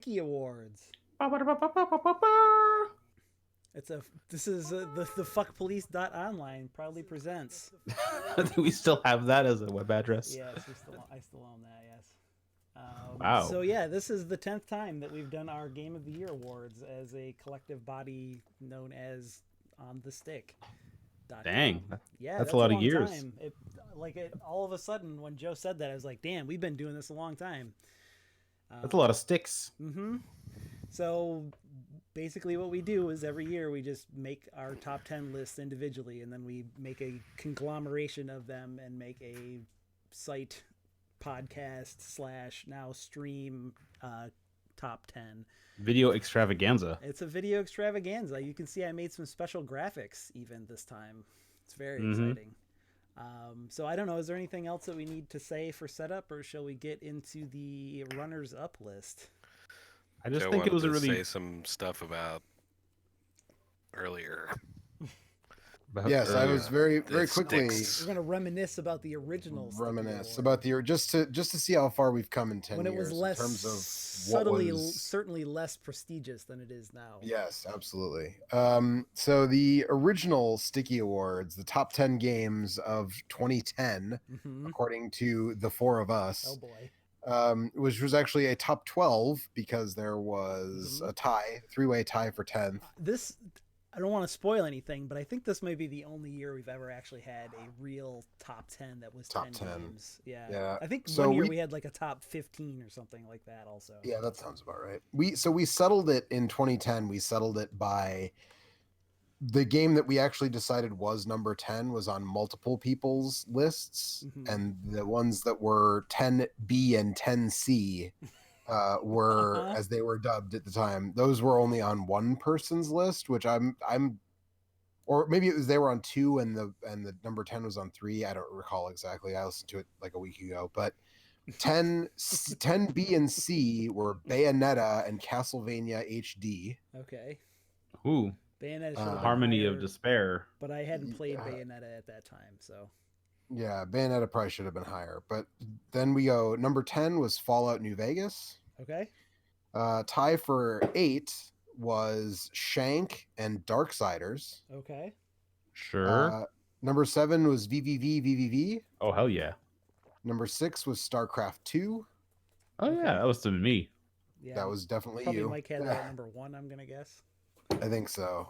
Stickie Awards. This is the fuckpolice.online proudly presents. Do we still have that as a web address? Yes, I still own that. Yes. Wow. So yeah, this is the 10th time that we've done our Game of the Year awards as a collective body known as On the Stick. Dang. Com. Yeah, That's a that's a lot of long years. time. All of a sudden when Joe said that, I was like, damn, we've been doing this a long time. That's a lot of sticks. So basically, what we do is every year we just make our top 10 lists individually, and then we make a conglomeration of them and make a site podcast slash now stream top 10. Video extravaganza. It's a video extravaganza. You can see I made some special graphics even this time. It's very hmm exciting. So I don't know. Is there anything else that we need to say for setup, or shall we get into the runners up list? I just Joe think it wanted was a to really say some stuff about earlier. about Yes, I was earlier. very The quickly We're gonna reminisce about the original Stickie reminisce Award, about the just to see how far we've come in 10 when it years was less in terms of what subtly, was. certainly less prestigious than it is now. Yes, absolutely. So the original Sticky Awards, the top 10 games of 2010, according to the four of us, Oh boy. which was actually a top 12 because there was a tie, three-way tie for 10th. This, I don't want to spoil anything, but I think this may be the only year we've ever actually had a real top 10 that was Top 10 10. games. Yeah. Yeah. I think So one year we had like a top 15 or something like that also. Yeah, that sounds about right. We settled it in 2010. We settled it by the game that we actually decided was number 10 was on multiple people's lists, and the ones that were 10B and 10C were, as they were dubbed at the time, those were only on one person's list, which I'm or maybe it was they were on two and the number 10 was on three. I don't recall exactly. I listened to it like a week ago, but 10B and C were Bayonetta and Castlevania HD. Okay. Ooh, Bayonetta should have been Harmony higher, of Despair. but I hadn't played Bayonetta at that time, so. Yeah, Bayonetta probably should have been higher. But then we go, number 10 was Fallout New Vegas. Okay. Tie for 8 was Shank and Darksiders. Okay. Sure. Number 7 was VVV. Oh, hell yeah. Number 6 was StarCraft 2. Oh, yeah. That was to me. Yeah. That was definitely probably you. Mike had that at number 1, I'm gonna guess. I think so.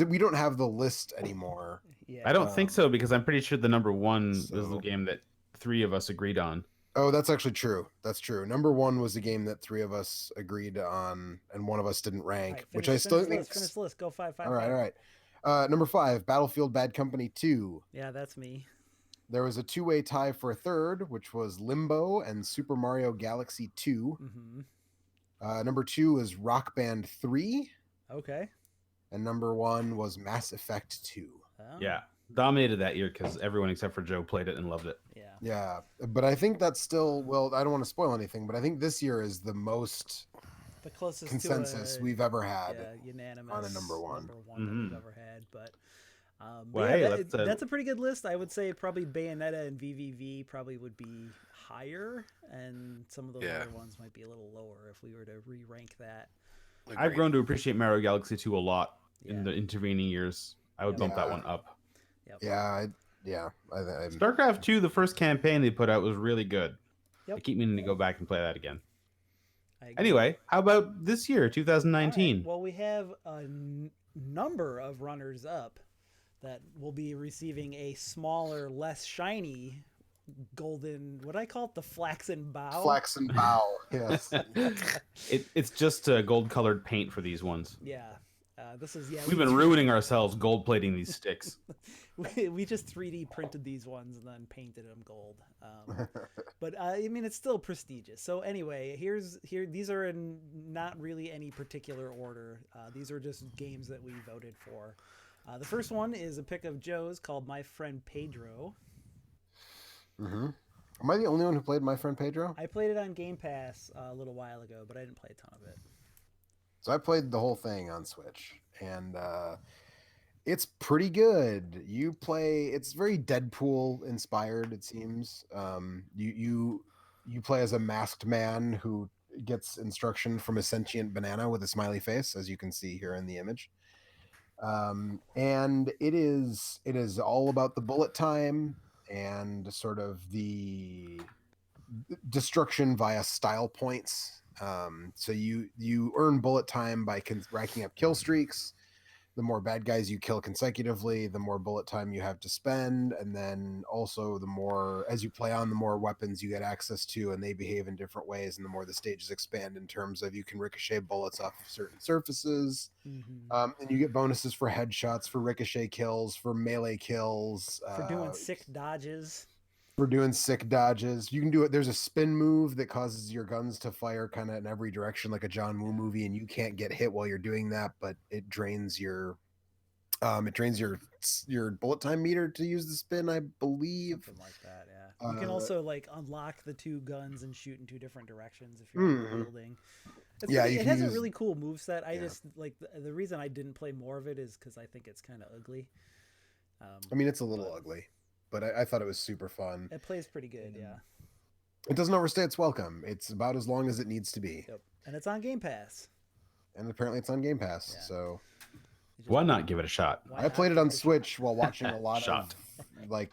We don't have the list anymore. Yeah. I don't think so because I'm pretty sure the number one was the game that 3 of us agreed on. Oh, that's actually true. That's true. Number 1 was a game that 3 of us agreed on, and one of us didn't rank, Right, which I still think. Finish the list. Go 5. All right. Number 5, Battlefield Bad Company 2. Yeah, that's me. There was a two-way tie for a third, which was Limbo and Super Mario Galaxy 2. Number 2 was Rock Band 3. Okay. And number 1 was Mass Effect 2. Oh. Yeah. Dominated that year because everyone except for Joe played it and loved it. Yeah. Yeah, but I think that's still, well, I don't want to spoil anything, but I think this year is the most the closest consensus we've ever had unanimous on a number 1. That we've ever had. But, Well, yeah, hey, that's a pretty good list. I would say probably Bayonetta and VVV probably would be higher, and some of those other ones might be a little lower if we were to re-rank that. Agreed. I've grown to appreciate Mario Galaxy 2 a lot in the intervening years. I would bump that one up. Yep. Yeah, StarCraft 2, the first campaign they put out was really good. Yep. I keep meaning to go back and play that again. Anyway, how about this year, 2019? Right. Well, we have a number of runners up that will be receiving a smaller, less shiny golden, what I call it, the flaxen bow. Flaxen bow, yes. It's just gold colored paint for these ones. Yeah. We've been ruining ourselves gold plating these sticks. we just 3D printed these ones and then painted them gold. But I mean, it's still prestigious. So anyway, these are in not really any particular order. These are just games that we voted for. The first one is a pick of Joe's called My Friend Pedro. Am I the only one who played My Friend Pedro? I played it on Game Pass a little while ago, but I didn't play a ton of it. So I played the whole thing on Switch, and it's pretty good. It's very Deadpool inspired, it seems. You play as a masked man who gets instruction from a sentient banana with a smiley face, as you can see here in the image. And it is all about the bullet time and sort of the destruction via style points. So you earn bullet time by racking up kill streaks. The more bad guys you kill consecutively, the more bullet time you have to spend, and then also the more, as you play on, the more weapons you get access to, and they behave in different ways, and the more the stages expand in terms of you can ricochet bullets off of certain surfaces. And you get bonuses for headshots, for ricochet kills, for melee kills, for doing sick dodges. For doing sick dodges. You can do it. There's a spin move that causes your guns to fire kind of in every direction, like a John Woo movie, and you can't get hit while you're doing that, but it drains your bullet time meter to use the spin, I believe. Something like that, yeah. You can also like unlock the two guns and shoot in two different directions if you're building. It has a really cool moveset. I just like the reason I didn't play more of it is because I think it's kind of ugly. I mean, it's a little ugly, but I thought it was super fun. It plays pretty good, yeah. It doesn't overstay its welcome. It's about as long as it needs to be. Yep. And it's on Game Pass. And apparently it's on Game Pass, so... Why not give it a shot? I played it on Switch while watching a lot of a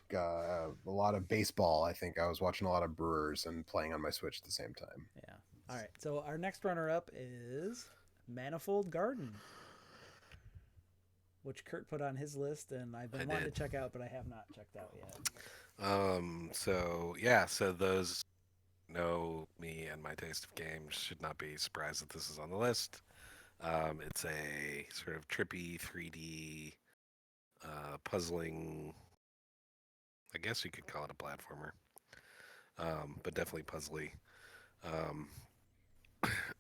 lot of baseball. I think I was watching a lot of Brewers and playing on my Switch at the same time. Yeah. All right. So our next runner-up is Manifold Garden, which Kurt put on his list, and I've been wanting to check out, but I have not checked out yet. So those who know me and my taste of games should not be surprised that this is on the list. It's a sort of trippy 3D puzzling. I guess you could call it a platformer, but definitely puzzly.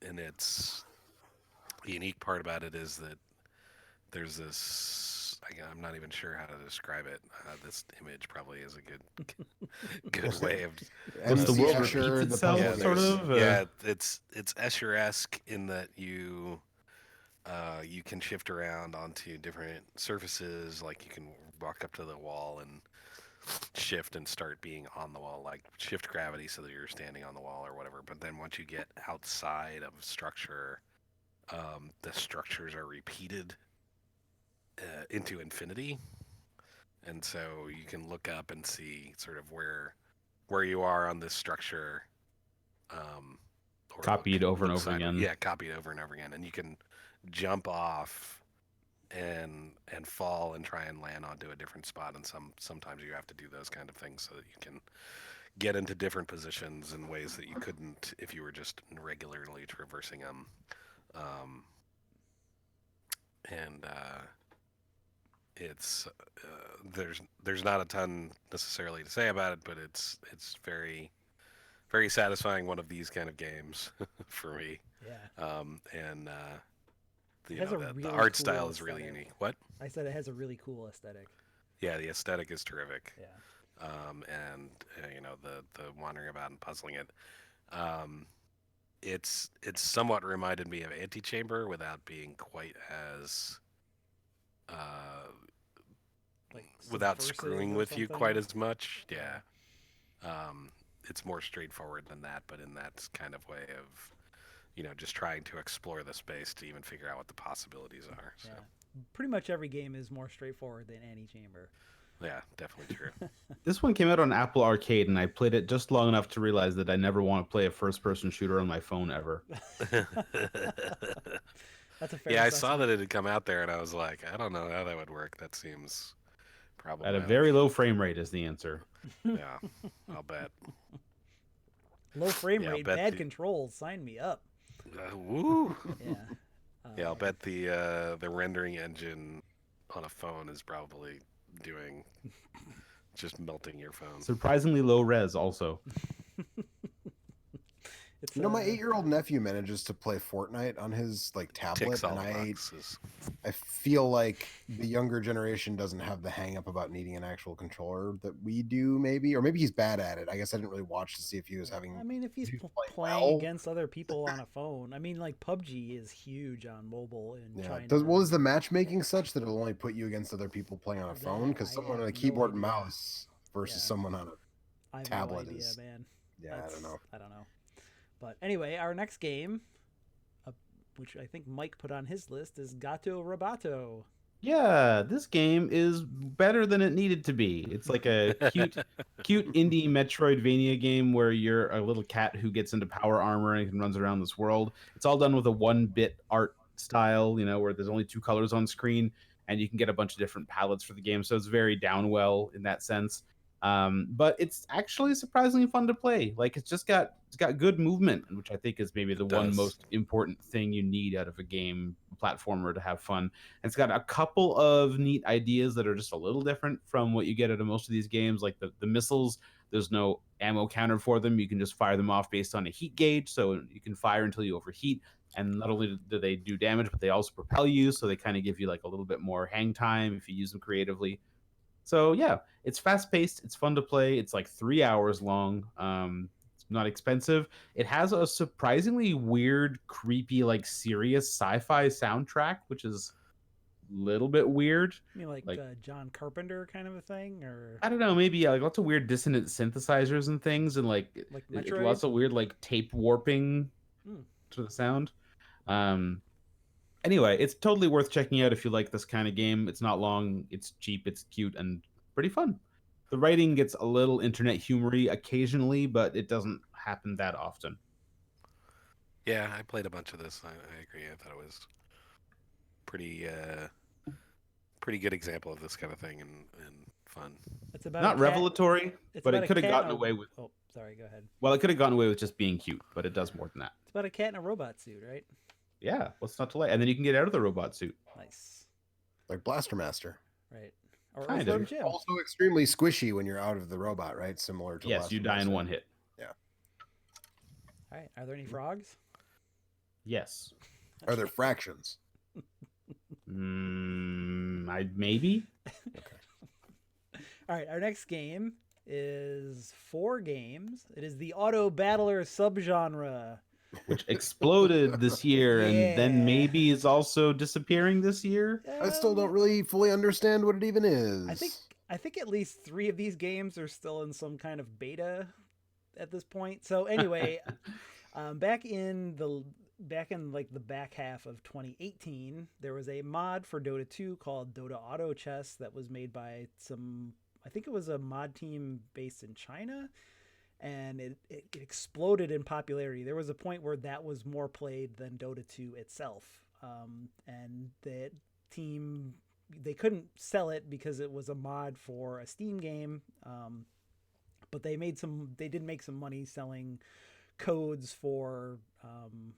And it's the unique part about it is that there's this. I'm not even sure how to describe it. This image probably is a good way of. Does the world repeat itself, sort of? Yeah, it's Escher-esque in that you can shift around onto different surfaces. Like you can walk up to the wall and shift and start being on the wall, like shift gravity so that you're standing on the wall or whatever. But then once you get outside of a structure, the structures are repeated into infinity, and so you can look up and see sort of where you are on this structure. Copied over and over again. Yeah, copied over and over again, and you can jump off and fall and try and land onto a different spot, and sometimes you have to do those kind of things so that you can get into different positions in ways that you couldn't if you were just regularly traversing them. It's there's not a ton necessarily to say about it, but it's very very satisfying one of these kind of games for me. Yeah. The art style is really unique. What? I said it has a really cool aesthetic. Yeah, the aesthetic is terrific. Yeah. The wandering about and puzzling it. It's somewhat reminded me of Antichamber without being quite as without screwing with you quite as much. Yeah. It's more straightforward than that, but in that kind of way of, just trying to explore the space to even figure out what the possibilities are. So. Yeah. Pretty much every game is more straightforward than Antichamber. Yeah, definitely true. This one came out on Apple Arcade, and I played it just long enough to realize that I never want to play a first-person shooter on my phone ever. That's a fair I saw that it had come out there, and I was like, I don't know how that would work. That seems probably at a very low frame rate is the answer. Yeah, I'll bet. Low frame rate, bad controls. Sign me up. Woo. Yeah. I'll bet the rendering engine on a phone is probably doing just melting your phone. Surprisingly low res also. My 8-year-old nephew manages to play Fortnite on his tablet, and I feel like the younger generation doesn't have the hang up about needing an actual controller that we do, maybe, or maybe he's bad at it. I guess I didn't really watch to see if he was having. I mean, if he's playing against other people on a phone, I mean, PUBG is huge on mobile in China. Is the matchmaking such that it'll only put you against other people playing on a phone? Because someone on a keyboard and mouse versus someone on a tablet man. Yeah, I don't know. But anyway, our next game, which I think Mike put on his list, is Gato Roboto. Yeah, this game is better than it needed to be. It's like a cute indie Metroidvania game where you're a little cat who gets into power armor and runs around this world. It's all done with a 1-bit art style, where there's only 2 colors on screen, and you can get a bunch of different palettes for the game. So it's very downwell in that sense. But it's actually surprisingly fun to play. Like it's got good movement, which I think is maybe the one most important thing you need out of a game platformer to have fun. And it's got a couple of neat ideas that are just a little different from what you get out of most of these games. Like the missiles, there's no ammo counter for them. You can just fire them off based on a heat gauge, so you can fire until you overheat. And not only do they do damage, but they also propel you, so they kind of give you like a little bit more hang time if you use them creatively. So yeah, it's fast paced. It's fun to play. It's like 3 hours long. It's not expensive. It has a surprisingly weird, creepy, like serious sci-fi soundtrack, which is a little bit weird. You mean like John Carpenter kind of a thing, or I don't know, maybe like lots of weird dissonant synthesizers and things, and like Metroid? lots of weird like tape warping to the sound. Anyway, it's totally worth checking out if you like this kind of game. It's not long, it's cheap, it's cute, and pretty fun. The writing gets a little internet humory occasionally, but it doesn't happen that often. Yeah, I played a bunch of this. I agree. I thought it was pretty good example of this kind of thing and fun. It's about not revelatory, but it could have gotten away with. Oh, sorry, go ahead. Well, it could have gotten away with just being cute, but it does more than that. It's about a cat in a robot suit, right? Yeah, what's not to like? And then you can get out of the robot suit. Nice. Like Blaster Master. Right. Or kind Earthworm of. Jim. Also extremely squishy when you're out of the robot, right? Similar to Yes, Blaster you die Master. in one hit. Yeah. All right. Are there any frogs? Yes. Are there fractions? Maybe. All right. Our next game is 4 games. It is the Auto Battler subgenre, which exploded this year and then maybe is also disappearing this year. I still don't really fully understand what it even is. I think at least 3 of these games are still in some kind of beta at this point. So anyway, back in like the back half of 2018, there was a mod for Dota 2 called Dota Auto Chess that was made by I think it was a mod team based in China. And it exploded in popularity. There was a point where that was more played than Dota 2 itself. And the team, they couldn't sell it because it was a mod for a Steam game. But they did make some money selling codes for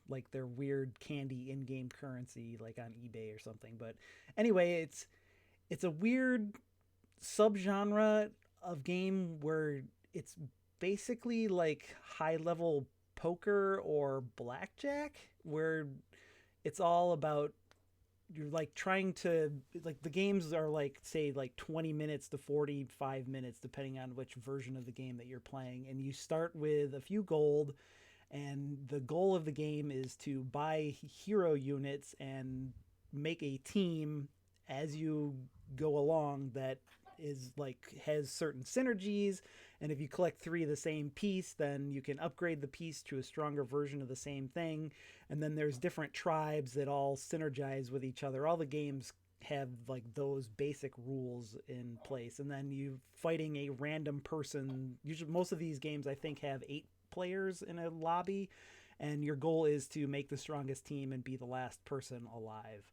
like their weird candy in-game currency, like on eBay or something. But anyway, it's a weird subgenre of game where it's basically like high-level poker or blackjack, where it's all about you're like trying to like the games are like say like 20 minutes to 45 minutes depending on which version of the game that you're playing, and you start with a few gold, and the goal of the game is to buy hero units and make a team as you go along that is like has certain synergies, and if you collect 3 of the same piece, then you can upgrade the piece to a stronger version of the same thing. And then there's different tribes that all synergize with each other. All the games have like those basic rules in place, and then you fighting a random person. Usually most of these games I think have 8 players in a lobby, and your goal is to make the strongest team and be the last person alive.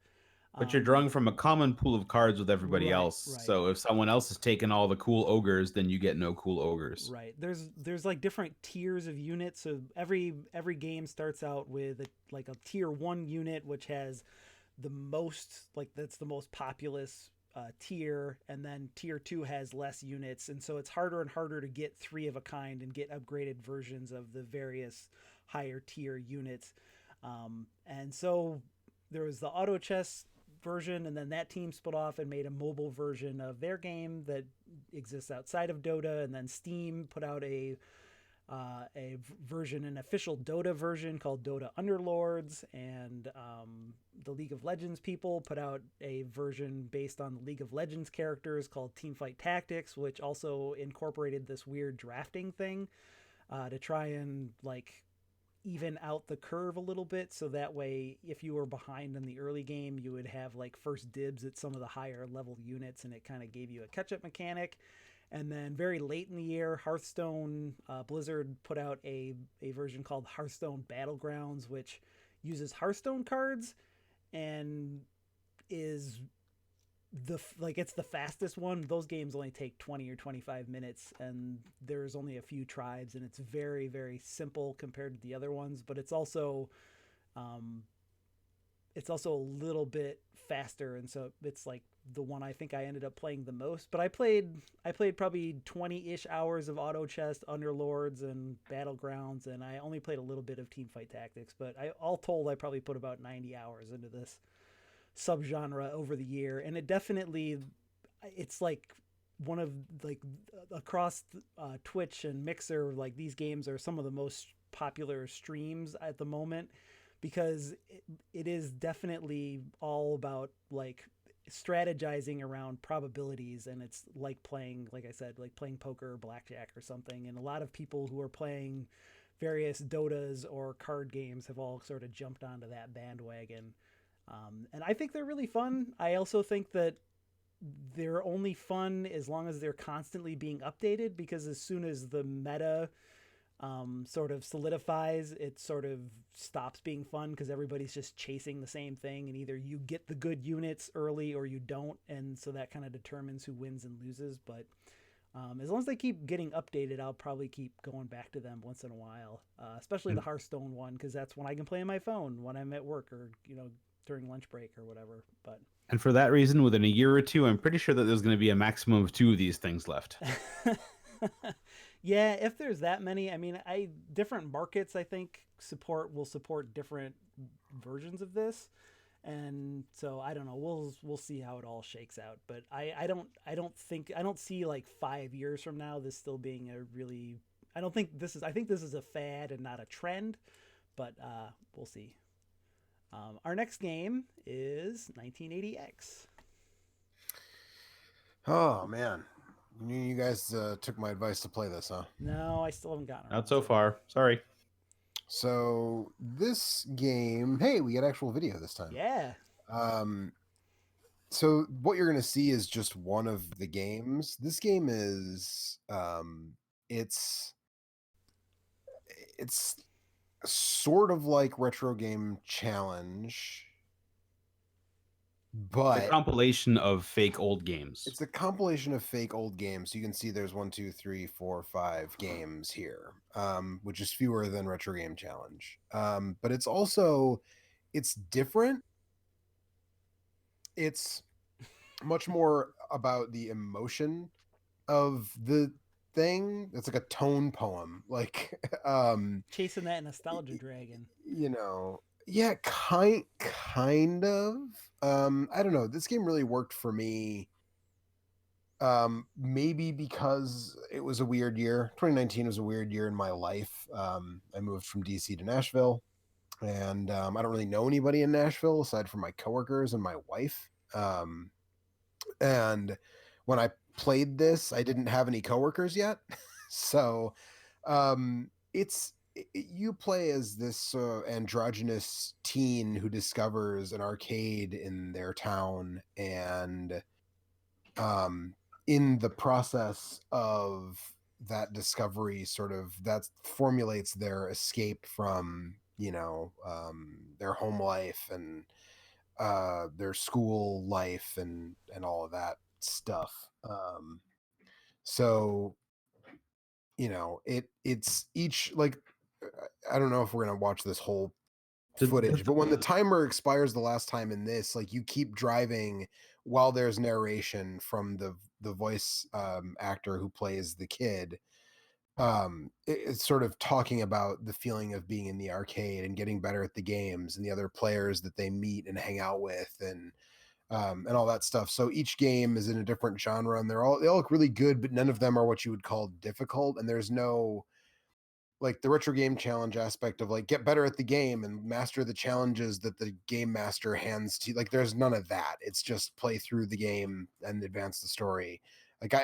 But you're drawing from a common pool of cards with everybody else. Right. So if someone else has taken all the cool ogres, then you get no cool ogres. Right. There's like different tiers of units. So every game starts out with like a tier 1 unit, which has the most, like that's the most populous tier, and then tier 2 has less units, and so it's harder and harder to get 3 of a kind and get upgraded versions of the various higher tier units. And so there was the auto chess version, and then that team split off and made a mobile version of their game that exists outside of Dota, and then Steam put out a version, an official Dota version called Dota Underlords, and the League of Legends people put out a version based on the League of Legends characters called Teamfight Tactics, which also incorporated this weird drafting thing to try and like even out the curve a little bit, so that way if you were behind in the early game, you would have like first dibs at some of the higher level units, and it kind of gave you a catch-up mechanic. And then very late in the year, Hearthstone, Blizzard put out a version called Hearthstone Battlegrounds, which uses Hearthstone cards and is it's the fastest one. Those games only take 20 or 25 minutes, and there's only a few tribes, and it's very, very simple compared to the other ones, but um, it's also a little bit faster, and so it's like the one I think I ended up playing the most. But I played probably 20-ish hours of Auto Chest, Underlords, and Battlegrounds, and I only played a little bit of Teamfight Tactics. But all told, I probably put about 90 hours into this subgenre over the year, and it's like one of like across Twitch and Mixer, like these games are some of the most popular streams at the moment, because it is definitely all about like strategizing around probabilities, and it's like playing, like I said, like playing poker or blackjack or something. And a lot of people who are playing various Dotas or card games have all sort of jumped onto that bandwagon. And I think they're really fun. I also think that they're only fun as long as they're constantly being updated, because as soon as the meta sort of solidifies, it sort of stops being fun, because everybody's just chasing the same thing, and either you get the good units early or you don't, and so that kind of determines who wins and loses. But as long as they keep getting updated, I'll probably keep going back to them once in a while, especially the Hearthstone one, because that's when I can play on my phone when I'm at work, or during lunch break or whatever. But And for that reason, within a year or two, I'm pretty sure that there's going to be a maximum of 2 of these things left. yeah, if there's that many. I mean, different markets, I think, will support different versions of this, and so I don't know. We'll see how it all shakes out. But I don't see like 5 years from now this still being a really. I think this is a fad and not a trend, but we'll see. Our next game is 1980X. Oh man, you guys took my advice to play this, huh? No, I still haven't gotten around Not so to it. far. Sorry. So this game, hey, we get actual video this time. Yeah. So what you're gonna see is just one of the games. This game is it's sort of like Retro Game Challenge, but It's a compilation of fake old games. it's a compilation of fake old games. So you can see there's 1, 2, 3, 4, 5 games here, which is fewer than Retro Game Challenge. But it's different. It's much more about the emotion of the thing. It's like a tone poem, like Chasing that nostalgia dragon. Yeah, kind of. I don't know. This game really worked for me. Maybe because it was a weird year. 2019 was a weird year in my life. I moved from DC to Nashville, and I don't really know anybody in Nashville aside from my coworkers and my wife. And when I played this, I didn't have any coworkers yet. So you play as this androgynous teen who discovers an arcade in their town, and in the process of that discovery, sort of that formulates their escape from their home life and their school life and all of that stuff. So it's each, like, I don't know if we're gonna watch this whole footage, but when the timer expires the last time in this, like, you keep driving while there's narration from the voice actor who plays the kid. It's sort of talking about the feeling of being in the arcade and getting better at the games and the other players that they meet and hang out with, and all that stuff. So each game is in a different genre, and they all look really good, but none of them are what you would call difficult. And there's no, like, the Retro Game Challenge aspect of, like, get better at the game and master the challenges that the game master hands to you. Like, there's none of that. It's just play through the game and advance the story. Like,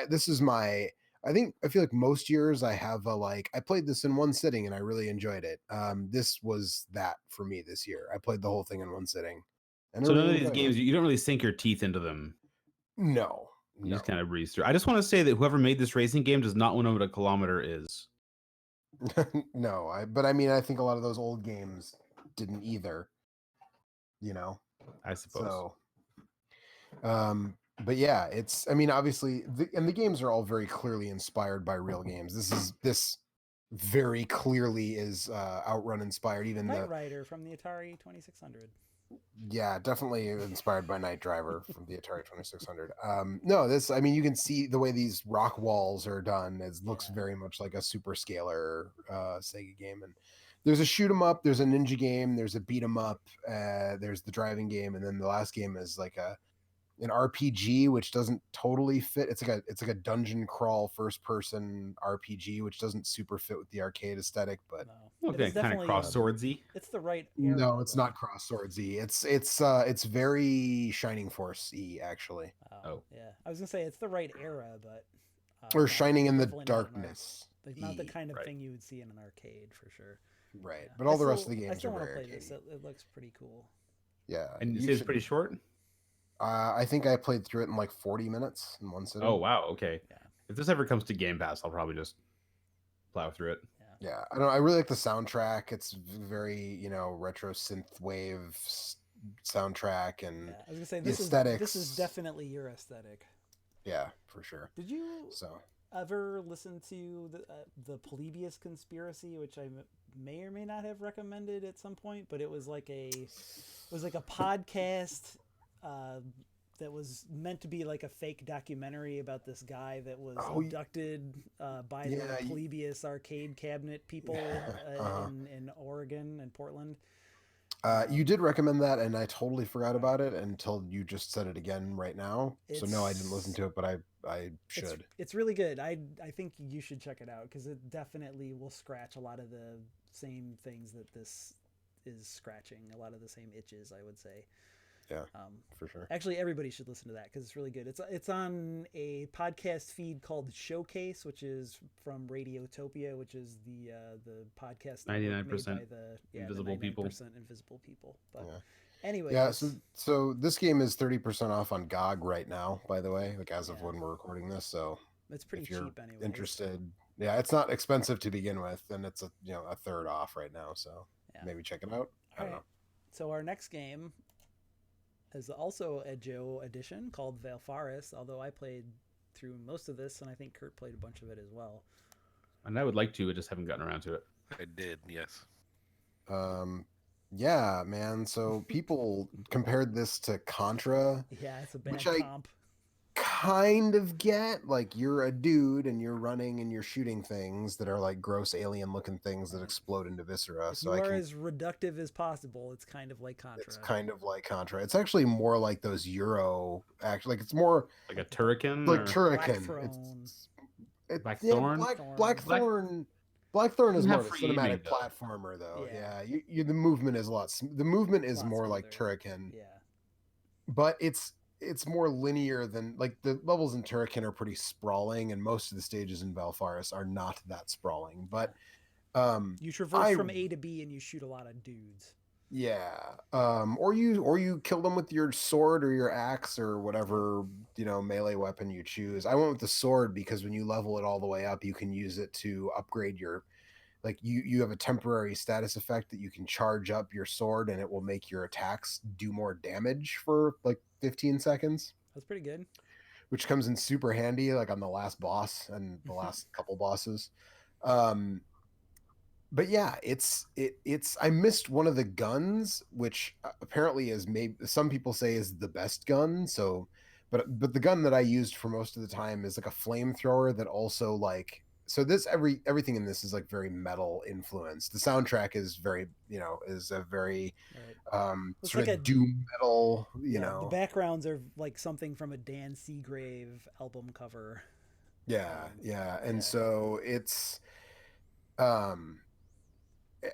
I feel like most years I have a like I played this in one sitting and I really enjoyed it. This was that for me this year. I played the whole thing in one sitting, and I So none really of these enjoyed games it. you don't really sink your teeth into them. No, You no. just kind of breeze through. I just want to say that whoever made this racing game does not know what a kilometer is. No, but I mean, I think a lot of those old games didn't either, you know. I suppose. So, but yeah, I mean, obviously, and the games are all very clearly inspired by real games. This very clearly is Outrun inspired. Even Knight Rider from the Atari 2600. Yeah, definitely inspired by Night Driver from the Atari 2600. No, I mean, you can see the way these rock walls are done. It looks very much like a super scalar Sega game. And there's a shoot 'em up, there's a ninja game, there's a beat 'em up, there's the driving game, and then the last game is like an RPG, which doesn't totally fit. It's like a dungeon crawl first person RPG, which doesn't super fit with the arcade aesthetic, but No. Okay, kind of cross swordsy. It's the right era. no, it's though. not cross swordsy. It's very Shining Force y actually, Oh. Yeah. I was gonna say it's the right era, but or no, Shining in the definitely not an arc- Darkness. Not the y. kind of Right. thing you would see in an arcade for sure. Right, Yeah. but all I the rest of still- the I games still are want to very play this. arcadey. It looks pretty cool. Yeah, And you you say it's should- pretty short? I think I played through it in like 40 minutes in one sitting. Oh, wow. Okay. Yeah. If this ever comes to Game Pass, I'll probably just plow through it. Yeah, I really like the soundtrack. It's very retro synth wave soundtrack, and Yeah. I was gonna say the this aesthetics. is definitely your aesthetic. Yeah, for sure. Did you So ever listen to the Polybius Conspiracy, which I may or may not have recommended at some point, but it was like a podcast that was meant to be like a fake documentary about this guy that was abducted by the Polybius arcade cabinet people in Oregon and Portland. You did recommend that, and I totally forgot about it until you just said it again right now. So no, I didn't listen to it, but I should. It's really good. I think you should check it out because it definitely will scratch a lot of the same things that this is scratching. A lot of the same itches, I would say. Yeah, for sure. Actually, everybody should listen to that because it's really good. It's on a podcast feed called Showcase, which is from Radiotopia, which is the podcast 99% Invisible People. Invisible People. But anyway, yeah. So this game is 30% off on GOG right now. By the way, like as of when we're recording this, so it's pretty if you're cheap anyway. Interested? Yeah, it's not expensive to begin with, and it's a third off right now. So maybe check it out. I don't know. So our next game is also a Joe edition called Valfaris, although I played through most of this, and I think Kurt played a bunch of it as well. And I would like to, I just haven't gotten around to it. I did, yes. Yeah, man. So people compared this to Contra. Yeah, it's a bad which comp. Kind of get. Like, you're a dude and you're running and you're shooting things that are like gross alien looking things that explode into viscera. If you are as reductive as possible, it's kind of like Contra. It's kind of like Contra. It's actually more like those Euro. Actually, like it's more like a Turrican. Like or... Turrican. Blackthorn. Blackthorn. Blackthorn is more of a cinematic though. Platformer, though. Yeah, you the movement is a lot. The movement is more like Turrican. Yeah, but it's more linear than like the levels in Turrican are pretty sprawling, and most of the stages in Valfaris are not that sprawling. But you traverse from A to B and you shoot a lot of dudes. Yeah, or you kill them with your sword or your axe or whatever melee weapon you choose. I went with the sword because when you level it all the way up, you can use it to upgrade your. Like you have a temporary status effect that you can charge up your sword and it will make your attacks do more damage for like 15 seconds. That's pretty good. Which comes in super handy like on the last boss and the last couple bosses. But yeah, it's I missed one of the guns, which apparently is maybe some people say is the best gun. So but the gun that I used for most of the time is like a flamethrower that also like so this everything in this is like very metal influenced. The soundtrack is very is a very sort like of doom metal. The backgrounds are like something from a Dan Seagrave album cover. Yeah, and so it's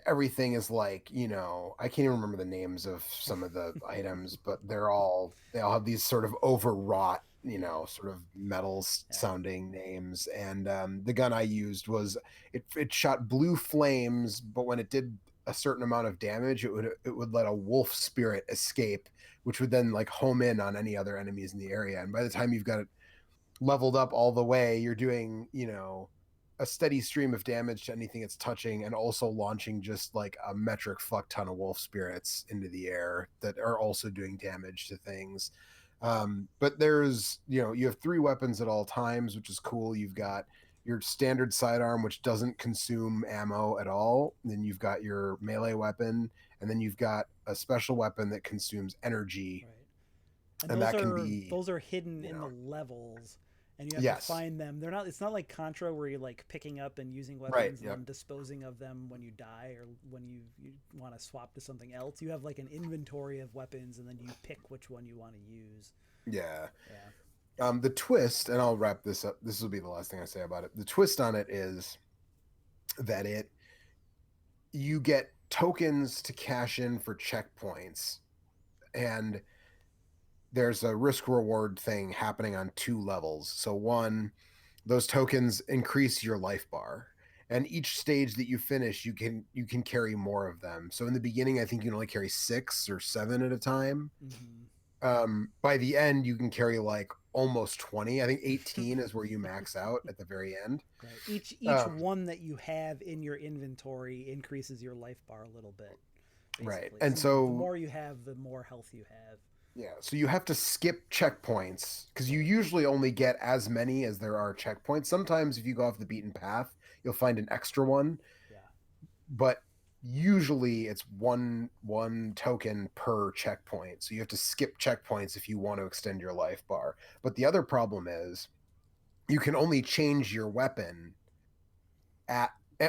everything is like, you know, I can't even remember the names of some of the items, but they all have these sort of overwrought, you know, sort of metal sounding names. And the gun I used was it shot blue flames, but when it did a certain amount of damage, it would let a wolf spirit escape, which would then like home in on any other enemies in the area. And by the time you've got it leveled up all the way, you're doing, you know, a steady stream of damage to anything it's touching, and also launching just like a metric fuck ton of wolf spirits into the air that are also doing damage to things. But there's, you know, you have 3 weapons at all times, which is cool. You've got your standard sidearm, which doesn't consume ammo at all. Then you've got your melee weapon, and then you've got a special weapon that consumes energy. Right. And that can be, those are hidden in the levels, and you have to find them. They're not. It's not like Contra where you're like picking up and using weapons and then disposing of them when you die or when you want to swap to something else. You have like an inventory of weapons, and then you pick which one you want to use. Yeah. The twist, and I'll wrap this up. This will be the last thing I say about it. The twist on it is that you get tokens to cash in for checkpoints, and there's a risk reward thing happening on 2 levels. So one, those tokens increase your life bar, and each stage that you finish, you can carry more of them. So in the beginning, I think you can only carry 6 or 7 at a time. By the end, you can carry like almost 20. I think 18 is where you max out at the very end. Right. Each one that you have in your inventory increases your life bar a little bit. Basically. Right. And so the more you have, the more health you have. Yeah, so you have to skip checkpoints because you usually only get as many as there are checkpoints. Sometimes if you go off the beaten path, you'll find an extra one. Yeah. But usually it's one token per checkpoint. So you have to skip checkpoints if you want to extend your life bar. But the other problem is you can only change your weapon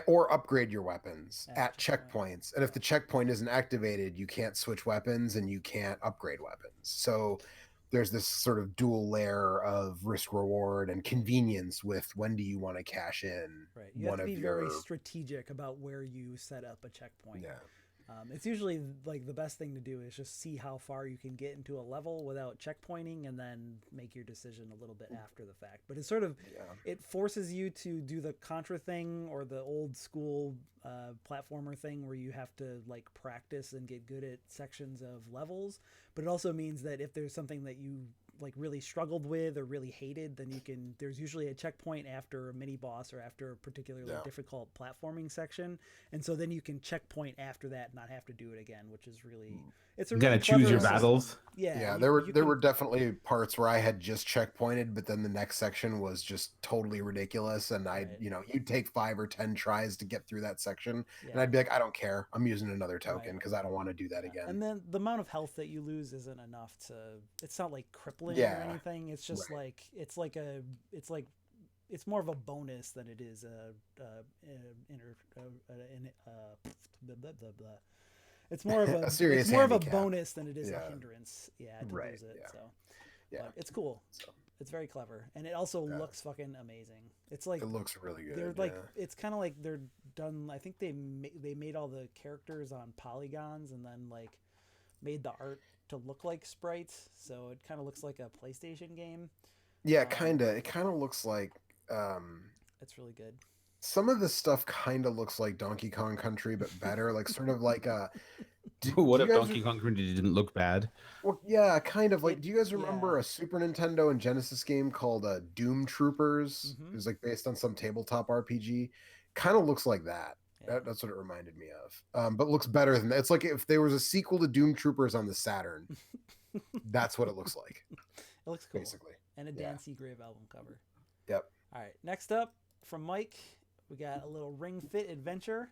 or upgrade your weapons at checkpoints. And if the checkpoint isn't activated, you can't switch weapons and you can't upgrade weapons. So there's this sort of dual layer of risk reward and convenience with when do you want to cash in. Right. You have to be very strategic about where you set up a checkpoint. Yeah. It's usually like the best thing to do is just see how far you can get into a level without checkpointing, and then make your decision a little bit after the fact. But it's sort of, it forces you to do the Contra thing or the old school platformer thing where you have to like practice and get good at sections of levels. But it also means that if there's something that you like really struggled with or really hated, then there's usually a checkpoint after a mini boss or after a particularly difficult platforming section, and so then you can checkpoint after that and not have to do it again, which is really, it's a you gotta choose your battles. There were definitely parts where I had just checkpointed, but then the next section was just totally ridiculous, and you'd take 5 or 10 tries to get through that section, and I'd be like, I don't care, I'm using another token because I don't want to do that again. And then the amount of health that you lose isn't enough to, it's not like crippling or anything. It's just like it's more of a bonus than it is it's more of a serious it's more handicap. of a bonus than it is a hindrance. To lose it. So but it's cool. It's very clever, and it also looks fucking amazing. It's like, it looks really good. They're like, it's kind of like they're done. I think they made all the characters on polygons and then like made the art to look like sprites, so it kind of looks like a PlayStation game. Yeah, kind of. It kind of looks like it's really good. Some of the stuff kind of looks like Donkey Kong Country, but better. Like sort of like a. What if Donkey Kong Country didn't look bad? Well, yeah, kind of like. Do you guys remember a Super Nintendo and Genesis game called Doom Troopers? It was like based on some tabletop RPG. Kind of looks like that. That's what it reminded me of. But looks better than that. It's like if there was a sequel to Doom Troopers on the Saturn. That's what it looks like. It looks cool. Basically. And a Dan Seagrave album cover. Yep. All right. Next up from Mike, we got a little Ring Fit Adventure.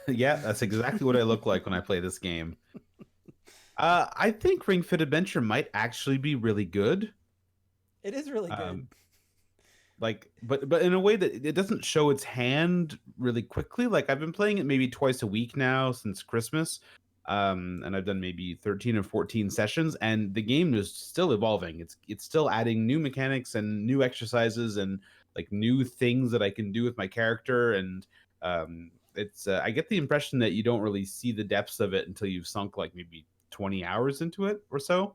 Yeah, that's exactly what I look like when I play this game. I think Ring Fit Adventure might actually be really good. It is really good. But in a way that it doesn't show its hand really quickly. Like I've been playing it maybe twice a week now since Christmas. And I've done maybe 13 or 14 sessions, and the game is still evolving. It's still adding new mechanics and new exercises and like new things that I can do with my character. And it's I get the impression that you don't really see the depths of it until you've sunk like maybe 20 hours into it or so.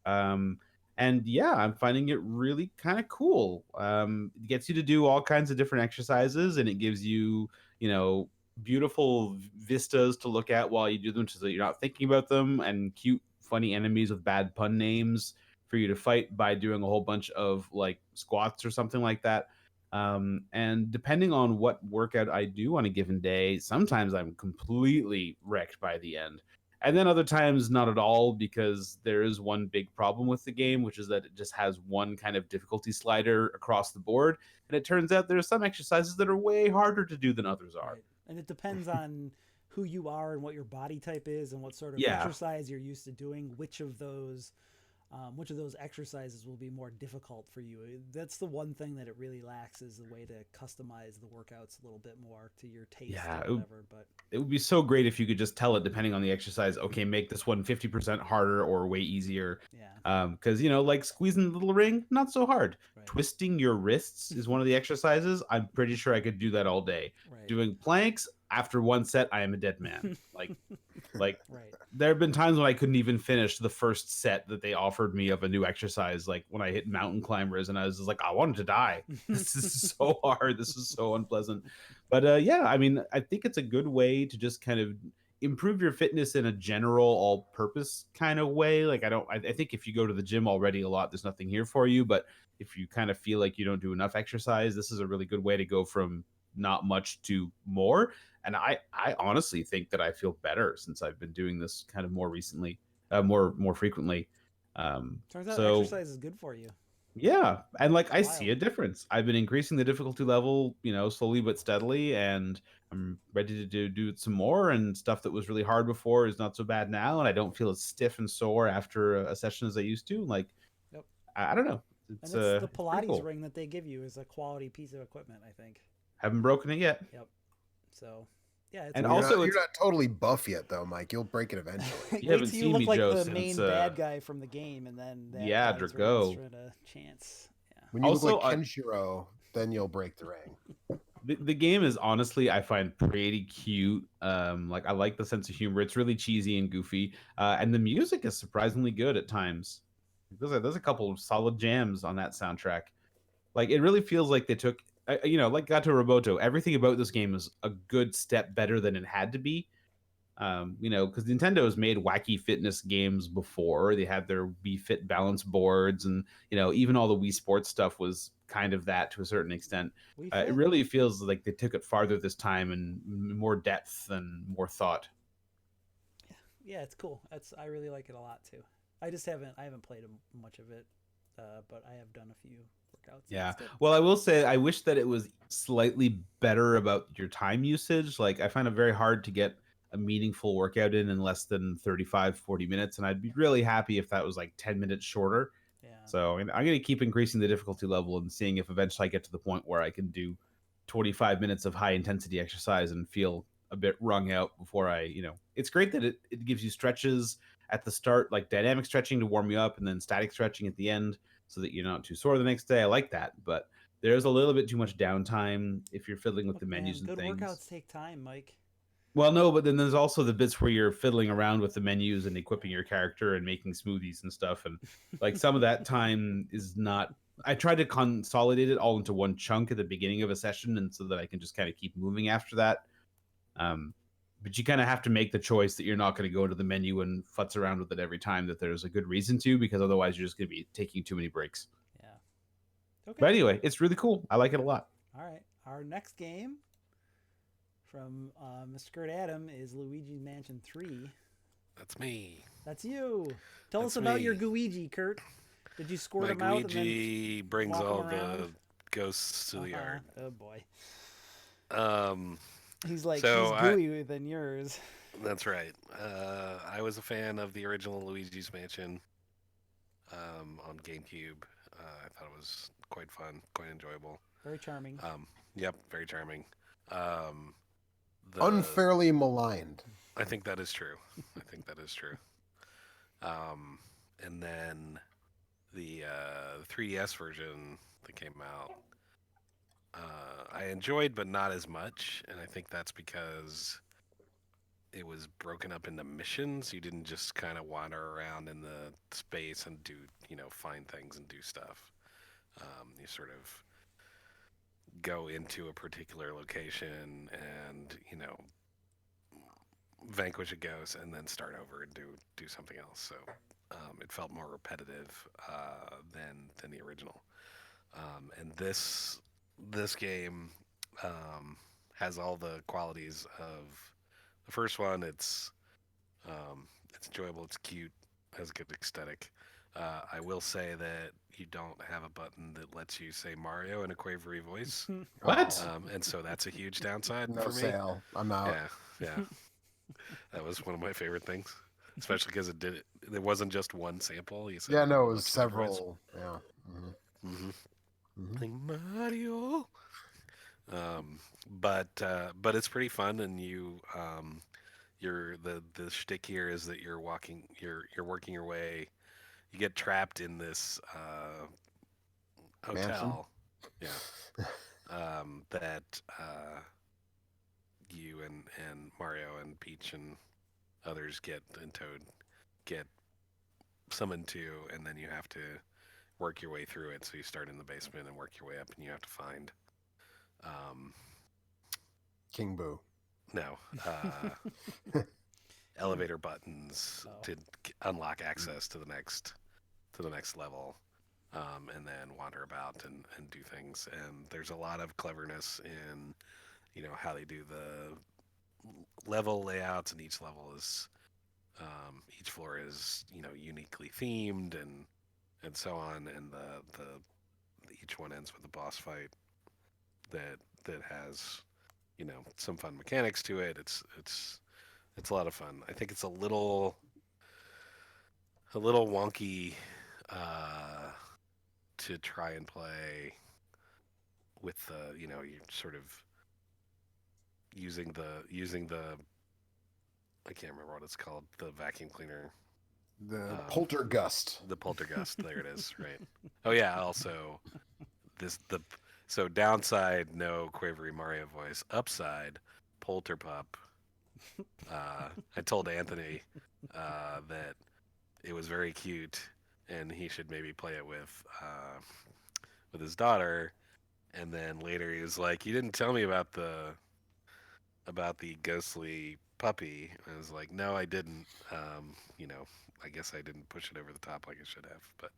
Um, and yeah, I'm finding it really kind of cool. It gets you to do all kinds of different exercises, and it gives you, you know, beautiful vistas to look at while you do them, so that you're not thinking about them, and cute, funny enemies with bad pun names for you to fight by doing a whole bunch of like squats or something like that. And depending on what workout I do on a given day, sometimes I'm completely wrecked by the end. And then other times, not at all, because there is one big problem with the game, which is that it just has one kind of difficulty slider across the board. And it turns out there are some exercises that are way harder to do than others are. Right. And it depends on who you are and what your body type is and what sort of Yeah. exercise you're used to doing, which of those exercises will be more difficult for you. That's the one thing that it really lacks, is the way to customize the workouts a little bit more to your taste Yeah, or whatever. But it would be so great if you could just tell it, depending on the exercise, okay, make this one 50% harder or way easier. yeah, Because, you know, like squeezing the little ring, not so hard. right. Twisting your wrists is one of the exercises. I'm pretty sure I could do that all day. Right. Doing planks, after one set, I am a dead man. Like right. there have been times when I couldn't even finish the first set that they offered me of a new exercise. Like when I hit mountain climbers, and I was just like, I wanted to die. This is so hard. This is so unpleasant. But yeah, I mean, I think it's a good way to just kind of improve your fitness in a general all-purpose kind of way. Like I think if you go to the gym already a lot, there's nothing here for you. But if you kind of feel like you don't do enough exercise, this is a really good way to go from not much to more. And I honestly think that I feel better since I've been doing this kind of more recently, more frequently. Turns out So exercise is good for you. yeah, and like I see a Wild. difference. I've been increasing the difficulty level, you know, slowly but steadily, and I'm ready to do some more. And stuff that was really hard before is not so bad now, and I don't feel as stiff and sore after a session as I used to. Like, Yep. I don't know, And it's the it's pretty Pilates cool. ring that they give you is a quality piece of equipment, I think. Haven't broken it yet. Yep. So, yeah, it's And Well, also, you're it's not totally buff yet, though, Mike. You'll break it eventually. You wait haven't till you seen look me, like Joe, the since main bad guy from the game, and then that yeah, Pilates ring Drago. stood a chance. Yeah. When you Also, look like Kenshiro, then you'll break the ring. the game is honestly, I find pretty cute. Like I like the sense of humor. It's really cheesy and goofy, and the music is surprisingly good at times. There's a couple of solid jams on that soundtrack. Like it really feels like they took, you know, like Gato Roboto. Everything about this game is a good step better than it had to be. You know, because Nintendo's made wacky fitness games before. They had their Wii Fit balance boards, and you know, even all the Wii Sports stuff was kind of that to a certain extent. We It fit. really feels like they took it farther this time and more depth and more thought. Yeah, it's cool. I really like it a lot too. I haven't played much of it, but I have done a few workouts. Yeah. It's good. Well, I will say I wish that it was slightly better about your time usage. Like I find it very hard to get a meaningful workout in less than 35, 40 minutes. And I'd be really happy if that was like 10 minutes shorter. Yeah. So I'm going to keep increasing the difficulty level and seeing if eventually I get to the point where I can do 25 minutes of high intensity exercise and feel a bit wrung out before I, you know, it's great that it gives you stretches at the start, like dynamic stretching to warm you up, and then static stretching at the end so that you're not too sore the next day. I like that. But there's a little bit too much downtime if you're fiddling with Look, the menus man, and good things. workouts take time, Mike. Well, no, but then there's also the bits where you're fiddling around with the menus and equipping your character and making smoothies and stuff. And like some of that time is not. I tried to consolidate it all into one chunk at the beginning of a session, and so that I can just kind of keep moving after that. But you kind of have to make the choice that you're not going to go to the menu and futz around with it every time that there's a good reason to, because otherwise you're just going to be taking too many breaks. Yeah. Okay. But anyway, it's really cool. I like it a lot. All right. Our next game from Mr. Kurt Adam is Luigi's Mansion 3. That's me. That's you. Tell That's us about me. your Guigi, Kurt. Did you squirt My him out and Luigi brings walk 'em all the around? ghosts to the then? yard. Oh boy. Um, He's like So he's gooey than yours. that's right. I was a fan of the original Luigi's Mansion on GameCube. I thought it was quite fun, quite enjoyable. Very charming. Yep, very charming. Unfairly maligned. I think that is true. I think that is true. And then the 3DS version that came out, I enjoyed, but not as much. And I think that's because it was broken up into missions. You didn't just kind of wander around in the space and do, find things and do stuff. You sort of go into a particular location and, vanquish a ghost and then start over and do something else. So it felt more repetitive than the original. And this game has all the qualities of the first one. It's enjoyable. It's cute. Has a good aesthetic. I will say that you don't have a button that lets you say Mario in a quavery voice. What? And so that's a huge downside No for me. sale. I'm out. Yeah. That was one of my favorite things, especially because it wasn't just one sample. You said Yeah, no, it a was bunch of different ones. several. Yeah. Mm-hmm. Mhm. Like Mario. But it's pretty fun, and you're the shtick here is that you're working your way. You get trapped in this Mansion. hotel, yeah. That you and Mario and Peach and others and Toad get summoned to, and then you have to work your way through it. So you start in the basement and work your way up, and you have to find um, King Boo. no elevator buttons Oh. to unlock access to the next level, and then wander about and do things. And there's a lot of cleverness in how they do the level layouts, and each floor is uniquely themed and so on. And the each one ends with a boss fight that has some fun mechanics to it. It's a lot of fun. I think it's a little wonky uh, to try and play with the you're sort of using the I can't remember what it's called, the vacuum cleaner, The Poltergust. the poltergust. There it is, right? Oh yeah. Also, this the so downside, no quavery Mario voice. Upside, polterpup. I told Anthony that it was very cute, and he should maybe play it with his daughter. And then later he was like, "You didn't tell me about the ghostly puppy." I was like, "No, I didn't. I guess I didn't push it over the top like I should have."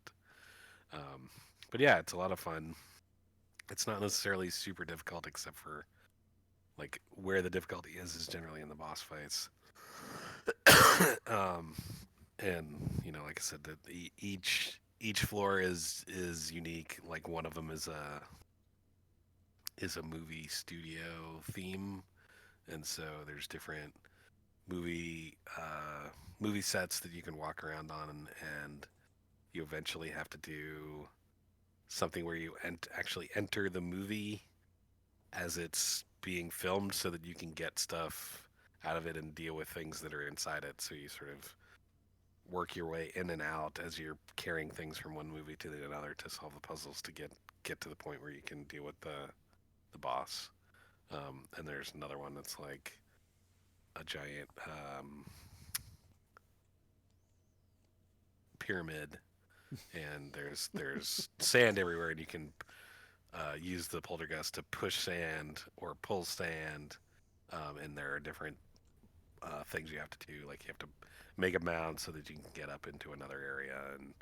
Um, but yeah, it's a lot of fun. It's not necessarily super difficult, except for like where the difficulty is generally in the boss fights. um, and like I said, that each floor is unique. Like one of them is a movie studio theme, and so there's different movie movie sets that you can walk around on, and you eventually have to do something where you actually enter the movie as it's being filmed, so that you can get stuff out of it and deal with things that are inside it. So you sort of work your way in and out as you're carrying things from one movie to another to solve the puzzles to get to the point where you can deal with the boss. And there's another one that's like a giant pyramid, and there's sand everywhere, and you can use the poltergust to push sand or pull sand. And there are different things you have to do, like you have to make a mound so that you can get up into another area, and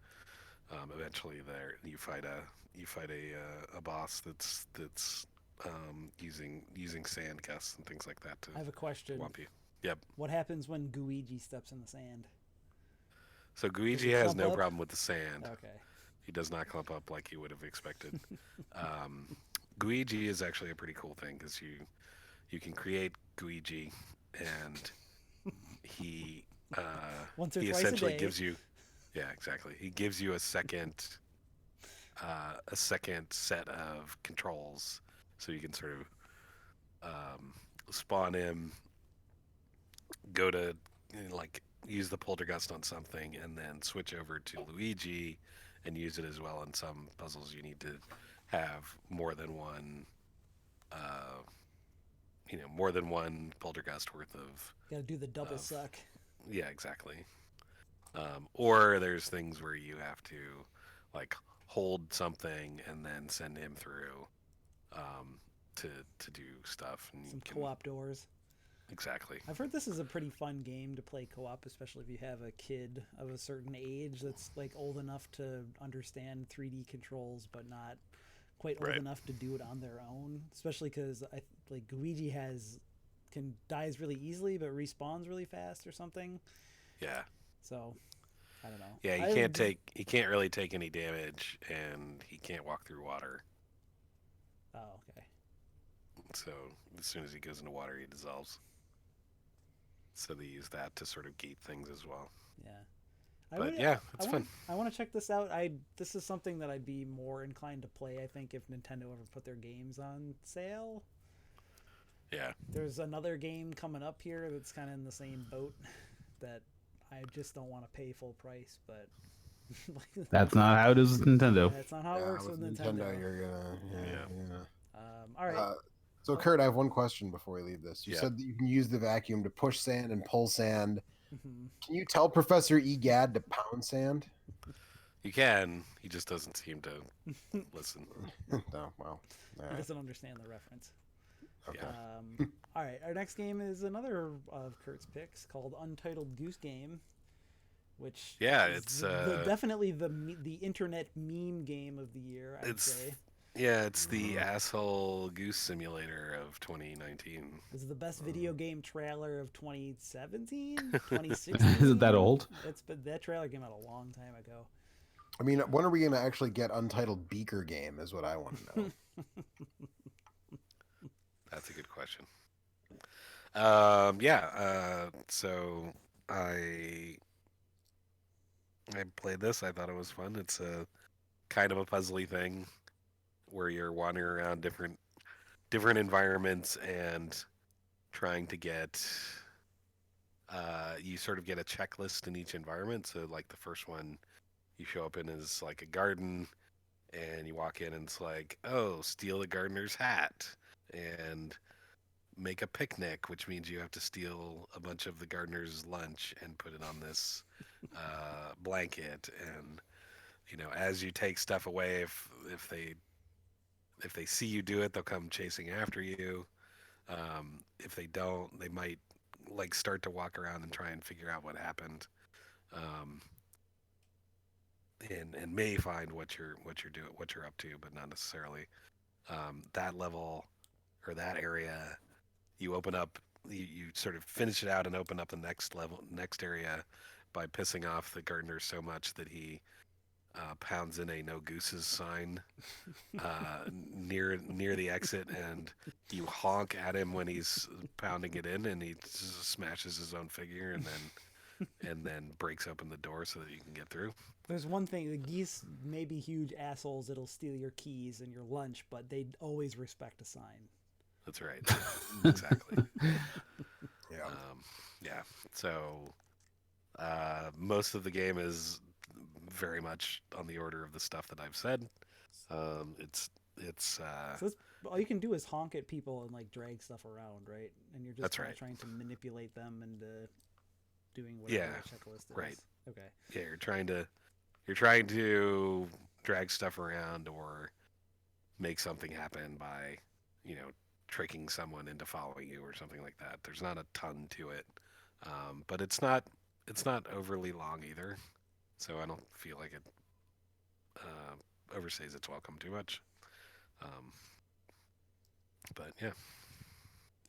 eventually there you fight a boss that's using sand gusts and things like that to I have a question. whomp you. Yep. What happens when Guigi steps in the sand? So Does Guigi he has clump no up? problem with the sand. Okay. He does not clump up like you would have expected. um, Guigi is actually a pretty cool thing because you can create Guigi, and he Once or he twice a essentially day. gives you, yeah, exactly. He gives you a second set of controls, so you can sort of spawn him, go to like use the poltergust on something, and then switch over to Luigi and use it as well. In some puzzles, you need to have more than one more than one poltergust worth of. Got to do the double Of- suck. Yeah, exactly. Or there's things where you have to like hold something and then send him through um, to do stuff. And Some you can co-op doors. exactly. I've heard this is a pretty fun game to play co-op, especially if you have a kid of a certain age that's like old enough to understand 3D controls, but not quite old Right. enough to do it on their own. Especially because like Luigi dies really easily, but respawns really fast or something. Yeah. So I don't know. Yeah, he can't really take any damage, and he can't walk through water. Oh, okay. So as soon as he goes into water, he dissolves. So they use that to sort of gate things as well. Yeah. But yeah, it's fun. I want to check this out. This is something that I'd be more inclined to play, I think, if Nintendo ever put their games on sale. Yeah. There's another game coming up here that's kind of in the same boat that I just don't want to pay full price, but That's not how it is with Nintendo. that's not how it works with Nintendo. You're gonna, Yeah. All right. So, Kurt, I have one question before we leave this. You Yeah. said that you can use the vacuum to push sand and pull sand. Mhm. Can you tell Professor Egad to pound sand? You can. He just doesn't seem to listen. No, well, all He right. doesn't understand the reference. Okay. Yeah. All right. Our next game is another of Kurt's picks called Untitled Goose Game, which Yeah, is it's definitely the internet meme game of the year, I'd say. Yeah, it's the asshole goose simulator of 2019. This is the best video game trailer of 2017, 2016. Is it that old? That trailer came out a long time ago. I mean, when are we going to actually get Untitled Beaker Game is what I want to know. That's a good question. So I played this. I thought it was fun. It's a kind of a puzzly thing where you're wandering around different environments and trying to get you sort of get a checklist in each environment. So like the first one you show up in is like a garden, and you walk in and it's like, oh, steal the gardener's hat and make a picnic, which means you have to steal a bunch of the gardener's lunch and put it on this blanket. And as you take stuff away, if they see you do it, they'll come chasing after you. If they don't, they might like start to walk around and try and figure out what happened. And may find what you're doing, what you're up to, but not necessarily. That level or that area, you open up, you sort of finish it out and open up the next area by pissing off the gardener so much that he pounds in a no gooses sign near the exit, and you honk at him when he's pounding it in, and he smashes his own figure, and then breaks open the door so that you can get through. There's one thing: the geese may be huge assholes that'll steal your keys and your lunch, but they always respect a sign. That's right. Exactly. Yeah. Yeah. So most of the game is very much on the order of the stuff that I've said. It's So all you can do is honk at people and like drag stuff around, right? And you're just That's kinda right. trying to manipulate them into doing whatever the checklist is. right. Okay. Yeah, you're trying to drag stuff around or make something happen by, tricking someone into following you or something like that. There's not a ton to it, but it's not overly long either, so I don't feel like it overstays its welcome too much. But yeah,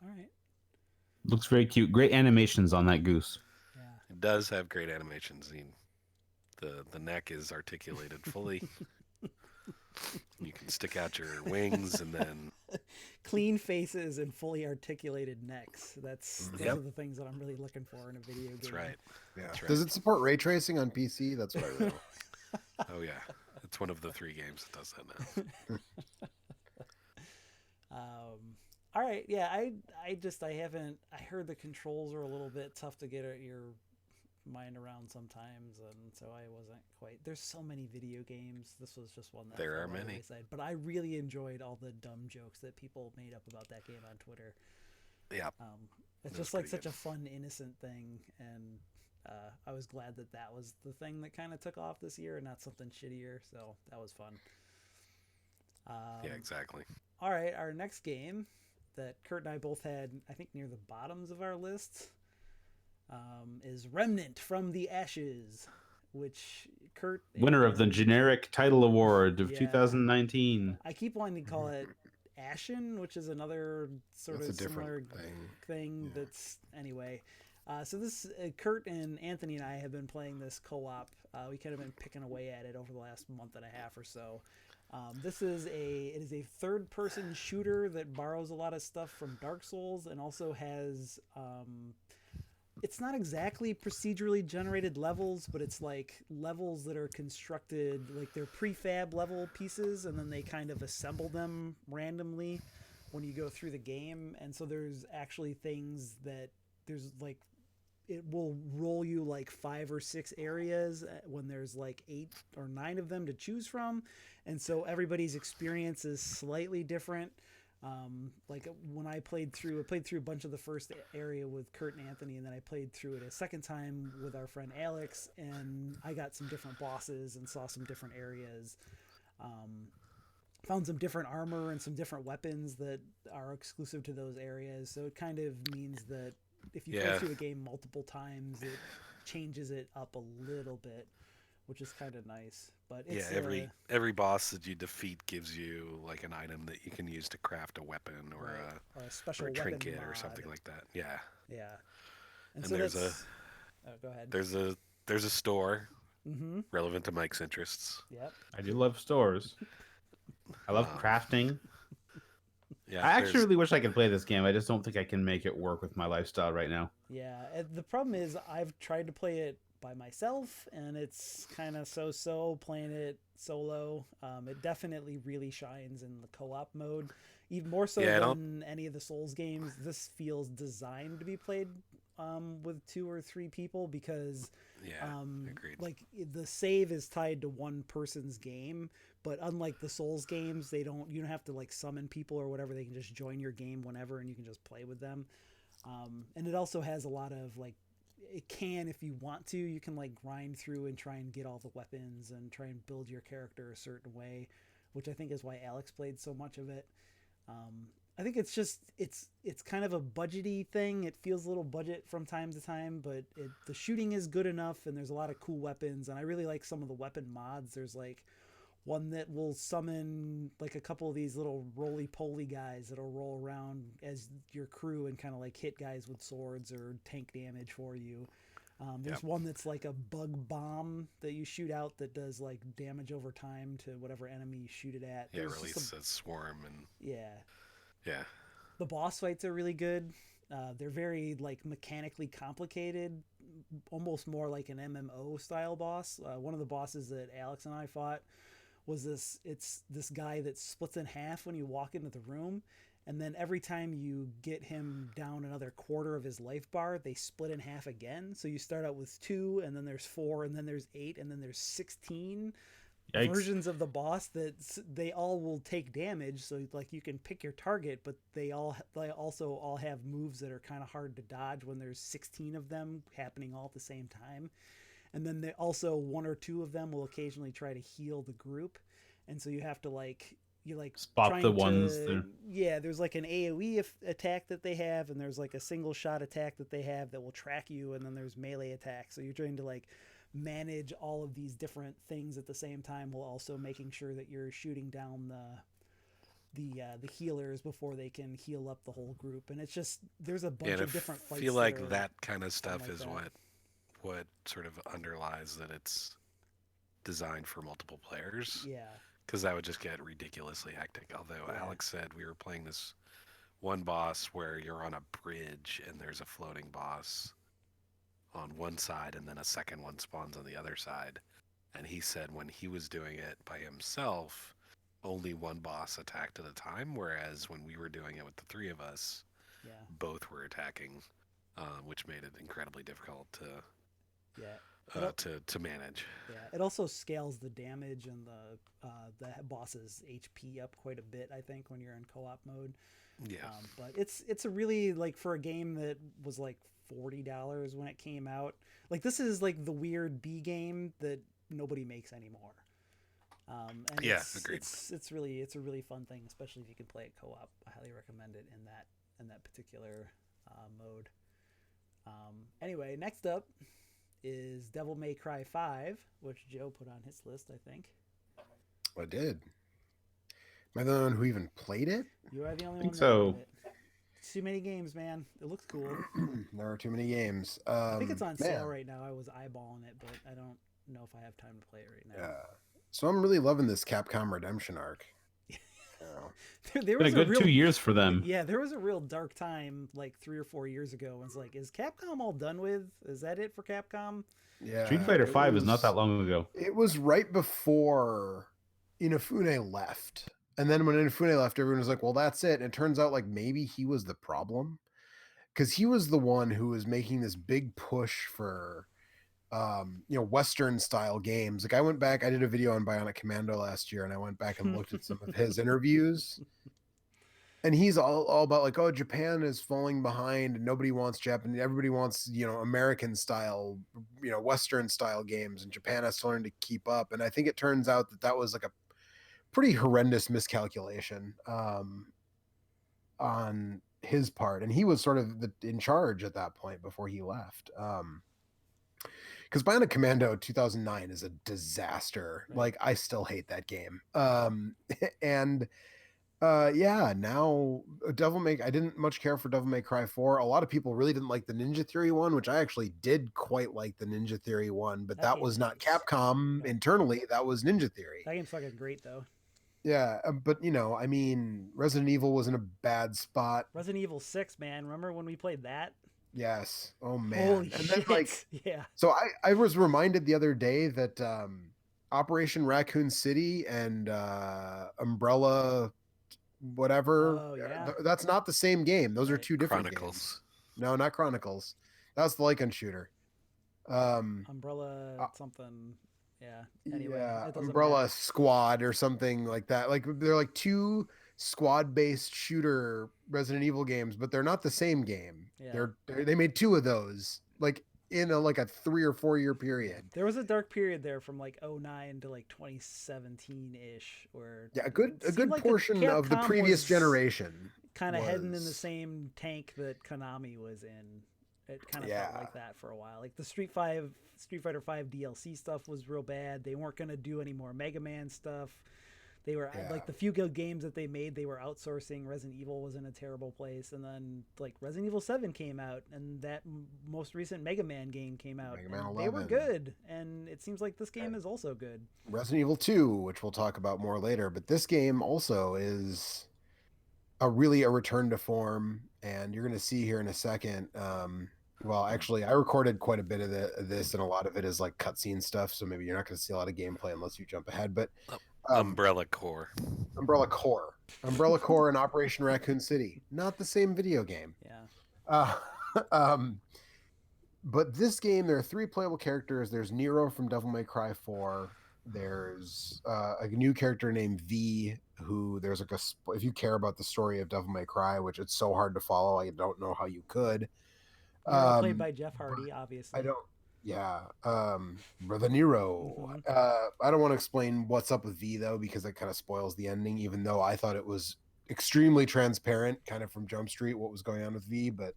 All right. Looks very cute. Great animations on that goose. Yeah. it does have great animations. The neck is articulated fully. You can stick out your wings and then Clean faces and fully articulated necks. Those Yep. are the things that I'm really looking for in a video game. that's right. Yeah. That's right. Does it support ray tracing on PC? That's what I really want. Oh yeah, it's one of the 3 games that does that now. All right. Yeah. I heard the controls are a little bit tough to get mine around sometimes, and so I wasn't quite. There's so many video games. This was just one that There fell are by the many. wayside. But I really enjoyed all the dumb jokes that people made up about that game on Twitter. Yeah. It's That was just like pretty such good. a fun, innocent thing, and I was glad that that was the thing that kind of took off this year, and not something shittier. So that was fun. Yeah, exactly. All right, our next game that Kurt and I both had, I think, near the bottoms of our list, is Remnant from the Ashes, which Kurt Winner of the generic title award of Yeah. 2019. I keep wanting to call it Ashen, which is another sort That's of a different similar thing. Yeah. That's anyway. So this Kurt and Anthony and I have been playing this co-op. We kind of been picking away at it over the last month and a half or so. This is a third-person shooter that borrows a lot of stuff from Dark Souls and also has it's not exactly procedurally generated levels, but it's like levels that are constructed like they're prefab level pieces, and then they kind of assemble them randomly when you go through the game. And so there's actually things that there's like it will roll you like 5 or 6 areas when there's like 8 or 9 of them to choose from, and so everybody's experience is slightly different. Like when I played through a bunch of the first area with Kurt and Anthony, and then I played through it a second time with our friend Alex, and I got some different bosses and saw some different areas. Found some different armor and some different weapons that are exclusive to those areas. So it kind of means that if you play through the game multiple times, it changes it up a little bit, which is kind of nice. But it's every boss that you defeat gives you like an item that you can use to craft a weapon or a special a weapon trinket mod or something like that. Yeah. Yeah. And And so there's that's go ahead. there's a store Mm-hmm. relevant to Mike's interests. Yep. I do love stores. I love crafting. Yeah, I actually really wish I could play this game. I just don't think I can make it work with my lifestyle right now. Yeah, the problem is I've tried to play it by myself, and it's kind of so playing it solo. It definitely really shines in the co-op mode, even more so than any of the Souls games. This feels designed to be played with 2 or 3 people because agreed. like the save is tied to one person's game, but unlike the Souls games, you don't have to like summon people or whatever. They can just join your game whenever, and you can just play with them. And it also has a lot of like, it can, if you want to, you can like grind through and try and get all the weapons and try and build your character a certain way, which I think is why Alex played so much of it. I think it's just it's kind of a budgety thing. It feels a little budget from time to time, but the shooting is good enough, and there's a lot of cool weapons, and I really like some of the weapon mods. There's like one that will summon like a couple of these little roly-poly guys that'll roll around as your crew and kind of like hit guys with swords or tank damage for you. There's one that's like a bug bomb that you shoot out that does like damage over time to whatever enemy you shoot it at. Yeah, release a swarm and yeah. The boss fights are really good. They're very like mechanically complicated, almost more like an MMO style boss. One of the bosses that Alex and I fought was this guy that splits in half when you walk into the room, and then every time you get him down another quarter of his life bar, they split in half again. So you start out with 2, and then there's 4, and then there's 8, and then there's 16 Yikes. versions of the boss that they all will take damage. So like you can pick your target, but they also all have moves that are kind of hard to dodge when there's 16 of them happening all at the same time. And then they also 1 or 2 of them will occasionally try to heal the group, and so you have to like spot the ones that... Yeah, there's like an AoE attack that they have, and there's like a single shot attack that they have that will track you, and then there's melee attacks. So you're trying to like manage all of these different things at the same time, while also making sure that you're shooting down the healers before they can heal up the whole group. And it's just there's a bunch of different fights. I feel like that kind of stuff like is that. what sort of underlies that it's designed for multiple players. Yeah. Because that would just get ridiculously hectic. Although Alex said we were playing this one boss where you're on a bridge and there's a floating boss on one side and then a second one spawns on the other side. And he said when he was doing it by himself, only one boss attacked at a time, whereas when we were doing it with the 3 of us, both were attacking, which made it incredibly difficult to Yeah. to manage. Yeah, it also scales the damage and the boss's HP up quite a bit, I think, when you're in co-op mode. Yeah. But it's a really, like, for a game that was like $40 when it came out. Like, this is like the weird B game that nobody makes anymore. And Yeah, agreed. it's a really fun thing, especially if you can play it co-op. I highly recommend it in that particular mode. Anyway, next up is Devil May Cry 5, which Joe put on his list, I think. I did. Am I the only one who even played it? You are the only think one that so. played it. Too many games, man. It looks cool. There are too many games. I think it's on sale man. right now. I was eyeballing it, but I don't know if I have time to play it right now. So I'm really loving this Capcom Redemption arc. There It's been a good 2 years for them. Yeah, there was a real dark time like 3 or 4 years ago. It's like, is Capcom all done with? Is that it for Capcom? Yeah. Street Fighter 5 was not that long ago. It was right before Inafune left. And then when Inafune left, everyone was like, well, that's it. And it turns out like maybe he was the problem. Because he was the one who was making this big push for Western style games. Like I went back, I did a video on Bionic Commando last year, and I went back and looked at some of his interviews. And he's all about like, oh, Japan is falling behind and nobody wants Japanese, everybody wants, American style, Western style games, and Japan has to learn to keep up. And I think it turns out that was like a pretty horrendous miscalculation on his part. And he was sort of in charge at that point before he left. Because Bionic Commando 2009 is a disaster. Right. Like I still hate that game. Now I didn't much care for Devil May Cry 4. A lot of people really didn't like the Ninja Theory one, which I actually did quite like the Ninja Theory one, but that was not Capcom internally. That was Ninja Theory. That game's fucking great though. Yeah, but Resident Evil was in a bad spot. Resident Evil 6, man. Remember when we played that? Yes. Oh man. Holy shit. Yeah. So I was reminded the other day that Operation Raccoon City and Umbrella whatever. Oh, yeah. That's not the same game. Those are two different Chronicles. games. No, not Chronicles. That's the Lycan shooter. Umbrella something. Yeah. Anyway, yeah, it doesn't Umbrella matter. Squad or something like that. Like they're like two squad-based shooter Resident Evil games, but they're not the same game. Yeah. They made two of those like in a 3 or 4 year period. There was a dark period there from like 2009 to like 2017-ish where a good like portion of the Capcom previous was generation kind of heading in the same tank that Konami was in. It kind of felt like that for a while. Like the Street Fighter V DLC stuff was real bad. They weren't going to do any more Mega Man stuff. They were like the few good games that they made, they were outsourcing. Resident Evil was in a terrible place, and then like Resident Evil 7 came out, and that most recent Mega Man game came out. Mega Man and 11. they were good, and it seems like this game is also good. Resident Evil 2, which we'll talk about more later, but this game also is a return to form, and you're going to see here in a second. Well, actually, I recorded quite a bit of this, and a lot of it is like cutscene stuff, so maybe you're not going to see a lot of gameplay unless you jump ahead. But Umbrella Corps and Operation Raccoon City, not the same video game. Yeah. But this game, there are 3 playable characters. There's Nero from Devil May Cry 4. There's a new character named V, who there's like if you care about the story of Devil May Cry, which it's so hard to follow, I don't know how you could. Played by Jeff Hardy, obviously. I don't. Yeah, the Nero. I don't want to explain what's up with V though, because it kind of spoils the ending. Even though I thought it was extremely transparent, kind of from Jump Street, what was going on with V. But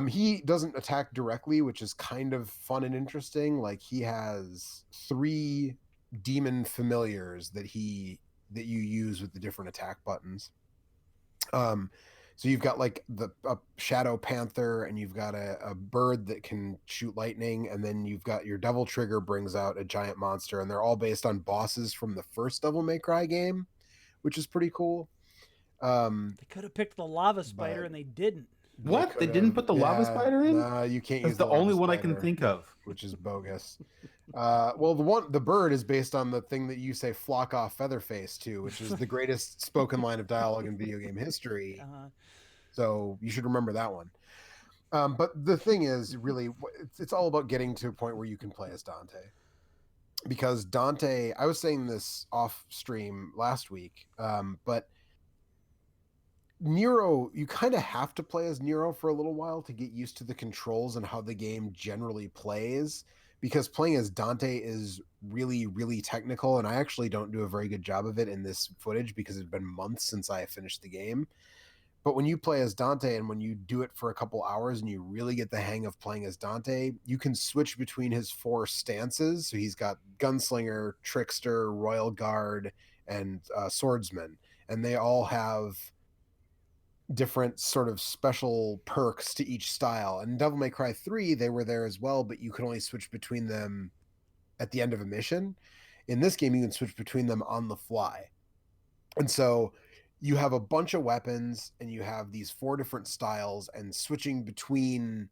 he doesn't attack directly, which is kind of fun and interesting. Like he has 3 demon familiars that you use with the different attack buttons. So you've got like a Shadow Panther, and you've got a bird that can shoot lightning, and then you've got your Devil Trigger brings out a giant monster, and they're all based on bosses from the first Devil May Cry game, which is pretty cool. They could have picked the lava spider, and they didn't. What? They didn't put the lava spider in? No, you can't That's use the only one I can spider, think of. which is bogus. Well, the bird is based on the thing that you say "flock off Featherface" to, which is the greatest spoken line of dialogue in video game history. So you should remember that one. But the thing is, really, it's all about getting to a point where you can play as Dante. Because Dante, I was saying this off stream last week, but Nero, you kind of have to play as Nero for a little while to get used to the controls and how the game generally plays. Because playing as Dante is really, really technical, and I actually don't do a very good job of it in this footage because it's been months since I finished the game. But when you play as Dante and when you do it for a couple hours and you really get the hang of playing as Dante, you can switch between his 4 stances. So he's got Gunslinger, Trickster, Royal Guard, and Swordsman. And they all have different sort of special perks to each style. And Devil May Cry 3, they were there as well, but you could only switch between them at the end of a mission. In this game, you can switch between them on the fly. And so you have a bunch of weapons and you have these 4 different styles, and switching between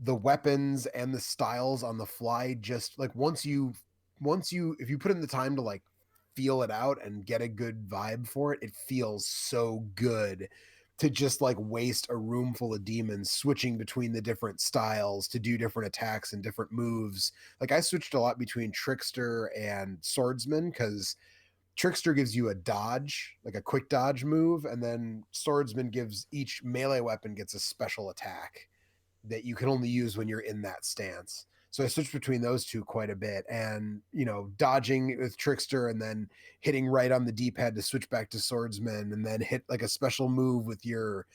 the weapons and the styles on the fly, just like once you if you put in the time to like feel it out and get a good vibe for it, it feels so good to just like waste a room full of demons switching between the different styles to do different attacks and different moves. Like I switched a lot between Trickster and Swordsman because Trickster gives you a dodge, like a quick dodge move, and then Swordsman gives each melee weapon gets a special attack that you can only use when you're in that stance. So I switched between those two quite a bit, and dodging with Trickster and then hitting right on the D-pad to switch back to Swordsman, and then hit like a special move with your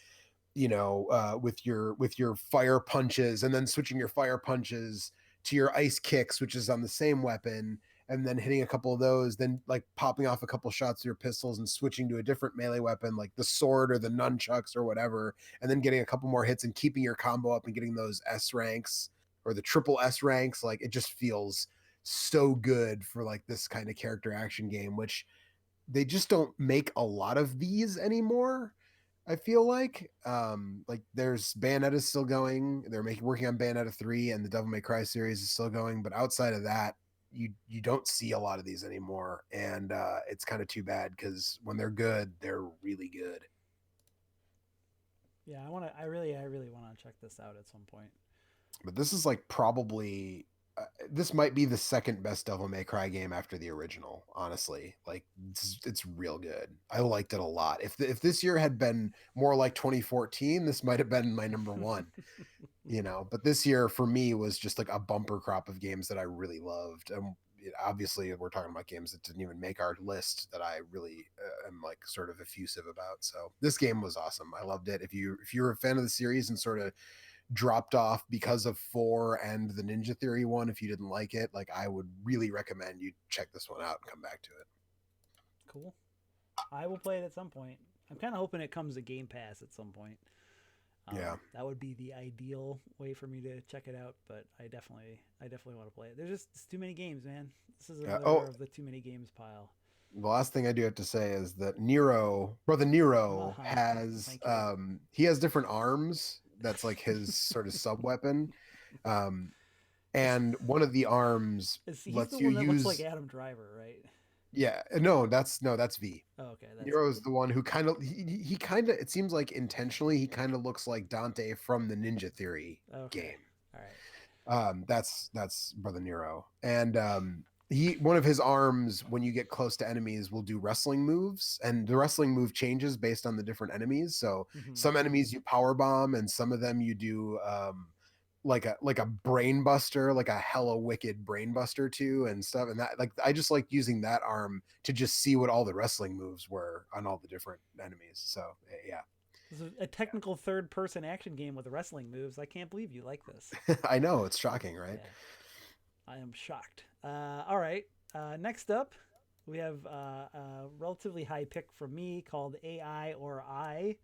with your fire punches, and then switching your fire punches to your ice kicks, which is on the same weapon, and then hitting a couple of those, then like popping off a couple shots of your pistols and switching to a different melee weapon like the sword or the nunchucks or whatever, and then getting a couple more hits and keeping your combo up and getting those S ranks or the triple S ranks. Like it just feels so good for like this kind of character action game, which they just don't make a lot of these anymore. I feel like there's Bayonetta still going. They're working on Bayonetta 3, and the Devil May Cry series is still going. But outside of that, you don't see a lot of these anymore, and it's kind of too bad because when they're good, they're really good. Yeah, I really want to check this out at some point. But this is like probably this might be the second best Devil May Cry game after the original. Honestly, like it's real good. I liked it a lot. If this year had been more like 2014, this might have been my number one. But this year for me was just like a bumper crop of games that I really loved. And obviously, we're talking about games that didn't even make our list that I really am like sort of effusive about. So this game was awesome. I loved it. If you're a fan of the series and sort of dropped off because of 4 and the Ninja Theory one, if you didn't like it, like I would really recommend you check this one out and come back to it. Cool. I will play it at some point. I'm kind of hoping it comes to Game Pass at some point. Yeah, that would be the ideal way for me to check it out, but I definitely want to play it. There's just too many games, man. This is another of the too many games pile. The last thing I do have to say is that Brother Nero has he has different arms. That's like his sort of sub weapon. And one of the arms lets you use. Looks like Adam Driver, right? Yeah, no, that's V. Oh, okay. Nero's the one who kind of he kind of, it seems like intentionally he kind of looks like Dante from the Ninja Theory game. All right. That's Brother Nero, and one of his arms when you get close to enemies will do wrestling moves, and the wrestling move changes based on the different enemies. So some enemies you power bomb, and some of them you do like a brain buster, like a hella wicked brain buster too, and stuff. And that, like, I just like using that arm to just see what all the wrestling moves were on all the different enemies. So yeah, this is a technical third-person action game with wrestling moves. I can't believe you like this. I know, it's shocking, right? Yeah. I am shocked. All right. Next up, we have a relatively high pick from me called AI or I.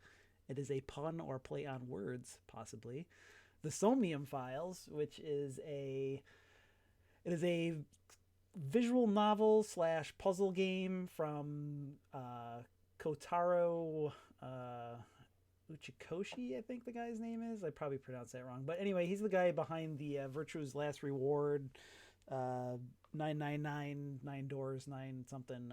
It is a pun or play on words, possibly. The Somnium Files, which is a visual novel / puzzle game from Kotaro Uchikoshi, I think the guy's name is. I probably pronounced that wrong. But anyway, he's the guy behind the Virtue's Last Reward, 999, 9 doors, 9 something,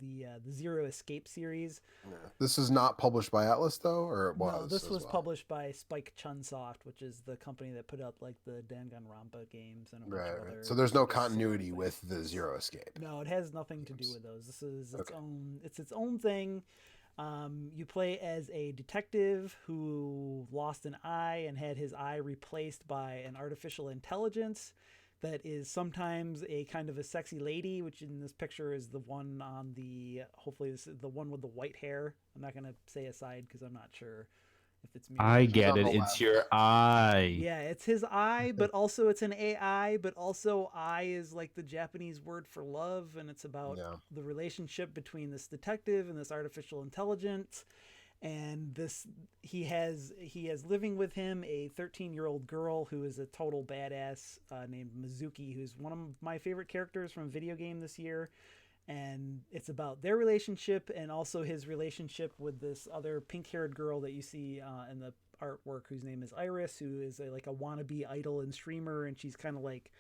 the Zero Escape series. Yeah. This is not published by Atlas though, or it was? No, this as was well? published by Spike Chunsoft, which is the company that put out like the Danganronpa games and a bunch of other. So there's no space continuity things. with the Zero Escape. No, it has nothing to do with those. This is its Okay. own. It's its own thing. You play as a detective who lost an eye and had his eye replaced by an artificial intelligence that is sometimes a kind of a sexy lady, which in this picture is the one on the, hopefully this is the one with the white hair. I'm not going to say aside because I'm not sure if it's me. I get on it. the It's left. your eye. Yeah, it's his eye, but also it's an AI, but also eye is like the Japanese word for love, and it's about Yeah. the relationship between this detective and this artificial intelligence. And this he has living with him a 13-year-old girl who is a total badass named Mizuki, who's one of my favorite characters from a video game this year. And it's about their relationship and also his relationship with this other pink-haired girl that you see in the artwork, whose name is Iris, who is like a wannabe idol and streamer, and she's kind of like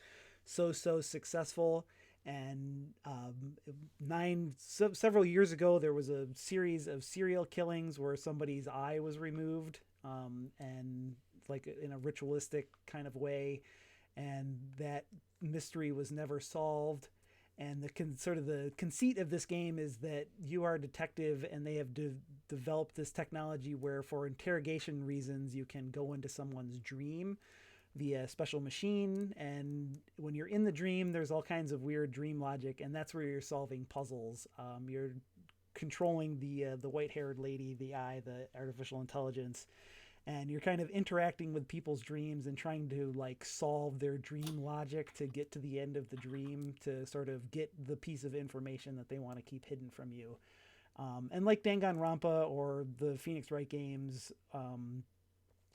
so successful. And several years ago, there was a series of serial killings where somebody's eye was removed, and like in a ritualistic kind of way, and that mystery was never solved. And the conceit of this game is that you are a detective, and they have developed this technology where, for interrogation reasons, you can go into someone's dream via a special machine. And when you're in the dream, there's all kinds of weird dream logic, and that's where you're solving puzzles. You're controlling the white-haired lady, the eye, the artificial intelligence, and you're kind of interacting with people's dreams and trying to like solve their dream logic to get to the end of the dream, to sort of get the piece of information that they want to keep hidden from you. And like Danganronpa or the Phoenix Wright games,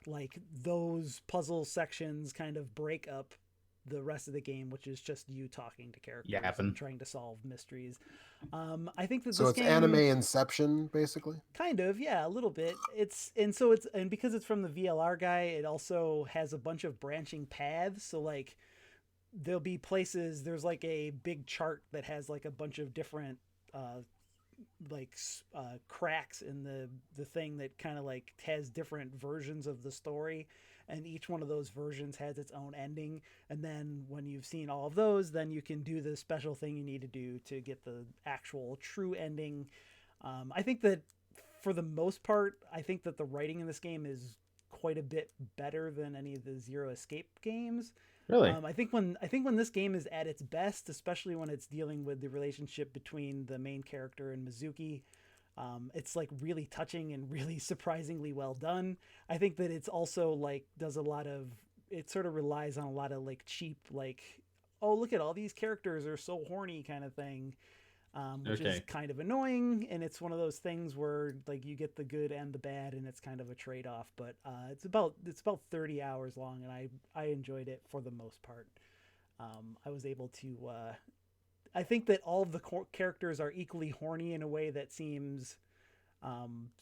like those puzzle sections kind of break up the rest of the game, which is just you talking to characters and trying to solve mysteries. I think that so this it's game, anime Inception, basically. kind of, yeah, a little bit. And because it's from the VLR guy, it also has a bunch of branching paths. So like there'll be places, there's like a big chart that has like a bunch of different cracks in the thing that kind of like has different versions of the story, and each one of those versions has its own ending. And then when you've seen all of those, then you can do the special thing you need to do to get the actual true ending. I think that for the most part, I think that the writing in this game is quite a bit better than any of the Zero Escape games. Really? I think when this game is at its best, especially when it's dealing with the relationship between the main character and Mizuki, it's like really touching and really surprisingly well done. I think that it's also like it sort of relies on a lot of like cheap, like, oh, look at all these characters are so horny kind of thing. Which is kind of annoying, and it's one of those things where like you get the good and the bad, and it's kind of a trade-off. But it's about 30 hours long, and I enjoyed it for the most part. I was able to. I think that all of the characters are equally horny in a way that seems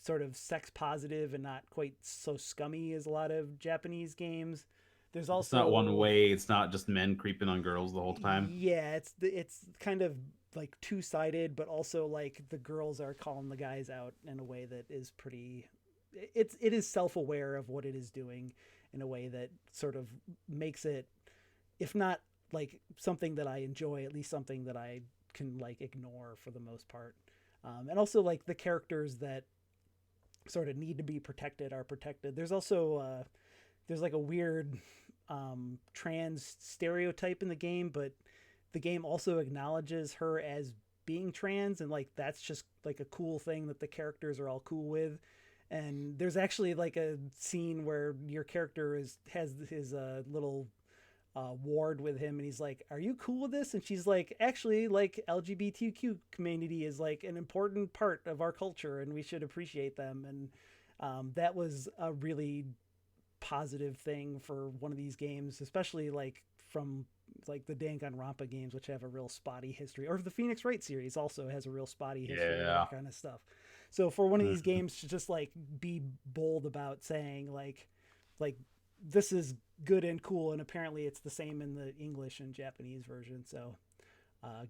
sort of sex positive and not quite so scummy as a lot of Japanese games. There's also, it's not one way. It's not just men creeping on girls the whole time. Yeah, it's kind of like two-sided, but also like the girls are calling the guys out in a way that is pretty. It is self-aware of what it is doing in a way that sort of makes it, if not like something that I enjoy, at least something that I can like ignore for the most part. And also like the characters that sort of need to be protected are protected. There's also there's like a weird trans stereotype in the game, but the game also acknowledges her as being trans, and like that's just like a cool thing that the characters are all cool with. And there's actually like a scene where your character has his little ward with him, and he's like, "Are you cool with this?" And she's like, "Actually, like LGBTQ community is like an important part of our culture, and we should appreciate them." And that was a really positive thing for one of these games, especially like from like the Danganronpa games, which have a real spotty history, or the Phoenix Wright series also has a real spotty history and that kind of stuff. So for one of these games to just like be bold about saying like this is good and cool, and apparently it's the same in the English and Japanese version. So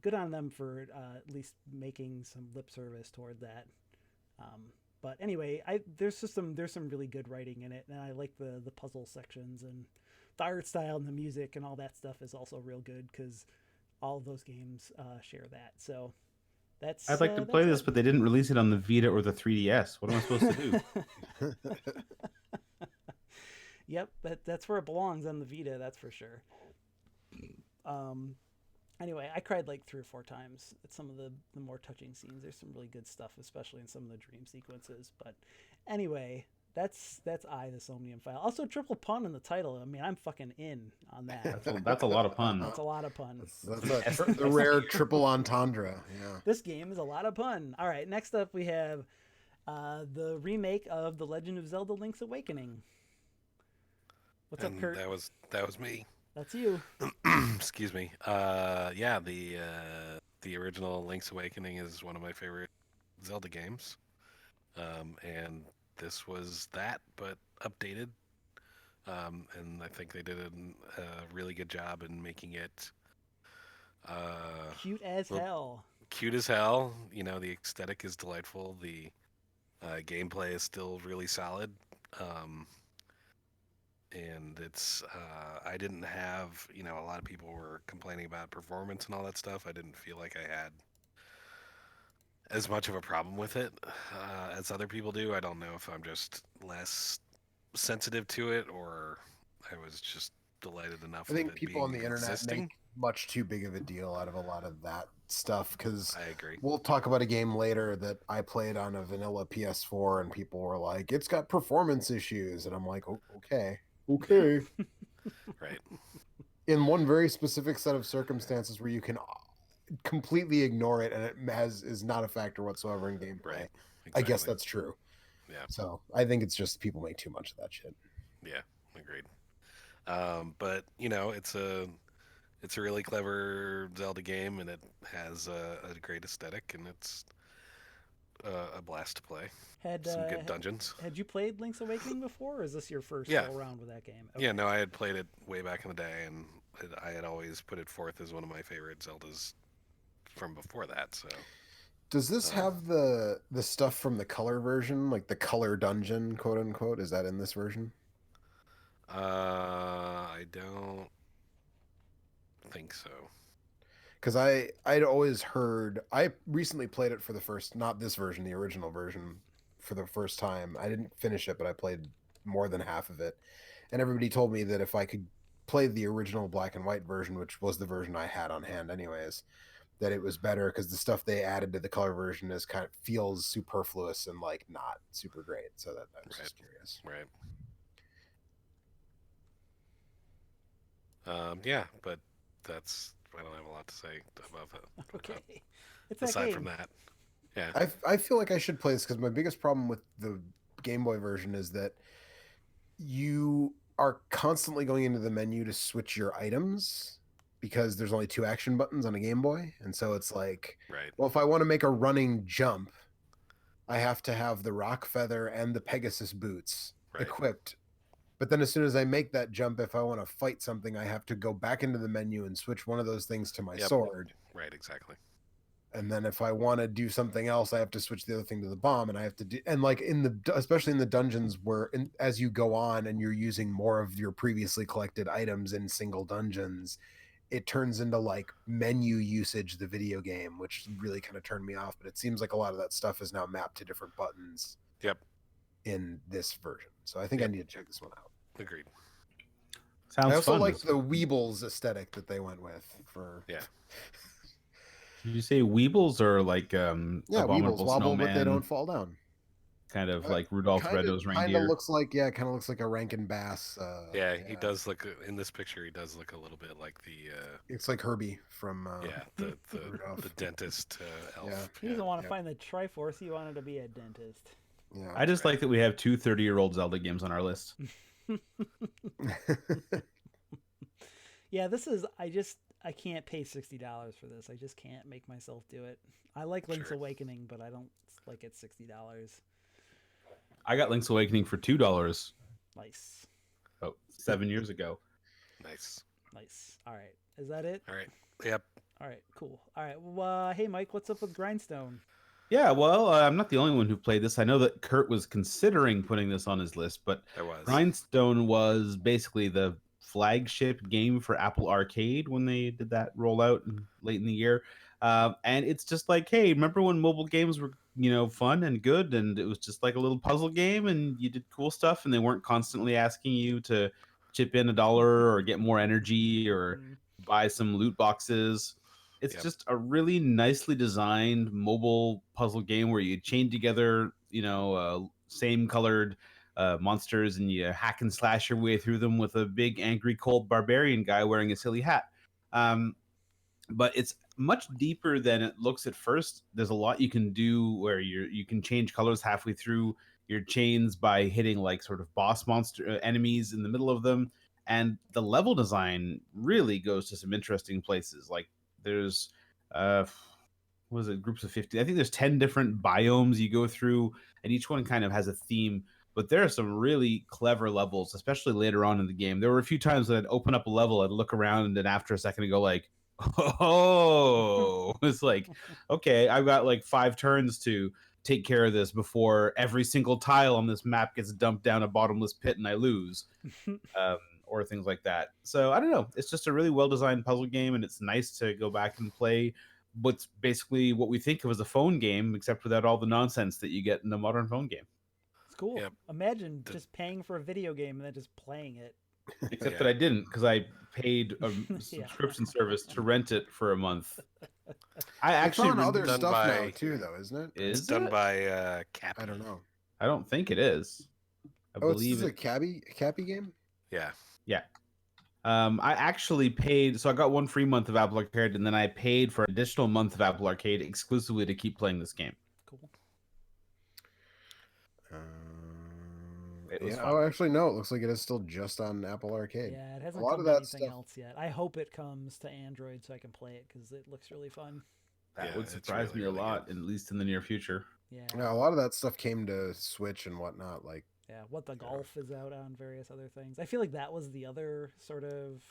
Good on them for at least making some lip service toward that. But anyway, there's some really good writing in it, and I like the puzzle sections, and the art style and the music and all that stuff is also real good because all of those games share that. So that's I'd like to play this, it. but they didn't release it on the Vita or the 3DS. What am I supposed to do? Yep, that's where it belongs on the Vita, that's for sure. Anyway, I cried like 3 or 4 times at some of the more touching scenes. There's some really good stuff, especially in some of the dream sequences. But anyway, that's the Somnium File. Also, triple pun in the title. I mean, I'm fucking in on that. That's a lot of pun. That's a lot of pun. That's the rare triple entendre. Yeah. This game is a lot of pun. All right, next up we have the remake of The Legend of Zelda: Link's Awakening. What's up, Kurt? That was me. That's you. Excuse me. Yeah, the original Link's Awakening is one of my favorite Zelda games, and this was that, but updated. And I think they did a really good job in making it cute as hell. Cute as hell. You know, the aesthetic is delightful. The gameplay is still really solid. And it's I didn't have, you know, a lot of people were complaining about performance and all that stuff. I didn't feel like I had as much of a problem with it as other people do. I don't know if I'm just less sensitive to it or I was just delighted enough. I think with it people on the being internet existing. make much too big of a deal out of a lot of that stuff because I agree. we'll talk about a game later that I played on a vanilla PS4 and people were like, it's got performance issues. And I'm like, okay. Right. In one very specific set of circumstances where you can completely ignore it and it is not a factor whatsoever in gameplay. Right. Exactly. I guess that's true. Yeah. So I think it's just people make too much of that shit. Yeah, agreed. But you know, it's a really clever Zelda game, and it has a great aesthetic, and it's a blast to play. Some good dungeons. Had you played Link's Awakening before, or is this your first Yeah. go around with that game? Okay. Yeah, no, I had played it way back in the day, and I had always put it forth as one of my favorite Zeldas from before that. So, does this have the stuff from the color version, like the color dungeon, quote unquote? Is that in this version? I don't think so. Because I'd always heard, I recently played it for the first, not this version, the original version, for the first time. I didn't finish it, but I played more than half of it, and everybody told me that if I could play the original black and white version, which was the version I had on hand anyways, that it was better because the stuff they added to the color version is kind of feels superfluous and like not super great. So that I was just curious. Right. Yeah, but I don't have a lot to say about that. Okay. It's that Aside game. from that, yeah. I feel like I should play this because my biggest problem with the Game Boy version is that you are constantly going into the menu to switch your items because there's only 2 action buttons on a Game Boy. And so it's like, Right. well, if I want to make a running jump, I have to have the rock feather and the Pegasus boots equipped. But then as soon as I make that jump, if I want to fight something, I have to go back into the menu and switch one of those things to my sword. Right, exactly. And then if I want to do something else, I have to switch the other thing to the bomb, and I have to do, and like especially in the dungeons where as you go on and you're using more of your previously collected items in single dungeons, it turns into like menu usage, the video game, which really kind of turned me off. But it seems like a lot of that stuff is now mapped to different buttons. Yep. In this version. So I think I need to check this one out. Agreed. Sounds I also fun. like the Weebles aesthetic that they went with for. Yeah. Did you say Weebles or like Weebles Abominable wobble, Snowman? but they don't fall down. Kind of like Rudolph the Red-Nosed Reindeer. Kind of looks like a Rankin Bass. He does look in this picture. He does look a little bit like the. It's like Herbie from. The Rudolph. the dentist elf. Yeah. He doesn't want to find the Triforce. He wanted to be a dentist. Yeah. I just like that we have 2 30-year-old Zelda games on our list. Yeah, this is. I can't pay $60 for this. I just can't make myself do it. I like Link's Awakening, but I don't like it $60. I got Link's Awakening for $2. Nice. Oh, 7 years ago. Nice. All right. Is that it? All right. Yep. All right, cool. All right, well, hey Mike, what's up with Grindstone? Yeah, well, I'm not the only one who played this. I know that Kurt was considering putting this on his list, but I was. Grindstone was basically the flagship game for Apple Arcade when they did that rollout late in the year. And it's just like, hey, remember when mobile games were, fun and good, and it was just like a little puzzle game, and you did cool stuff, and they weren't constantly asking you to chip in $1 or get more energy or Mhm. buy some loot boxes. It's Yep. just a really nicely designed mobile puzzle game where you chain together, same colored monsters, and you hack and slash your way through them with a big, angry, cold barbarian guy wearing a silly hat. Um, but it's much deeper than it looks at first. There's a lot you can do where you can change colors halfway through your chains by hitting like sort of boss monster enemies in the middle of them, and the level design really goes to some interesting places. Like there's uh what was it, groups of 50, I think there's 10 different biomes you go through, and each one kind of has a theme. But there are some really clever levels, especially later on in the game. There were a few times that I'd open up a level, I'd look around, and then after a second I'd go like, oh, it's like, okay, I've got like 5 turns to take care of this before every single tile on this map gets dumped down a bottomless pit and I lose, or things like that. So I don't know. It's just a really well designed puzzle game, and it's nice to go back and play what's basically what we think of as a phone game, except without all the nonsense that you get in a modern phone game. It's cool. Yep. Imagine The- just paying for a video game and then just playing it. Except Yeah. that I didn't, because I paid a Yeah. subscription service to rent it for a month. I It's actually on other done stuff now by- too, though, isn't it? It's Is done it? by Cappy. I don't know. I don't think it is. I Oh, this believe is it. a Cappy game. Yeah. Yeah. I actually paid, so I got 1 free month of Apple Arcade, and then I paid for an additional month of Apple Arcade exclusively to keep playing this game. Cool. It was Yeah. fun. Oh, actually, no. It looks like it is still just on Apple Arcade. Yeah, it A hasn't lot come of to that anything stuff. else yet. I hope it comes to Android so I can play it because it looks really fun. That Yeah, would it's surprise really, me a really lot, good. at least in the near future. Yeah. Yeah, a lot of that stuff came to Switch and whatnot. Like, Yeah, What the Golf is out on various other things. I feel like that was the other sort of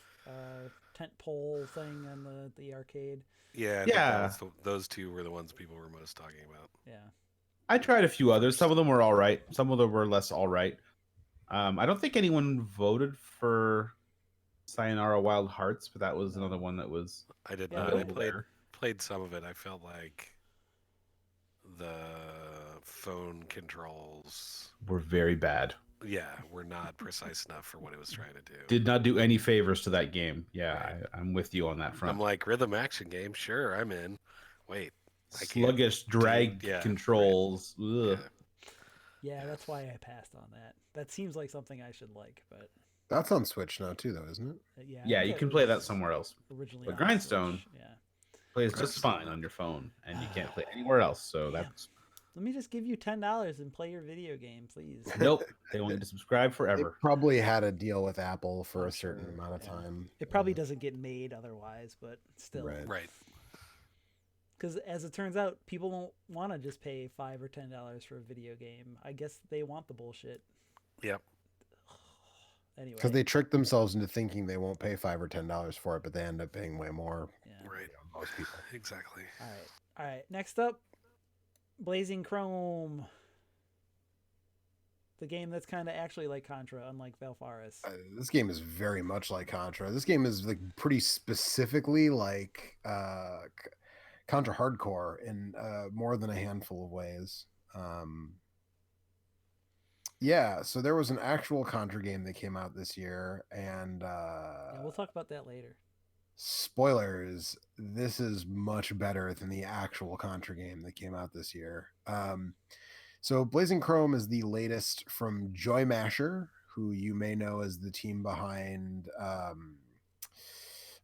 tent pole thing on the arcade. Yeah. I think Yeah. that was those two were the ones people were most talking about. Yeah. I tried a few others. Some First. of them were all right. Some of them were less all right. I don't think anyone voted for Sayonara Wild Hearts, but that was No. another one that was I did Yeah, not. I nope. played some of it. I felt like the phone controls, were very bad. were not precise enough for what it was trying to do. Did not do any favors to that game. Yeah, Right. I'm with you on that front. I'm like, rhythm action game, sure, I'm in. Wait, I can't Sluggish drag yeah, right. controls. Ugh. Yeah, that's why I passed on that. That seems like something I should like, but that's on Switch now too, though, isn't it? yeah. I Yeah, think you it can play that was somewhere else. Originally, But on Grindstone Switch. Yeah. plays just fine on your phone, and you can't play anywhere else. So Damn. that's Let me just give you $10 and play your video game, please. nope. They want you to subscribe They forever. probably had a deal with Apple for I'm a certain sure, amount of yeah. time. It probably doesn't get made otherwise, but still. Right. Right. Because as it turns out, people won't want to just pay $5 or $10 for a video game. I guess they want the bullshit. Yep. Anyway. Because they trick themselves into thinking they won't pay $5 or $10 for it, but they end up paying way more. Yeah. Right. Most people. Exactly. All right. All right. Next up, Blazing Chrome. The game that's kind of actually like Contra, unlike Valfaris. This game is very much like Contra. This game is like pretty specifically like Contra Hardcore in more than a handful of ways. Yeah, so there was an actual Contra game that came out this year, and Yeah, we'll talk about that later. spoilers, this is much better than the actual Contra game that came out this year. So Blazing Chrome is the latest from Joy Masher, who you may know as the team behind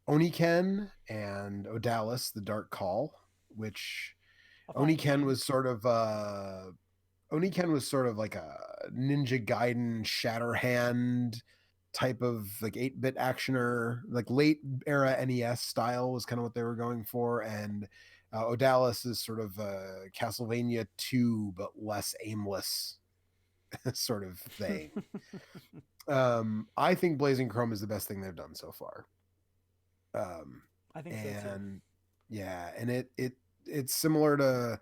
Oniken and Odalis, The Dark Call, which A fine Oniken game. was sort of like a Ninja Gaiden Shatterhand type of like 8-bit actioner, like late era NES style was kind of what they were going for. And Odalis is sort of Castlevania 2, but less aimless sort of thing. I think Blazing Chrome is the best thing they've done so far. I think so too. And Yeah, and it's similar to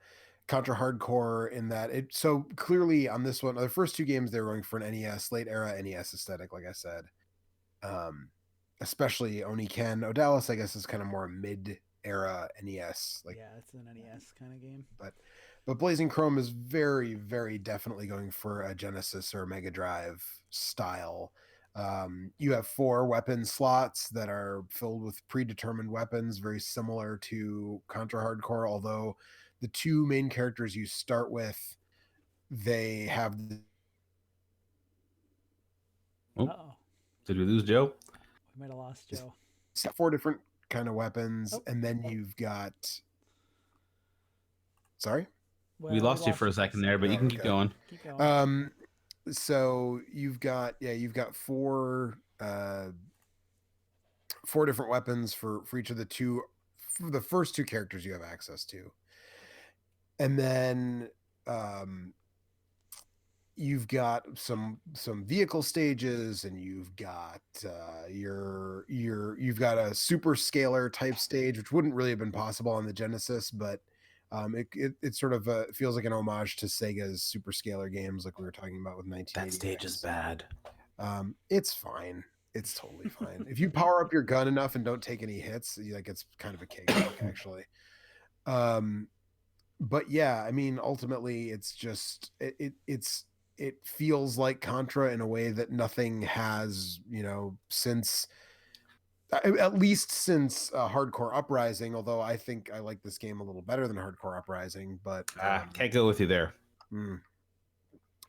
Contra Hardcore in that it so clearly on this one, the first two games they were going for an NES, late era NES aesthetic, like I said. Um, especially Oniken. Odalis, I guess, is kind of more mid era NES, like Yeah, it's an NES kind of game. but Blazing Chrome is very, very definitely going for a Genesis or Mega Drive style. You have 4 weapon slots that are filled with predetermined weapons, very similar to Contra Hardcore, although the 2 main characters you start with, they have Oh, Uh-oh. did we lose Joe? We might have lost Joe. 4 different kind of weapons, Oh. and then you've got. Sorry. Well, We lost you for a second there, but you can keep okay. going. Keep going. So you've got 4 4 different weapons for each of the first 2 characters you have access to, and then you've got some vehicle stages, and you've got you've got a super scalar type stage, which wouldn't really have been possible on the Genesis, but it sort of feels like an homage to Sega's super scalar games, like we were talking about with 1986. That stage is bad. It's fine. It's totally fine. If you power up your gun enough and don't take any hits, like it's kind of a cakewalk, actually. But yeah, I mean, ultimately, it's just it feels like Contra in a way that nothing has, since at least since Hardcore Uprising. Although I think I like this game a little better than Hardcore Uprising, but Can't go with you there.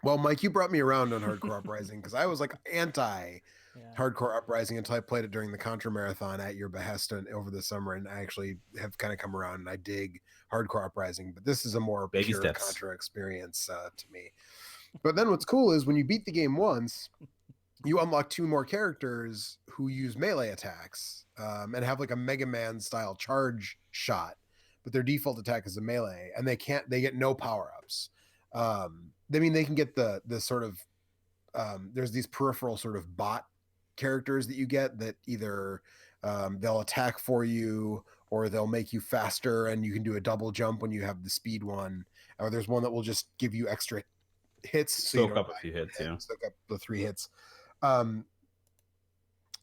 Well, Mike, you brought me around on Hardcore Uprising because I was like anti Hardcore Uprising until I played it during the Contra Marathon at your behest over the summer, and I actually have kind of come around and I dig Hardcore Uprising, but this is a more Baby pure steps. Contra experience to me. But then what's cool is when you beat the game once, you unlock 2 more characters who use melee attacks and have like a Mega Man style charge shot, but their default attack is a melee, and they get no power ups. I mean, they can get the sort of there's these peripheral sort of bot characters that you get that either they'll attack for you, or they'll make you faster, and you can do a double jump when you have the speed one, or there's one that will just give you extra hits, Soak up a few hits, soak up the 3 hits.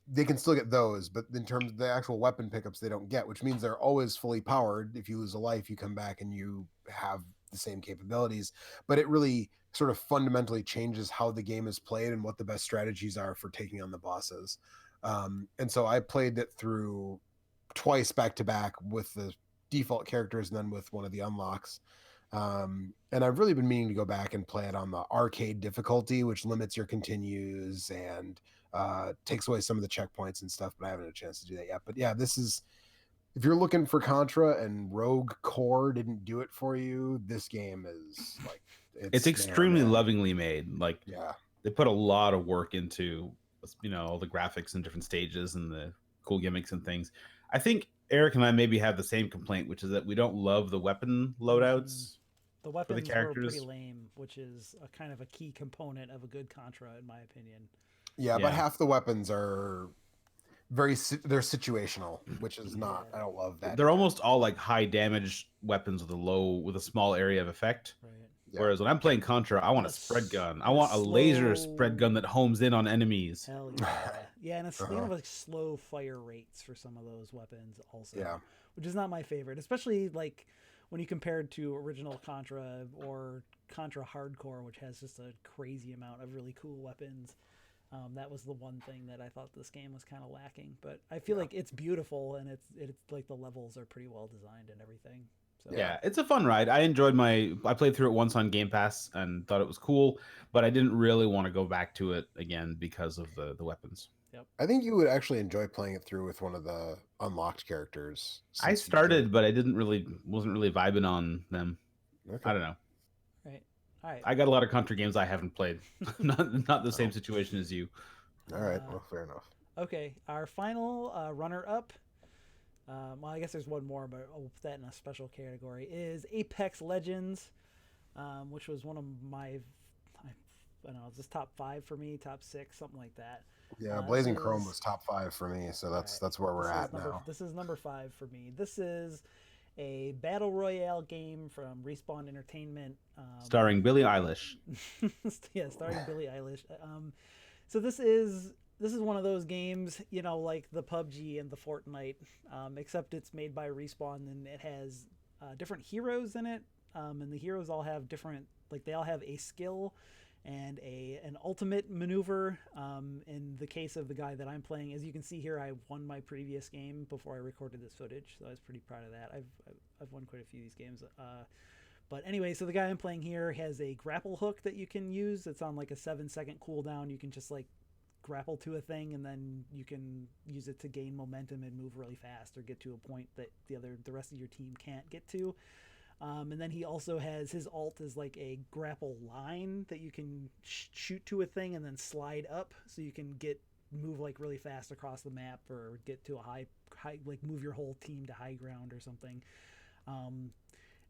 They can still get those, but in terms of the actual weapon pickups, they don't get, which means they're always fully powered. If you lose a life, you come back and you have the same capabilities, but it really sort of fundamentally changes how the game is played and what the best strategies are for taking on the bosses. And so I played it through twice back to back with the default characters and then with one of the unlocks. And I've really been meaning to go back and play it on the arcade difficulty, which limits your continues and takes away some of the checkpoints and stuff, but I haven't had a chance to do that yet. But yeah, this is, if you're looking for Contra and Rogue Core didn't do it for you, this game is like it's extremely lovingly made. Like, yeah, they put a lot of work into all the graphics and different stages and the cool gimmicks and things. I think Eric and I maybe have the same complaint, which is that we don't love the weapon loadouts. The weapons for the characters were pretty lame, which is a kind of a key component of a good Contra, in my opinion. Yeah, but half the weapons are they're situational, which is not. I don't love that. They're almost all like high damage weapons with a small area of effect. Right. Yeah. Whereas when I'm playing Contra, I want a spread gun. I want a laser spread gun that homes in on enemies. Hell yeah. Yeah, and they have like slow fire rates for some of those weapons also. Yeah. Which is not my favorite, especially like when you compare it to original Contra or Contra Hardcore, which has just a crazy amount of really cool weapons. That was the one thing that I thought this game was kind of lacking, but I feel like it's beautiful, and it's like the levels are pretty well designed and everything. So. Yeah, it's a fun ride. I played through it once on Game Pass and thought it was cool, but I didn't really want to go back to it again because of the weapons. Yep. I think you would actually enjoy playing it through with one of the unlocked characters. I started, but I wasn't really vibing on them. Okay. I don't know. Right. All right. I got a lot of Contra games I haven't played. not the same situation as you. All right. Well, fair enough. Okay. Our final runner-up, well, I guess there's one more, but I'll put that in a special category, is Apex Legends, which was one of my I don't know, is this top 5 for me, top 6, something like that. Yeah, Blazing this Chrome is- was top 5 for me, so that's Right. that's where we're This is at number, now. This is number 5 for me. This is a battle royale game from Respawn Entertainment, Starring Billie Eilish. yeah, starring Billie Eilish. So this is one of those games, you know, like the PUBG and the Fortnite, except it's made by Respawn and it has different heroes in it, and the heroes all have different, like they all have a skill and an ultimate maneuver. In the case of the guy that I'm playing, as you can see here, I won my previous game before I recorded this footage, so I was pretty proud of that. I've won quite a few of these games. But anyway, so the guy I'm playing here has a grapple hook that you can use. It's on like a 7-second cooldown. You can just like grapple to a thing and then you can use it to gain momentum and move really fast or get to a point that the rest of your team can't get to. And then he also has his ult is like a grapple line that you can shoot to a thing and then slide up, so you can move like really fast across the map or get to a high like move your whole team to high ground or something.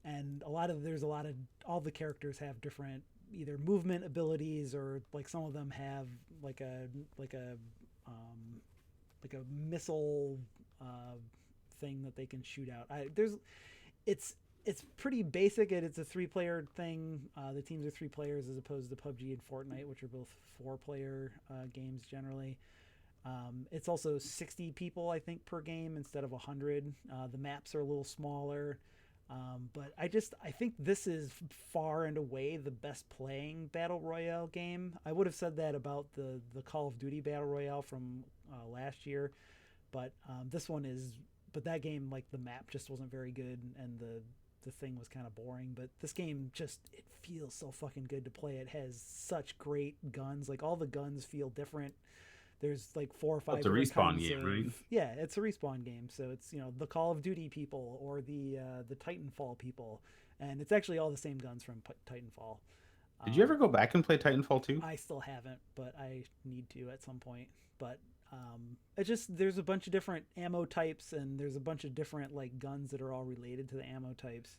And all the characters have different either movement abilities or like some of them have like a missile thing that they can shoot out. It's pretty basic. It's a 3-player thing. The teams are 3 players as opposed to PUBG and Fortnite, which are both 4-player games generally. It's also 60 people, I think, per game instead of 100. The maps are a little smaller. But I think this is far and away the best playing Battle Royale game. I would have said that about the Call of Duty Battle Royale from last year. But this one is... But that game, like, the map just wasn't very good, and the thing was kind of boring. But this game just, it feels so fucking good to play. It has such great guns. Like, all the guns feel different. There's like 4 or 5 It's a different Respawn kinds game, of, right? Yeah, it's a Respawn game. So it's, you know, the Call of Duty people or the Titanfall people. And it's actually all the same guns from Titanfall. Did you ever go back and play Titanfall 2? I still haven't, but I need to at some point. But it's just, there's a bunch of different ammo types and there's a bunch of different like guns that are all related to the ammo types.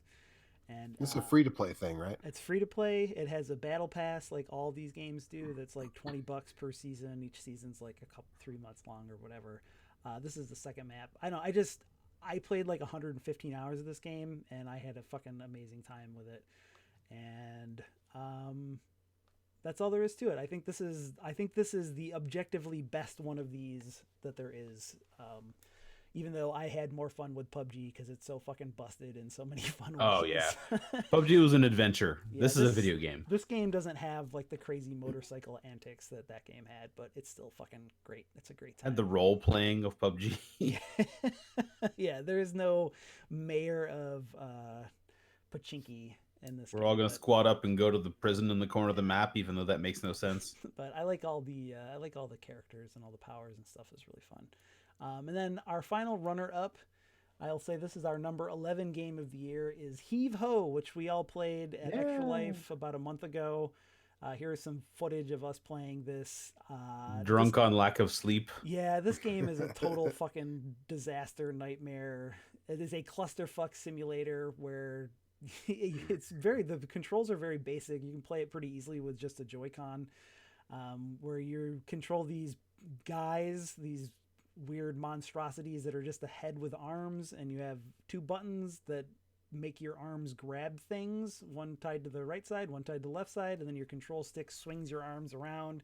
And It's a free-to-play thing, right? it's free to play. It has a battle pass like all these games do. That's like $20 per season. Each season's like 3 months long or whatever. This is the second map. I played like 115 hours of this game and I had a fucking amazing time with it. And that's all there is to it. I think this is the objectively best one of these that there is. Even though I had more fun with PUBG because it's so fucking busted in so many fun ways. Oh, yeah. PUBG was an adventure. Yeah, this is a video game. This game doesn't have like the crazy motorcycle antics that game had, but it's still fucking great. It's a great time. And the role playing of PUBG. Yeah, there is no mayor of Pachinki in this. We're all gonna squat up and go to the prison in the corner of the map, even though that makes no sense. But I like all the characters and all the powers and stuff. Is really fun. And then our final runner-up, I'll say this is our number 11 game of the year, is Heave Ho, which we all played at Extra Life about a month ago. Here's some footage of us playing this. Drunk on lack of sleep. Yeah, this game is a total fucking disaster nightmare. It is a clusterfuck simulator where the controls are very basic. You can play it pretty easily with just a Joy-Con, where you control these guys, these weird monstrosities that are just a head with arms, and you have 2 buttons that make your arms grab things, one tied to the right side, one tied to the left side, and then your control stick swings your arms around.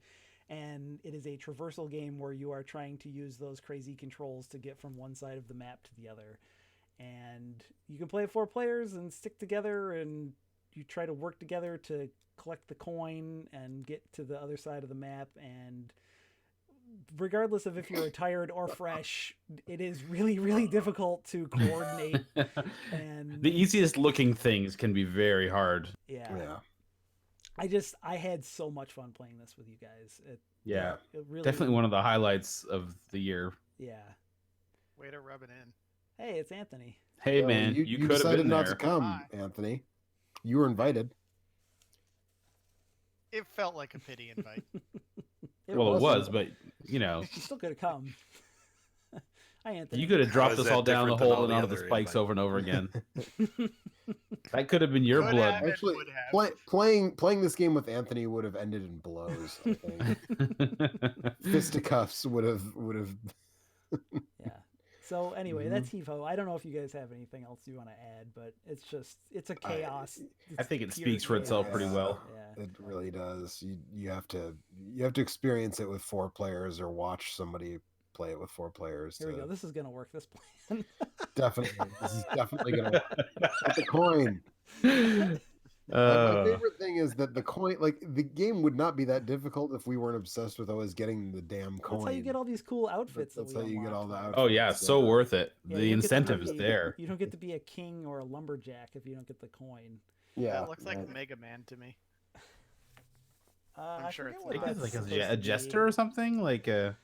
And it is a traversal game where you are trying to use those crazy controls to get from one side of the map to the other. And you can play 4 players and stick together, and you try to work together to collect the coin and get to the other side of the map. And regardless of if you're tired or fresh, it is really, really difficult to coordinate. And the easiest looking things can be very hard. Yeah. I had so much fun playing this with you guys. It really, definitely one of the highlights of the year. Yeah. Way to rub it in. Hey, it's Anthony. Hey, man, you could have decided been not there. to come, Hi. Anthony. You were invited. It felt like a pity invite. It was, but you know, You still could have come. Hi, Anthony. you could have dropped How is us all that down the different than hole all and the onto the other spikes invites? over and over again. That could have been your Could blood. have and Actually, would have. playing this game with Anthony would have ended in blows. I think fisticuffs would have. Yeah. So anyway, Mhm. that's Heave-Ho. I don't know if you guys have anything else you want to add, but it's a chaos. I think it It's speaks for pure itself chaos. pretty well. Yeah. It really does. You have to experience it with 4 players or watch somebody play it with 4 players. Here we go. This is gonna work. This plan. Definitely, this is definitely gonna work. But the coin. My favorite thing is that the coin, like the game, would not be that difficult if we weren't obsessed with always getting the damn coin. That's how you get all these cool outfits. That's that how we you get all the unlocked. outfits. Oh yeah, so worth it. Yeah, The you don't get to incentive is be- there. You don't get to be a king or a lumberjack if you don't get the coin. Yeah, That looks like right. Mega Man to me. I sure forget it's what not. Like, that's like supposed a to jester or be. something like The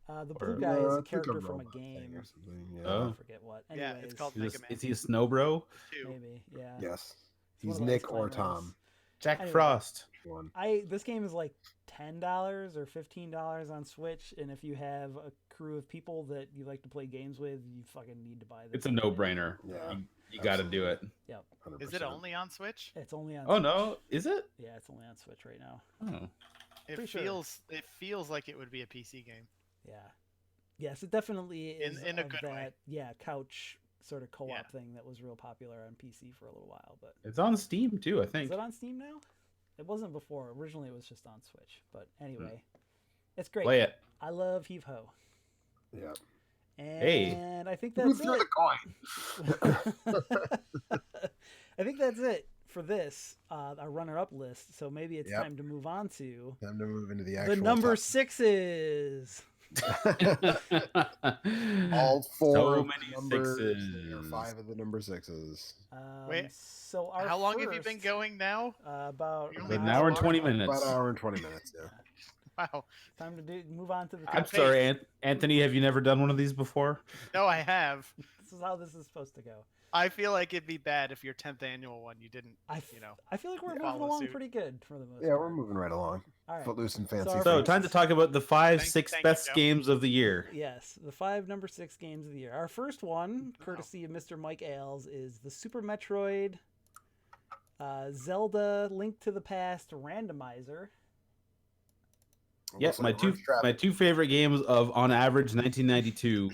or- blue guy No, is a it's like character from a robot thing game. or something. Yeah. Oh. I forget what. Yeah, Anyways, it's called is, Mega Man. is he a snow bro? 2. maybe. Yeah. Yes, It's one he's of those Nick or climbers. Tom. Jack Anyway. Frost. One. This game is like $10 or $15 on Switch, and if you have a crew of people that you like to play games with, you fucking need to buy this. It's a game. no-brainer. Yeah, You got to do it. Yep. 100%. Is it only on Switch? It's only on. Oh Switch. no, is it? Yeah, it's only on Switch right now. Oh. It Pretty sure. feels like it would be a PC game. Yeah. Yes, it definitely is In a of good that. way. Yeah, couch sort of co-op Yeah. thing that was real popular on PC for a little while. But It's on Steam too, I is think. it on Steam now? It wasn't before. Originally, it was just on Switch. But anyway, it's great. Play it. I love Heave-Ho. Yeah. And Hey. I think Who that's threw it. the coin? I think that's it for this, our runner-up list. So maybe it's Yep. time to move on to Time to move into the the actual number top. 6s. All 4 So of many the numbers, sixes. or 5 of the number 6s. Wait, So our How long have you been first, going now? About You only An have hour and one? 20 About minutes. an hour and 20 minutes. Yeah. Wow. time to move on to the. I'm top sorry, eight. Anthony. Have you never done one of these before? No, I have. This is how this is supposed to go. I feel like it'd be bad if your 10th annual one you didn't. I feel like we're moving follow along suit. pretty good for the most Yeah, part. we're moving right along. All right. Footloose and fancy. our So, first- time to talk about the 5, Thank- 6 thank you, best Joe. games of the year. Yes, the 5 number 6 games of the year. Our first one, courtesy of Mr. Mike Ailes, is the Super Metroid Zelda Link to the Past randomizer. Yes, my two favorite games of on average 1992,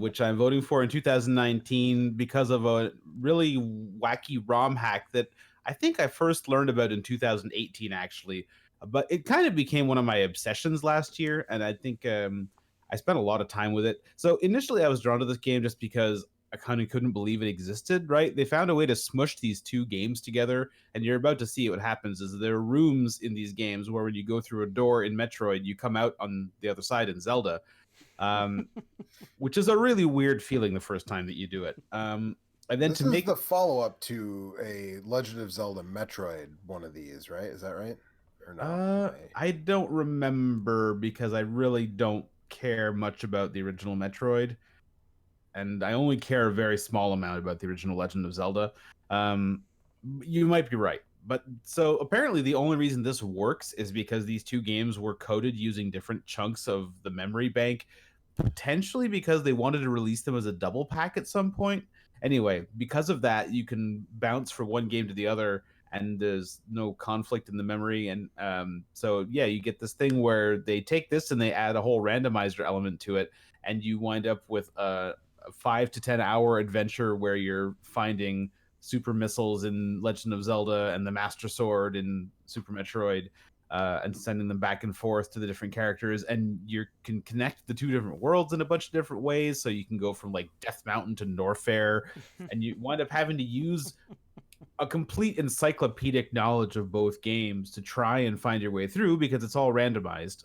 which I'm voting for in 2019 because of a really wacky ROM hack that I think I first learned about in 2018 actually, but it kind of became one of my obsessions last year, and I think I spent a lot of time with it. So initially I was drawn to this game just because I kind of couldn't believe it existed, right? They found a way to smush these two games together, and you're about to see what happens is there are rooms in these games where when you go through a door in Metroid, you come out on the other side in Zelda, which is a really weird feeling the first time that you do it. And then This to is make the follow-up to a Legend of Zelda Metroid, one of these, right? Is that right? Or no? I don't remember because I really don't care much about the original Metroid, and I only care a very small amount about the original Legend of Zelda. You might be right, but so apparently the only reason this works is because these two games were coded using different chunks of the memory bank, potentially because they wanted to release them as a double pack at some point. Anyway, because of that, you can bounce from one game to the other, and there's no conflict in the memory. And so, yeah, you get this thing where they take this and they add a whole randomizer element to it, and you wind up with a 5 to 10 hour adventure where you're finding super missiles in Legend of Zelda and the Master Sword in Super Metroid, and sending them back and forth to the different characters, and you can connect the two different worlds in a bunch of different ways. So you can go from like Death Mountain to Norfair, and you wind up having to use a complete encyclopedic knowledge of both games to try and find your way through because it's all randomized.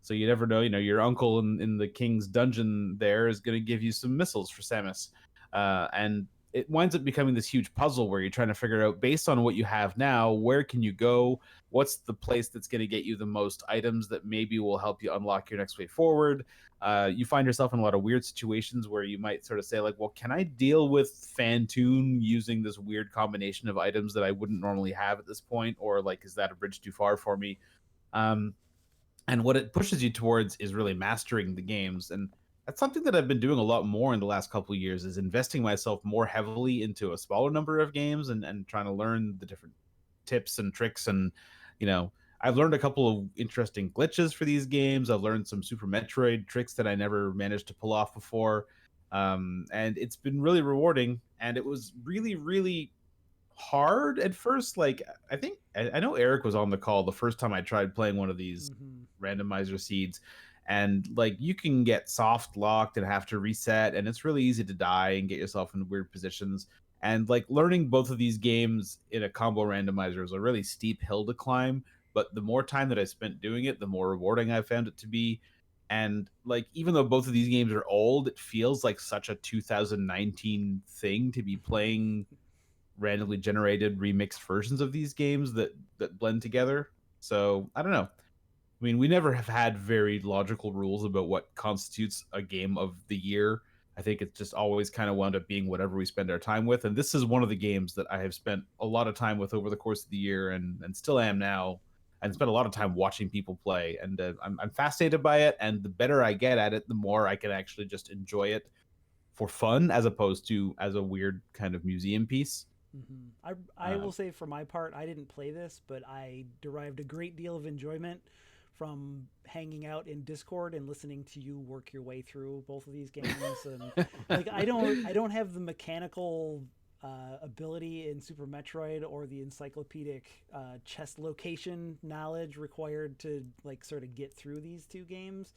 So you never know, your uncle in the king's dungeon there is going to give you some missiles for Samus. And it winds up becoming this huge puzzle where you're trying to figure out, based on what you have now, where can you go? What's the place that's going to get you the most items that maybe will help you unlock your next way forward? You find yourself in a lot of weird situations where you might sort of say, like, well, can I deal with Fantoon using this weird combination of items that I wouldn't normally have at this point? Or, like, is that a bridge too far for me? And what it pushes you towards is really mastering the games. And That's something that I've been doing a lot more in the last couple of years, is investing myself more heavily into a smaller number of games and trying to learn the different tips and tricks. And, you know, I've learned a couple of interesting glitches for these games. I've learned some Super Metroid tricks that I never managed to pull off before. And it's been really rewarding. And it was really, really hard at first. Like, I know Eric was on the call the first time I tried playing one of these randomizer seeds, and like you can get soft locked and have to reset, and it's really easy to die and get yourself in weird positions. And like learning both of these games in a combo randomizer is a really steep hill to climb, but the more time that I spent doing it, the more rewarding I found it to be. And like even though both of these games are old, it feels like such a 2019 thing to be playing randomly generated remixed versions of these games that blend together. So I don't know. I mean, we never have had very logical rules about what constitutes a game of the year. I think it's just always kind of wound up being whatever we spend our time with. And this is one of the games that I have spent a lot of time with over the course of the year, and still am now, and spent a lot of time watching people play. And I'm fascinated by it. And the better I get at it, the more I can actually just enjoy it for fun as opposed to as a weird kind of museum piece. I will say for my part, I didn't play this, but I derived a great deal of enjoyment from hanging out in Discord and listening to you work your way through both of these games. And like I don't have the mechanical ability in Super Metroid or the encyclopedic chest location knowledge required to like sort of get through these two games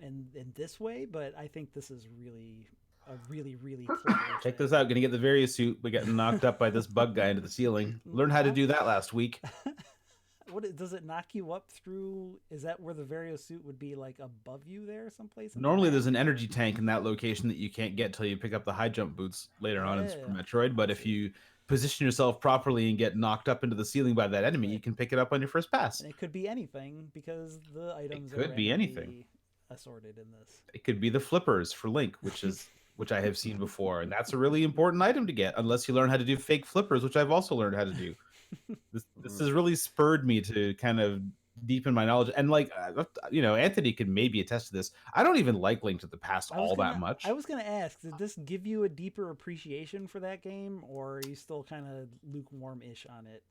and in this way. But I think this is really a really clever Check thing. this out. Gonna get the various suit. We got knocked up by this bug guy into the ceiling. Learned how to do that last week. What does it knock you up through? Is that where the Vario suit would be, like above you there someplace? Normally there's an energy tank in that location that you can't get till you pick up the high jump boots later on in Super Metroid. But if you position yourself properly and get knocked up into the ceiling by that enemy, you can pick it up on your first pass. And it could be anything because the items could are be anything assorted in this. It could be the flippers for Link, which I have seen before, and that's a really important item to get unless you learn how to do fake flippers, which I've also learned how to do. This has really spurred me to kind of deepen my knowledge. And like Anthony can maybe attest to this. I don't even like Link to the Past all that much. I was gonna ask, did this give you a deeper appreciation for that game, or are you still kind of lukewarm-ish on it?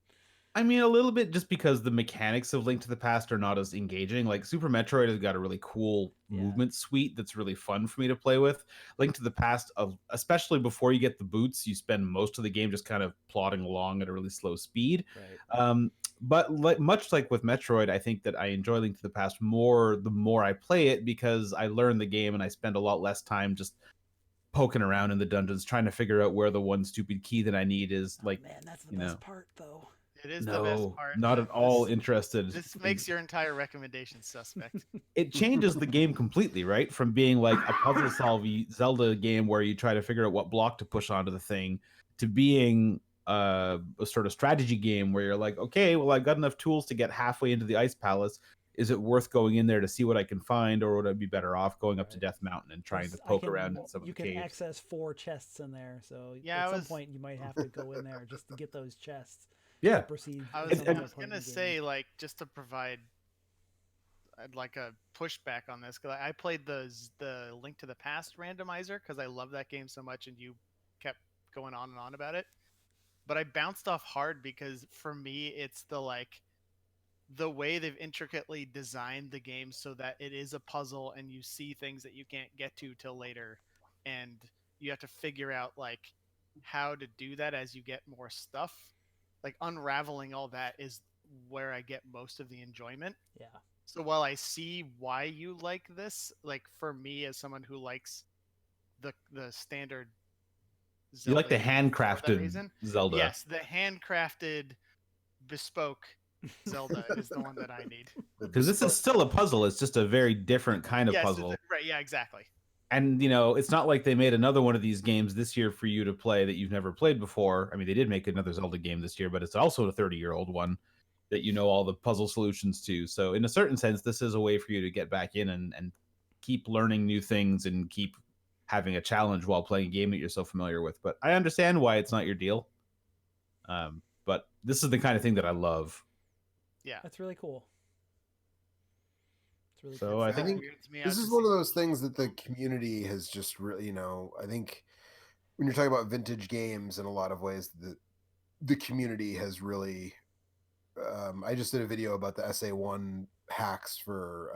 I mean, a little bit, just because the mechanics of Link to the Past are not as engaging. Like Super Metroid has got a really cool movement suite that's really fun for me to play with. Link to the Past, especially before you get the boots, you spend most of the game just kind of plodding along at a really slow speed. Right. But much like with Metroid, I think that I enjoy Link to the Past more the more I play it, because I learn the game and I spend a lot less time just poking around in the dungeons trying to figure out where the one stupid key that I need is. Like, man, that's the best part, though. It is the best part. Not at all interested. This makes your entire recommendation suspect. It changes the game completely, right? From being like a puzzle-solving Zelda game where you try to figure out what block to push onto the thing, to being a sort of strategy game where you're like, okay, well, I've got enough tools to get halfway into the Ice Palace. Is it worth going in there to see what I can find, or would I be better off going up to Death Mountain and trying to poke around in some of the caves? You can access 4 chests in there, so at some point you might have to go in there just to get those chests. Yeah, proceed. I was gonna say, like, just to provide like a pushback on this, because I played the Link to the Past randomizer because I love that game so much, and you kept going on and on about it. But I bounced off hard because for me, it's the way they've intricately designed the game so that it is a puzzle, and you see things that you can't get to till later, and you have to figure out like how to do that as you get more stuff. Like unraveling all that is where I get most of the enjoyment. Yeah. So while I see why you like this, like for me as someone who likes the standard Zelda, you like the handcrafted Zelda. Yes, the handcrafted bespoke Zelda is the one that I need. Because this is still a puzzle. It's just a very different kind of puzzle. Right, yeah, exactly. And, it's not like they made another one of these games this year for you to play that you've never played before. I mean, they did make another Zelda game this year, but it's also a 30-year-old one that you know all the puzzle solutions to. So in a certain sense, this is a way for you to get back in and keep learning new things and keep having a challenge while playing a game that you're so familiar with. But I understand why it's not your deal. But this is the kind of thing that I love. Yeah. That's really cool. It's really So cool. I That think weirds me out This to is see one of those something things that the community has just really, I think when you're talking about vintage games in a lot of ways, the community has really. I just did a video about the SA1 hacks for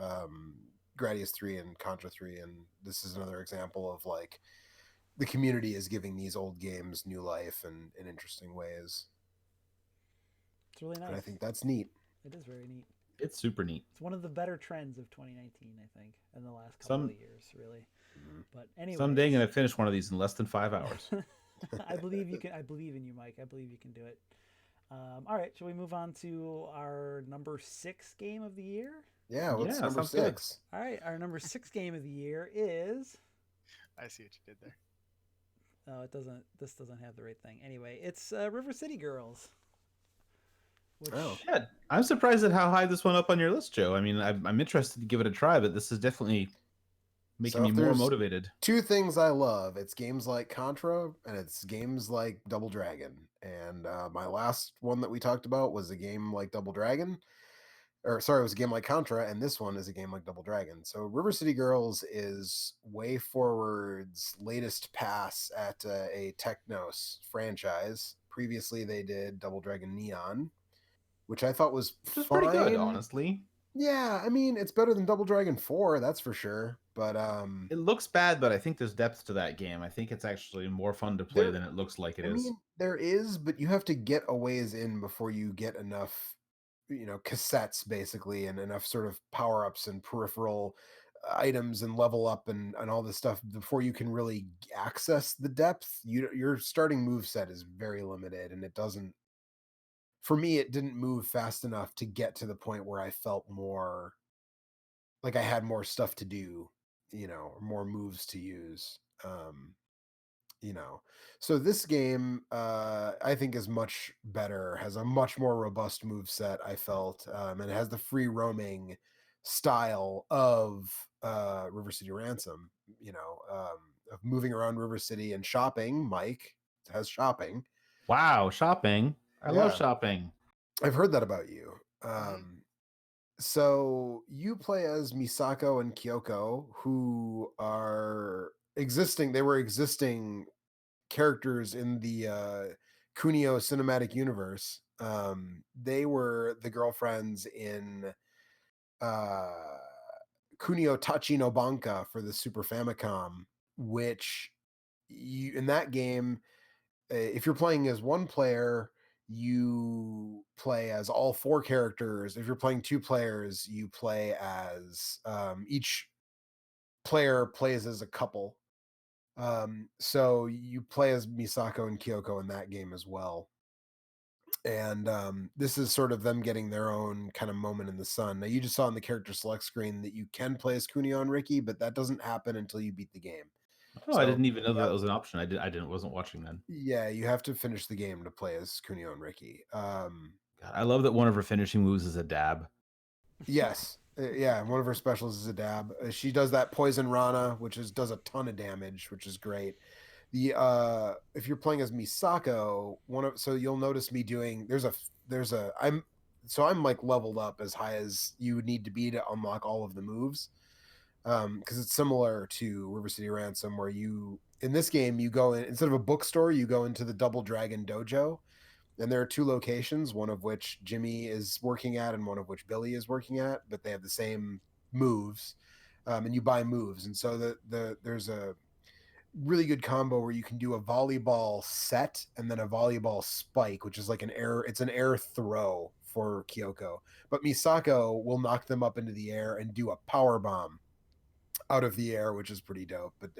Gradius 3 and Contra 3, and this is another example of like the community is giving these old games new life and in interesting ways. It's really And I nice. think that's neat. It is very neat. it's super neat. It's one of the better trends of 2019, I think, in the last couple of years, really. Mhm. But anyway, Someday I'm gonna finish one of these in less than 5 hours. I believe you can. I believe in you, Mike. I believe you can do it. All right, shall we move on to our number 6 game of the year? Yeah, what's Yeah, number sounds good. 6? All right, our number 6 game of the year is. I see what you did there. Oh, it doesn't. This doesn't have the right thing. Anyway, it's River City Girls. Which, Oh. Yeah, I'm surprised at how high this one up on your list, Joe. I mean, I'm interested to give it a try, but this is definitely making So me if more there's motivated. 2 things I love, it's games like Contra and it's games like Double Dragon. And my last one that we talked about was a game like Double Dragon. Or sorry, it was a game like Contra, and this one is a game like Double Dragon. So River City Girls is Way Forward's latest pass at a Technos franchise. Previously, they did Double Dragon Neon, which I thought was Which is fine. pretty good, honestly. Yeah, I mean, it's better than Double Dragon 4, that's for sure. But It looks bad, but I think there's depth to that game. I think it's actually more fun to play There- than it looks like it I is. mean, there is, but you have to get a ways in before you get enough, cassettes basically, and enough sort of power ups and peripheral items and level up and all this stuff before you can really access the depth. Your starting move set is very limited, and it doesn't. For me, it didn't move fast enough to get to the point where I felt more like I had more stuff to do, or more moves to use. You know so this game I think is much better, has a much more robust move set, I felt, and it has the free roaming style of River City Ransom, of moving around River City and shopping. Mike has shopping. Wow, shopping. I love Yeah, shopping. I've heard that about you. Mhm. So you play as Misako and Kyoko, who are existing, they were existing characters in the Kunio cinematic universe. They were the girlfriends in uh, Kunio Tachi no Banka for the Super Famicom, which you in that game, if you're playing as one player, you play as all 4 characters. If you're playing 2 players, you play as each player plays as a couple. So you play as Misako and Kyoko in that game as well. And this is sort of them getting their own kind of moment in the sun. Now, you just saw on the character select screen that you can play as Kunio and Ricky, but that doesn't happen until you beat the game. Oh, I So, didn't even know yeah, that was an option. I didn't wasn't watching then. yeah, you have to finish the game to play as Kunio and Ricky. God, I love that one of her finishing moves is a dab. Yes. Yeah, one of her specials is a dab. She does that poison Rana, which does a ton of damage, which is great. The if you're playing as Misako, so you'll notice me doing I'm like leveled up as high as you would need to be to unlock all of the moves. Because it's similar to River City Ransom, where you in this game you go in, instead of a bookstore, you go into the Double Dragon Dojo. And there are 2 locations, one of which Jimmy is working at and one of which Billy is working at, but they have the same moves. And you buy moves. And so there's a really good combo where you can do a volleyball set and then a volleyball spike, which is like it's an air throw for Kyoko. But Misako will knock them up into the air and do a power bomb out of the air, which is pretty dope. But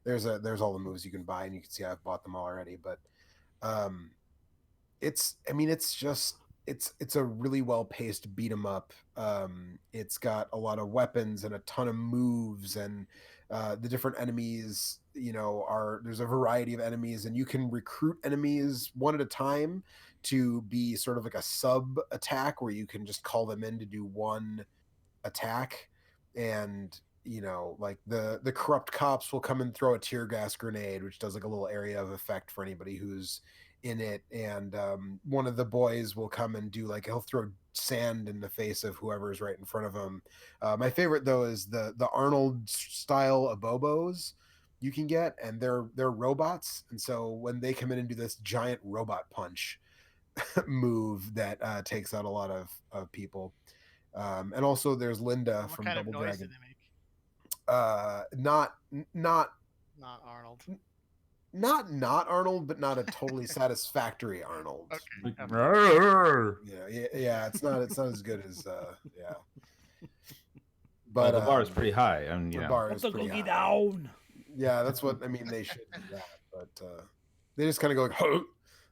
there's all the moves you can buy, and you can see I've bought them already. But um it's a really well paced beat 'em up. It's got a lot of weapons and a ton of moves, and the different enemies, there's a variety of enemies, and you can recruit enemies one at a time to be sort of like a sub attack where you can just call them in to do one attack. And you know, like the corrupt cops will come and throw a tear gas grenade, which does like a little area of effect for anybody who's in it. And one of the boys will come and do like he'll throw sand in the face of whoever's right in front of him. My favorite though is the Arnold style abobos you can get, and they're robots, and so when they come in and do this giant robot punch move that takes out a lot of people. And also there's Linda What from kind of Double noise Dragon. did they make? Not Not Arnold. not Arnold, but not a totally satisfactory Arnold. Okay. Yeah. It's not as good as yeah. But But the bar is pretty high. I mean, the you know. bar Put is the pretty cookie high. down. Yeah, that's what I mean. They should do that, but they just kind of go like, huh!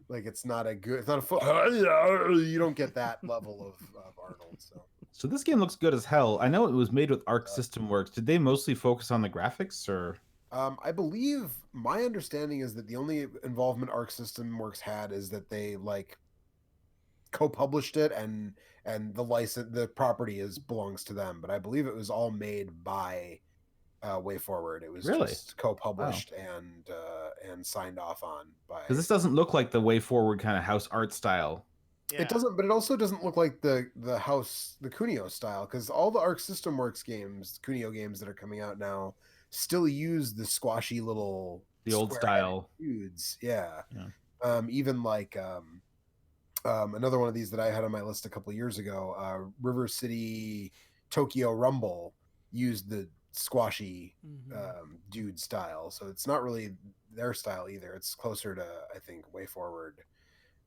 Like it's not a good, it's not a full. You don't get that level of Arnold. So this game looks good as hell. I know it was made with Arc System Works. Did they mostly focus on the graphics, or? I believe my understanding is that the only involvement Arc System Works had is that they like co-published it and the license, the property belongs to them. But I believe it was all made by Way Forward. It was Really? just co-published and signed off on by. Because this doesn't look like the Way Forward kind of house art style. Yeah. It doesn't, but it also doesn't look like the Kunio style, because all the Arc System Works games, Kunio games that are coming out now, still use the squashy little Old style dudes. Yeah. Even like another one of these that I had on my list a couple of years ago, River City Tokyo Rumble used the squashy dude style, so it's not really their style either. It's closer to, I think, Way Forward.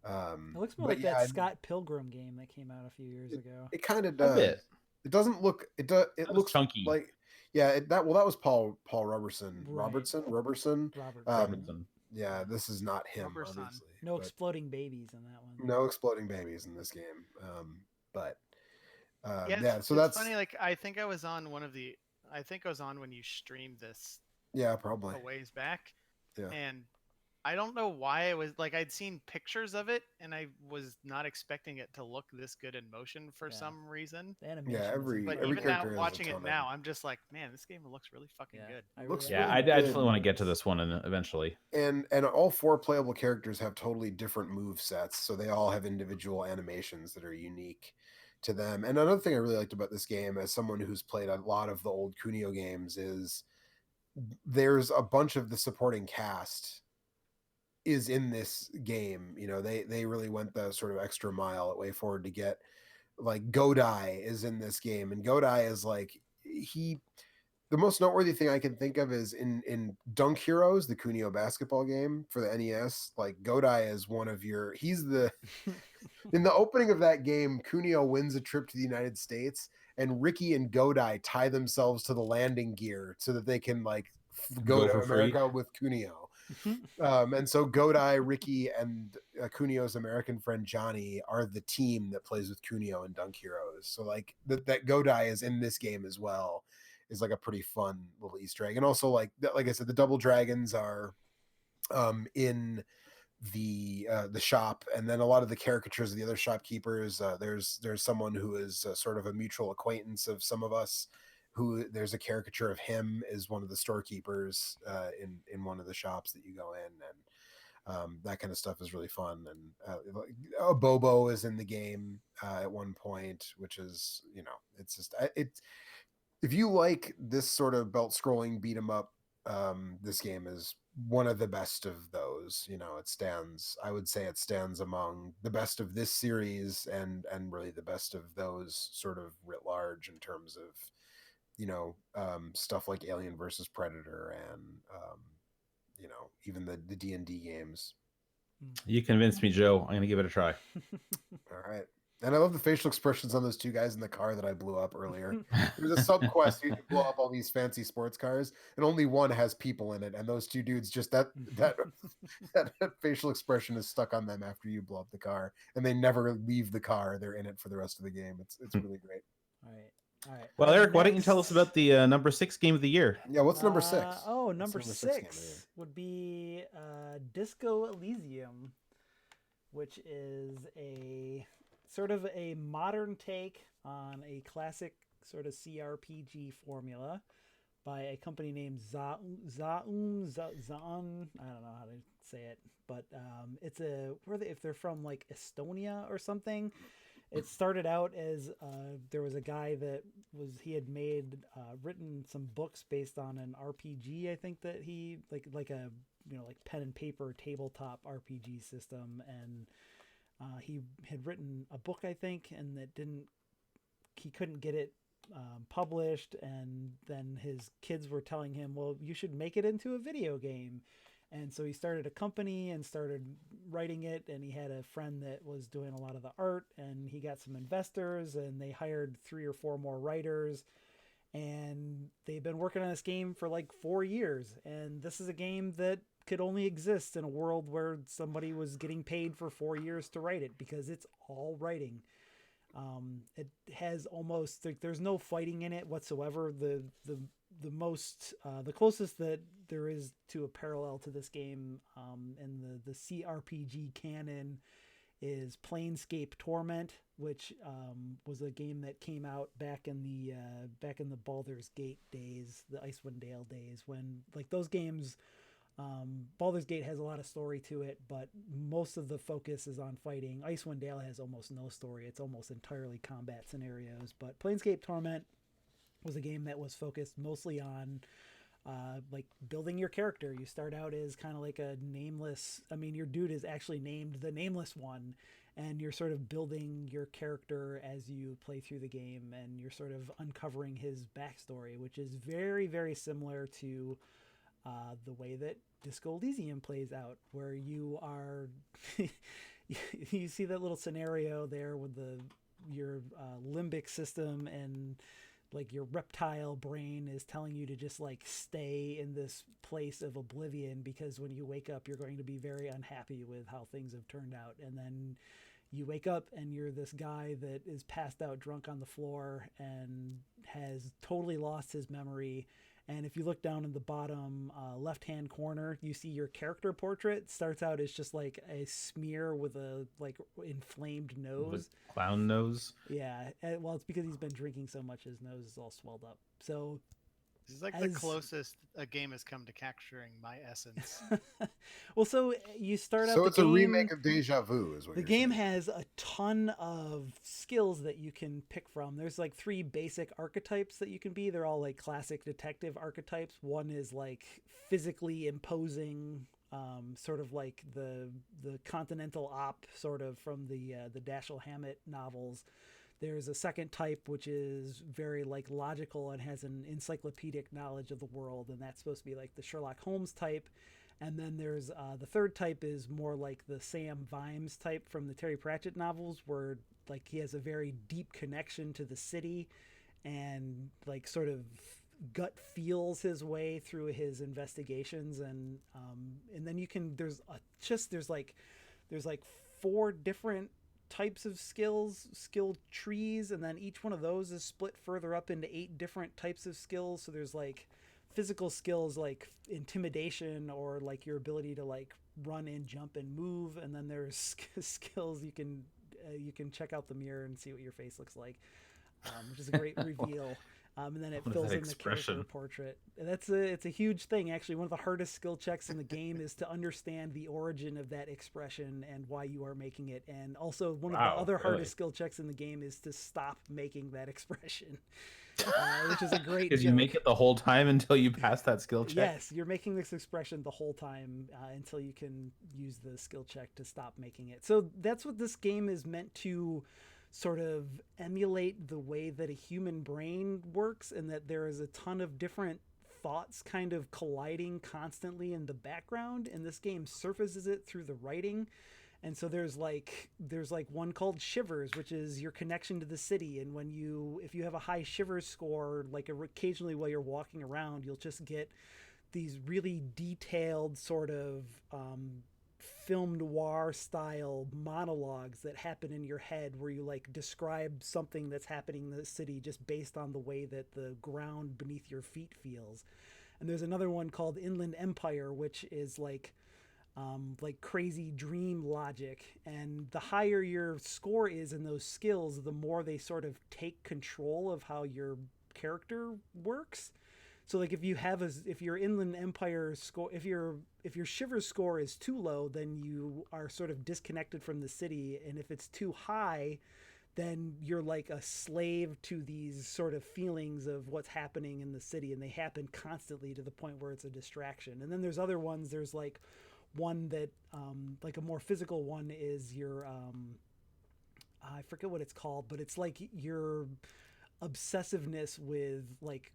It looks more like that Scott Pilgrim game that came out a few years ago. It kind of does. It doesn't look. It looks chunky. Like that was Paul Robertson. Right. Robertson. Robertson. Yeah, this is not him. Obviously. No exploding babies in that one. No exploding babies in this game. But yeah. So that's that's funny. Like I think I was on one of the. I think I was on when you streamed this. Yeah, probably a ways back. Yeah. And I don't know why it was like I'd seen pictures of it and I was not expecting it to look this good in motion for some reason. The animation but even now watching it now, I'm just like, man, this game looks really fucking good. I definitely want to get to this one eventually. And all 4 playable characters have totally different move sets, so they all have individual animations that are unique to them. And another thing I really liked about this game, as someone who's played a lot of the old Kunio games, is there's a bunch of the supporting cast is in this game. You know, they really went the sort of extra mile at Way Forward to get, like, Godai is in this game, and Godai is like, the most noteworthy thing I can think of is in Dunk Heroes, the Kunio basketball game for the NES, like Godai is in the opening of that game, Kunio wins a trip to the United States, and Ricky and Godai tie themselves to the landing gear so that they can like go to America with Kunio. And so Godai, Ricky, and Kunio's American friend Johnny are the team that plays with Kunio in Dunk Heroes. So like that Godai is in this game as well is like a pretty fun little Easter egg. And also like I said, the Double Dragons are in the shop, and then a lot of the caricatures of the other shopkeepers. There's someone who is sort of a mutual acquaintance of some of us. Who there's a caricature of him as one of the storekeepers in one of the shops that you go in, and that kind of stuff is really fun. And Bobo is in the game at one point, which is, you know, it's just if you like this sort of belt scrolling beat 'em up, this game is one of the best of those. You know, I would say it stands among the best of this series and really the best of those sort of writ large in terms of, you know, stuff like Alien versus Predator and you know, even the D&D games. You convinced me, Joe. I'm gonna give it a try. All right. And I love the facial expressions on those 2 guys in the car that I blew up earlier. There's a sub quest you can blow up all these fancy sports cars, and only one has people in it, and those 2 dudes, just that facial expression is stuck on them after you blow up the car, and they never leave the car. They're in it for the rest of the game. It's really great. All right. Well, Eric, why don't you tell us about the number 6 game of the year? Yeah, what's number 6? Number 6 would be Disco Elysium, which is a sort of a modern take on a classic sort of CRPG formula. by a company named Zaun. I don't know how to say it, but it's if they're from like Estonia or something. It started out as there was a guy that he had made written some books based on an RPG. I think that he like a like pen and paper tabletop RPG system, and he had written a book, I think, and he couldn't get it published, and then his kids were telling him, well, you should make it into a video game. And so he started a company and started writing it, and he had a friend that was doing a lot of the art, and he got some investors, and they hired 3 or 4 more writers, and they've been working on this game for like 4 years. And this is a game that could only exist in a world where somebody was getting paid for 4 years to write it, because it's all writing. It has almost like there's no fighting in it whatsoever. The closest that there is to a parallel to this game in the CRPG canon is Planescape Torment, which was a game that came out back in the Baldur's Gate days, the Icewind Dale days, when like those games. Baldur's Gate has a lot of story to it, but most of the focus is on fighting. Icewind Dale has almost no story. It's almost entirely combat scenarios. But Planescape Torment was a game that was focused mostly on like building your character. You start out as kind of like a nameless, your dude is actually named the Nameless One, and you're sort of building your character as you play through the game, and you're sort of uncovering his backstory, which is very, very similar to the way that Disco Elysium plays out, where you are you see that little scenario there with your limbic system, and like your reptile brain is telling you to just like stay in this place of oblivion, because when you wake up you're going to be very unhappy with how things have turned out. And then you wake up and you're this guy that is passed out drunk on the floor and has totally lost his memory. And if you look down in the bottom left-hand corner, you see your character portrait. Starts out as just like a smear with a like inflamed nose. With clown nose. Yeah. Well, it's because he's been drinking so much, his nose is all swelled up. So this is like the closest a game has come to capturing my essence. Well, so you start out. So it's a game, remake of Deja Vu, is what the you're game saying. has a ton of skills that you can pick from. There's like 3 basic archetypes that you can be. They're all like classic detective archetypes. One is like physically imposing, sort of like the Continental Op, sort of from the Dashiell Hammett novels. There's a second type, which is very like logical and has an encyclopedic knowledge of the world, and that's supposed to be like the Sherlock Holmes type. And then there's the third type is more like the Sam Vimes type from the Terry Pratchett novels, where like he has a very deep connection to the city, and like sort of gut feels his way through his investigations. And then you can there's like 4 different types of skill trees, and then each one of those is split further up into 8 different types of skills. So there's like physical skills like intimidation, or like your ability to like run and jump and move, and then there's skills you can check out the mirror and see what your face looks like, which is a great reveal. And then it fills in the character portrait. It's a huge thing, actually. One of the hardest skill checks in the game is to understand the origin of that expression and why you are making it. And also one of the other hardest skill checks in the game is to stop making that expression, which is a great Because you make it the whole time until you pass that skill check? Yes, you're making this expression the whole time until you can use the skill check to stop making it. So that's what this game is meant to sort of emulate, the way that a human brain works, and that there is a ton of different thoughts kind of colliding constantly in the background, and this game surfaces it through the writing. And so there's like one called Shivers, which is your connection to the city. And if you have a high Shivers score, like occasionally while you're walking around, you'll just get these really detailed sort of film noir style monologues that happen in your head, where you like describe something that's happening in the city just based on the way that the ground beneath your feet feels. And there's another one called Inland Empire, which is like crazy dream logic. And the higher your score is in those skills, the more they sort of take control of how your character works. So like if your Inland Empire score, if your Shivers score is too low, then you are sort of disconnected from the city, and if it's too high, then you're like a slave to these sort of feelings of what's happening in the city, and they happen constantly to the point where it's a distraction. And then there's other ones. There's like one that like a more physical one is your I forget what it's called, but it's like your obsessiveness with like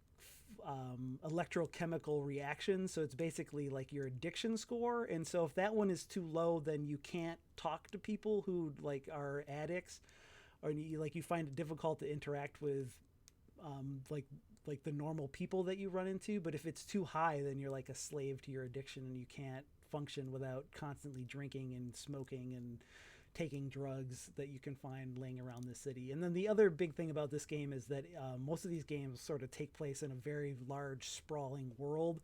electrochemical reactions. So it's basically like your addiction score. And so if that one is too low, then you can't talk to people who like are addicts, or you find it difficult to interact with like the normal people that you run into. But if it's too high, then you're like a slave to your addiction, and you can't function without constantly drinking and smoking and taking drugs that you can find laying around the city. And then the other big thing about this game is that most of these games sort of take place in a very large, sprawling world,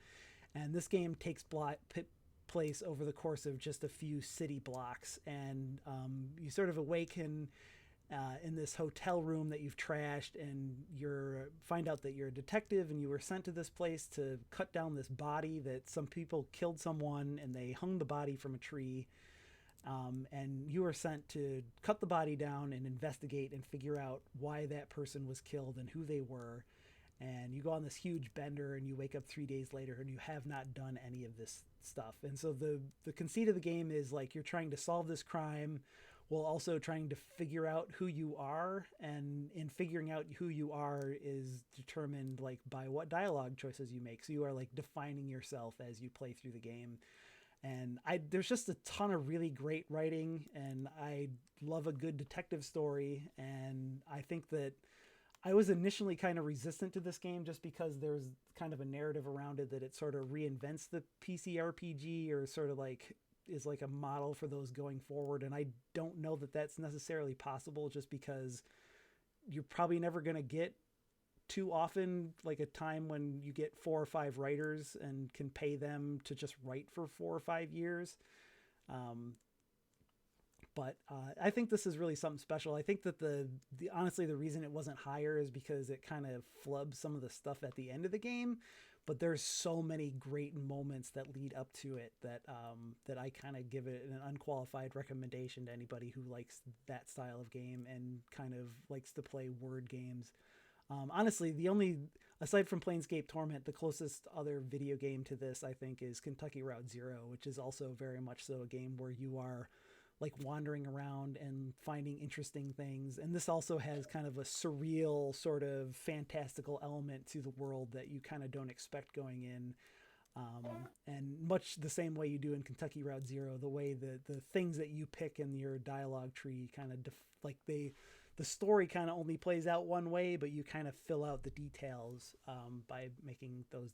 and this game takes place over the course of just a few city blocks. And you sort of awaken in this hotel room that you've trashed, and find out that you're a detective, and you were sent to this place to cut down this body that some people killed someone, and they hung the body from a tree. And you were sent to cut the body down and investigate and figure out why that person was killed and who they were. And you go on this huge bender, and you wake up 3 days later, and you have not done any of this stuff. And so the conceit of the game is like you're trying to solve this crime while also trying to figure out who you are. And in figuring out who you are is determined like by what dialogue choices you make. So you are like defining yourself as you play through the game. And there's just a ton of really great writing, and I love a good detective story. And I think that I was initially kind of resistant to this game just because there's kind of a narrative around it that it sort of reinvents the PC RPG, or sort of like is like a model for those going forward. And I don't know that that's necessarily possible, just because you're probably never going to get too often like a time when you get 4 or 5 writers and can pay them to just write for 4 or 5 years. But I think this is really something special. I think that the honestly, the reason it wasn't higher is because it kind of flubs some of the stuff at the end of the game. But there's so many great moments that lead up to it that that I kind of give it an unqualified recommendation to anybody who likes that style of game and kind of likes to play word games. Honestly, the only, aside from Planescape Torment, the closest other video game to this, I think, is Kentucky Route Zero, which is also very much so a game where you are like wandering around and finding interesting things. And this also has kind of a surreal sort of fantastical element to the world that you kind of don't expect going in. And much the same way you do in Kentucky Route Zero, the way that the things that you pick in your dialogue tree kind of the story kind of only plays out one way, but you kind of fill out the details by making those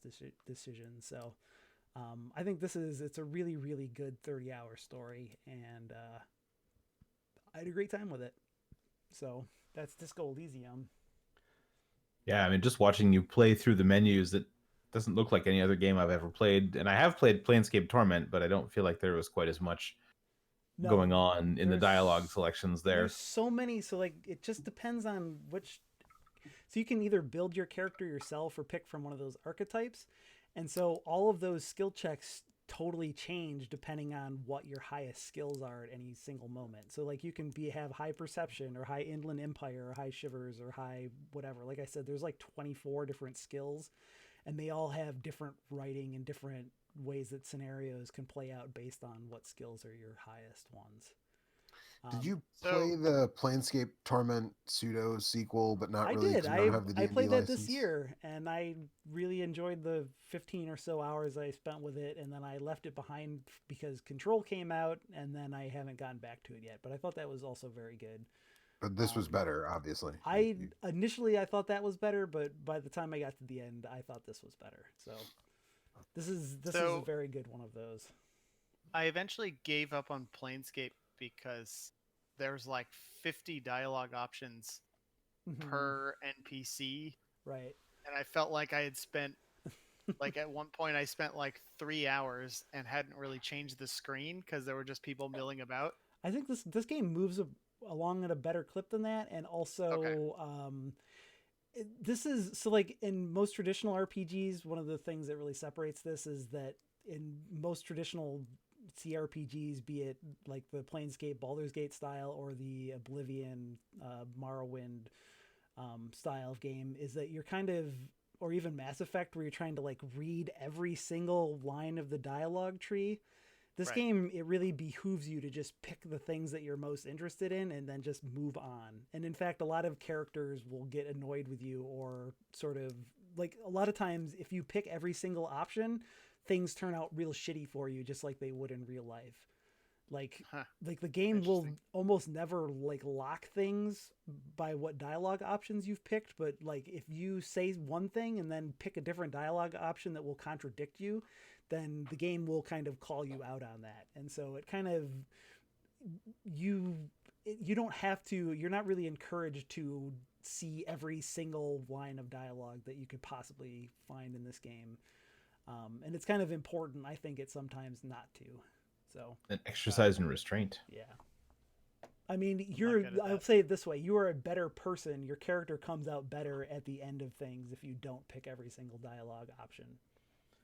decisions. So I think it's a really, really good 30-hour story, and I had a great time with it. So that's Disco Elysium. Yeah, I mean, just watching you play through the menus, it doesn't look like any other game I've ever played. And I have played Planescape Torment, but I don't feel like there was quite as much going on in the dialogue selections there. There's so many, so like it just depends on which. So you can either build your character yourself or pick from one of those archetypes, and so all of those skill checks totally change depending on what your highest skills are at any single moment. So like you can have high perception or high Inland Empire or high Shivers or high whatever. Like I said, there's like 24 different skills, and they all have different writing and different ways that scenarios can play out based on what skills are your highest ones. Did you play the Planescape Torment pseudo sequel, but not really? I did. You don't have the D&D I played that license? this year, and I really enjoyed the 15 or so hours I spent with it, and then I left it behind because Control came out, and then I haven't gotten back to it yet. But I thought that was also very good. But this was better, obviously. Initially I thought that was better, but by the time I got to the end, I thought this was better. So this is a very good one of those. I eventually gave up on Planescape because there's like 50 dialogue options per NPC. Right. And I felt like I had spent, like at one point I spent like 3 hours and hadn't really changed the screen because there were just people milling about. I think this game moves along at a better clip than that. And also, this is so like in most traditional RPGs, one of the things that really separates this is that in most traditional CRPGs, be it like the Planescape Baldur's Gate style or the Oblivion Morrowind style of game, is that you're kind of, or even Mass Effect, where you're trying to like read every single line of the dialogue tree. This game, it really behooves you to just pick the things that you're most interested in and then just move on. And in fact, a lot of characters will get annoyed with you, or sort of like a lot of times if you pick every single option, things turn out real shitty for you, just like they would in real life. Like like the game will almost never like lock things by what dialogue options you've picked, but like if you say one thing and then pick a different dialogue option that will contradict you, then the game will kind of call you out on that. And so it kind of, you don't have to, you're not really encouraged to see every single line of dialogue that you could possibly find in this game. And it's kind of important, I think, it sometimes not to. So an exercise in restraint. Yeah. I mean, I'll say it this way, you are a better person. Your character comes out better at the end of things if you don't pick every single dialogue option.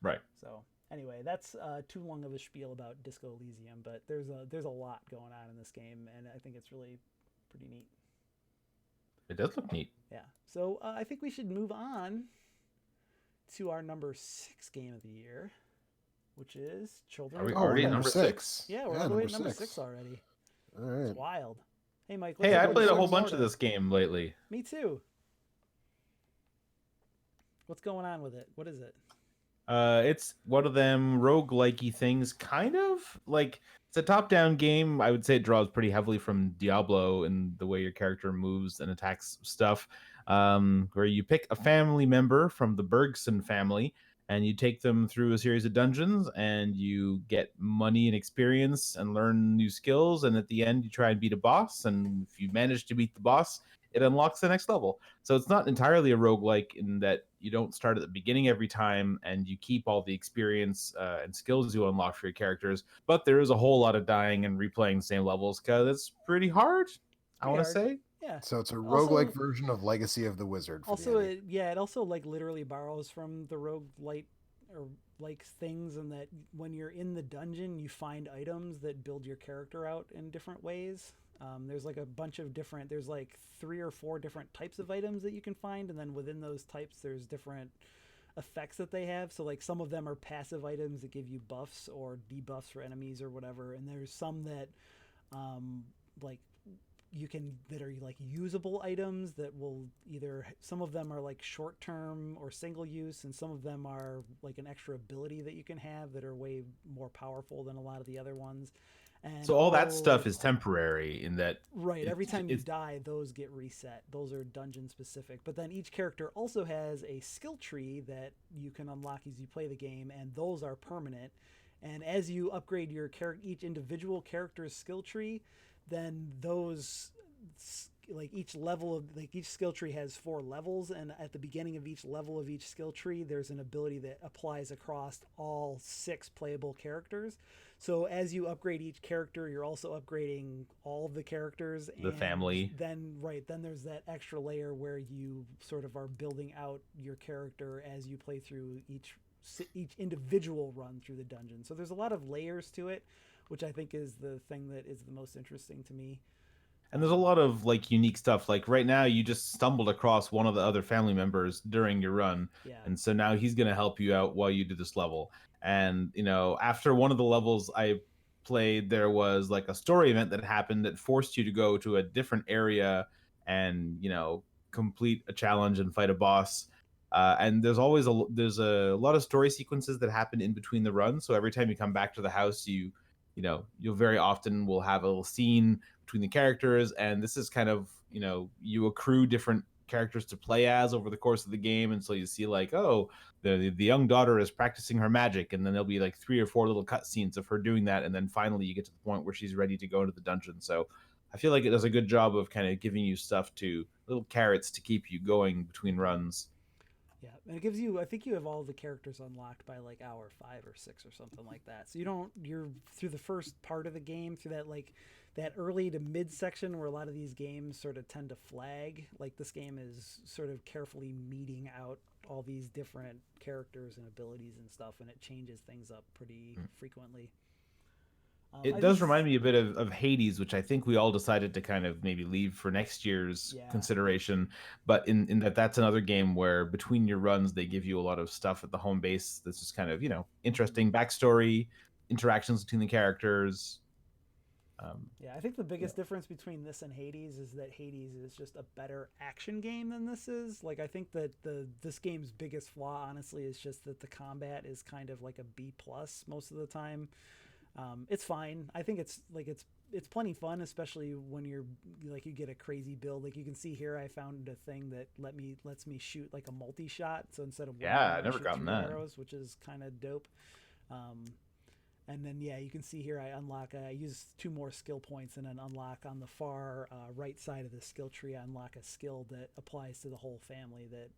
Right. So anyway, that's too long of a spiel about Disco Elysium, but there's a lot going on in this game, and I think it's really pretty neat. It does look neat. Yeah. So I think we should move on to our number 6 game of the year, which is Children. Are we already at number 6? Yeah, we're all the way at number 6 already. All right. It's wild. Hey, Mike. Hey, I played a whole bunch of this game lately. Me too. What's going on with it? What is it? It's one of them roguelikey things, kind of. Like, it's a top-down game. I would say it draws pretty heavily from Diablo in the way your character moves and attacks stuff, where you pick a family member from the Bergson family, and you take them through a series of dungeons, and you get money and experience and learn new skills, and at the end, you try and beat a boss, and if you manage to beat the boss, it unlocks the next level. So it's not entirely a roguelike in that you don't start at the beginning every time and you keep all the experience and skills you unlock for your characters, but there is a whole lot of dying and replaying the same levels because it's pretty hard, I want to say. Yeah. So it's a roguelike version of Legacy of the Wizard. Also, it also like literally borrows from the roguelite or like things, and that when you're in the dungeon, you find items that build your character out in different ways. There's like a bunch of different, there's like 3 or 4 different types of items that you can find, and then within those types there's different effects that they have. So like some of them are passive items that give you buffs or debuffs for enemies or whatever, and there's some that like you can, that are like usable items that will either, some of them are like short term or single use, and some of them are like an extra ability that you can have that are way more powerful than a lot of the other ones. And so all that stuff is temporary in that. Right. Every time you die, those get reset. Those are dungeon specific. But then each character also has a skill tree that you can unlock as you play the game, and those are permanent. And as you upgrade your each individual character's skill tree, then those, like each level of, like each skill tree has 4 levels, and at the beginning of each level of each skill tree, there's an ability that applies across all 6 playable characters. So as you upgrade each character, you're also upgrading all of the characters. The family. Then there's that extra layer where you sort of are building out your character as you play through each individual run through the dungeon. So there's a lot of layers to it, which I think is the thing that is the most interesting to me. And there's a lot of like unique stuff. Like right now, you just stumbled across one of the other family members during your run, and so now he's going to help you out while you do this level. And you know, after one of the levels I played, there was like a story event that happened that forced you to go to a different area and complete a challenge and fight a boss. And there's always a lot of story sequences that happen in between the runs. So every time you come back to the house, you'll very often will have a little scene between the characters, and this is kind of, you accrue different characters to play as over the course of the game, and so you see like, oh, the young daughter is practicing her magic, and then there'll be like 3 or 4 little cutscenes of her doing that, and then finally you get to the point where she's ready to go into the dungeon. So I feel like it does a good job of kind of giving you stuff, to little carrots to keep you going between runs. Yeah, and it gives you. I think you have all the characters unlocked by like hour 5 or 6 or something like that. So you don't. You're through the first part of the game, through that like that early to mid section where a lot of these games sort of tend to flag. Like this game is sort of carefully meeting out all these different characters and abilities and stuff, and it changes things up pretty frequently. It does remind me a bit of Hades, which I think we all decided to kind of maybe leave for next year's consideration. But in that's another game where between your runs, they give you a lot of stuff at the home base that's just kind of, interesting backstory, interactions between the characters. I think the biggest difference between this and Hades is that Hades is just a better action game than this is. Like I think that this game's biggest flaw, honestly, is just that the combat is kind of like a B plus most of the time. It's fine. I think it's plenty fun, especially when you're like you get a crazy build. Like you can see here, I found a thing that lets me shoot like a multi shot. So instead of I never gotten that arrows, which is kind of dope. And then you can see here I unlock. I use 2 more skill points and then unlock on the far right side of the skill tree. I unlock a skill that applies to the whole family. That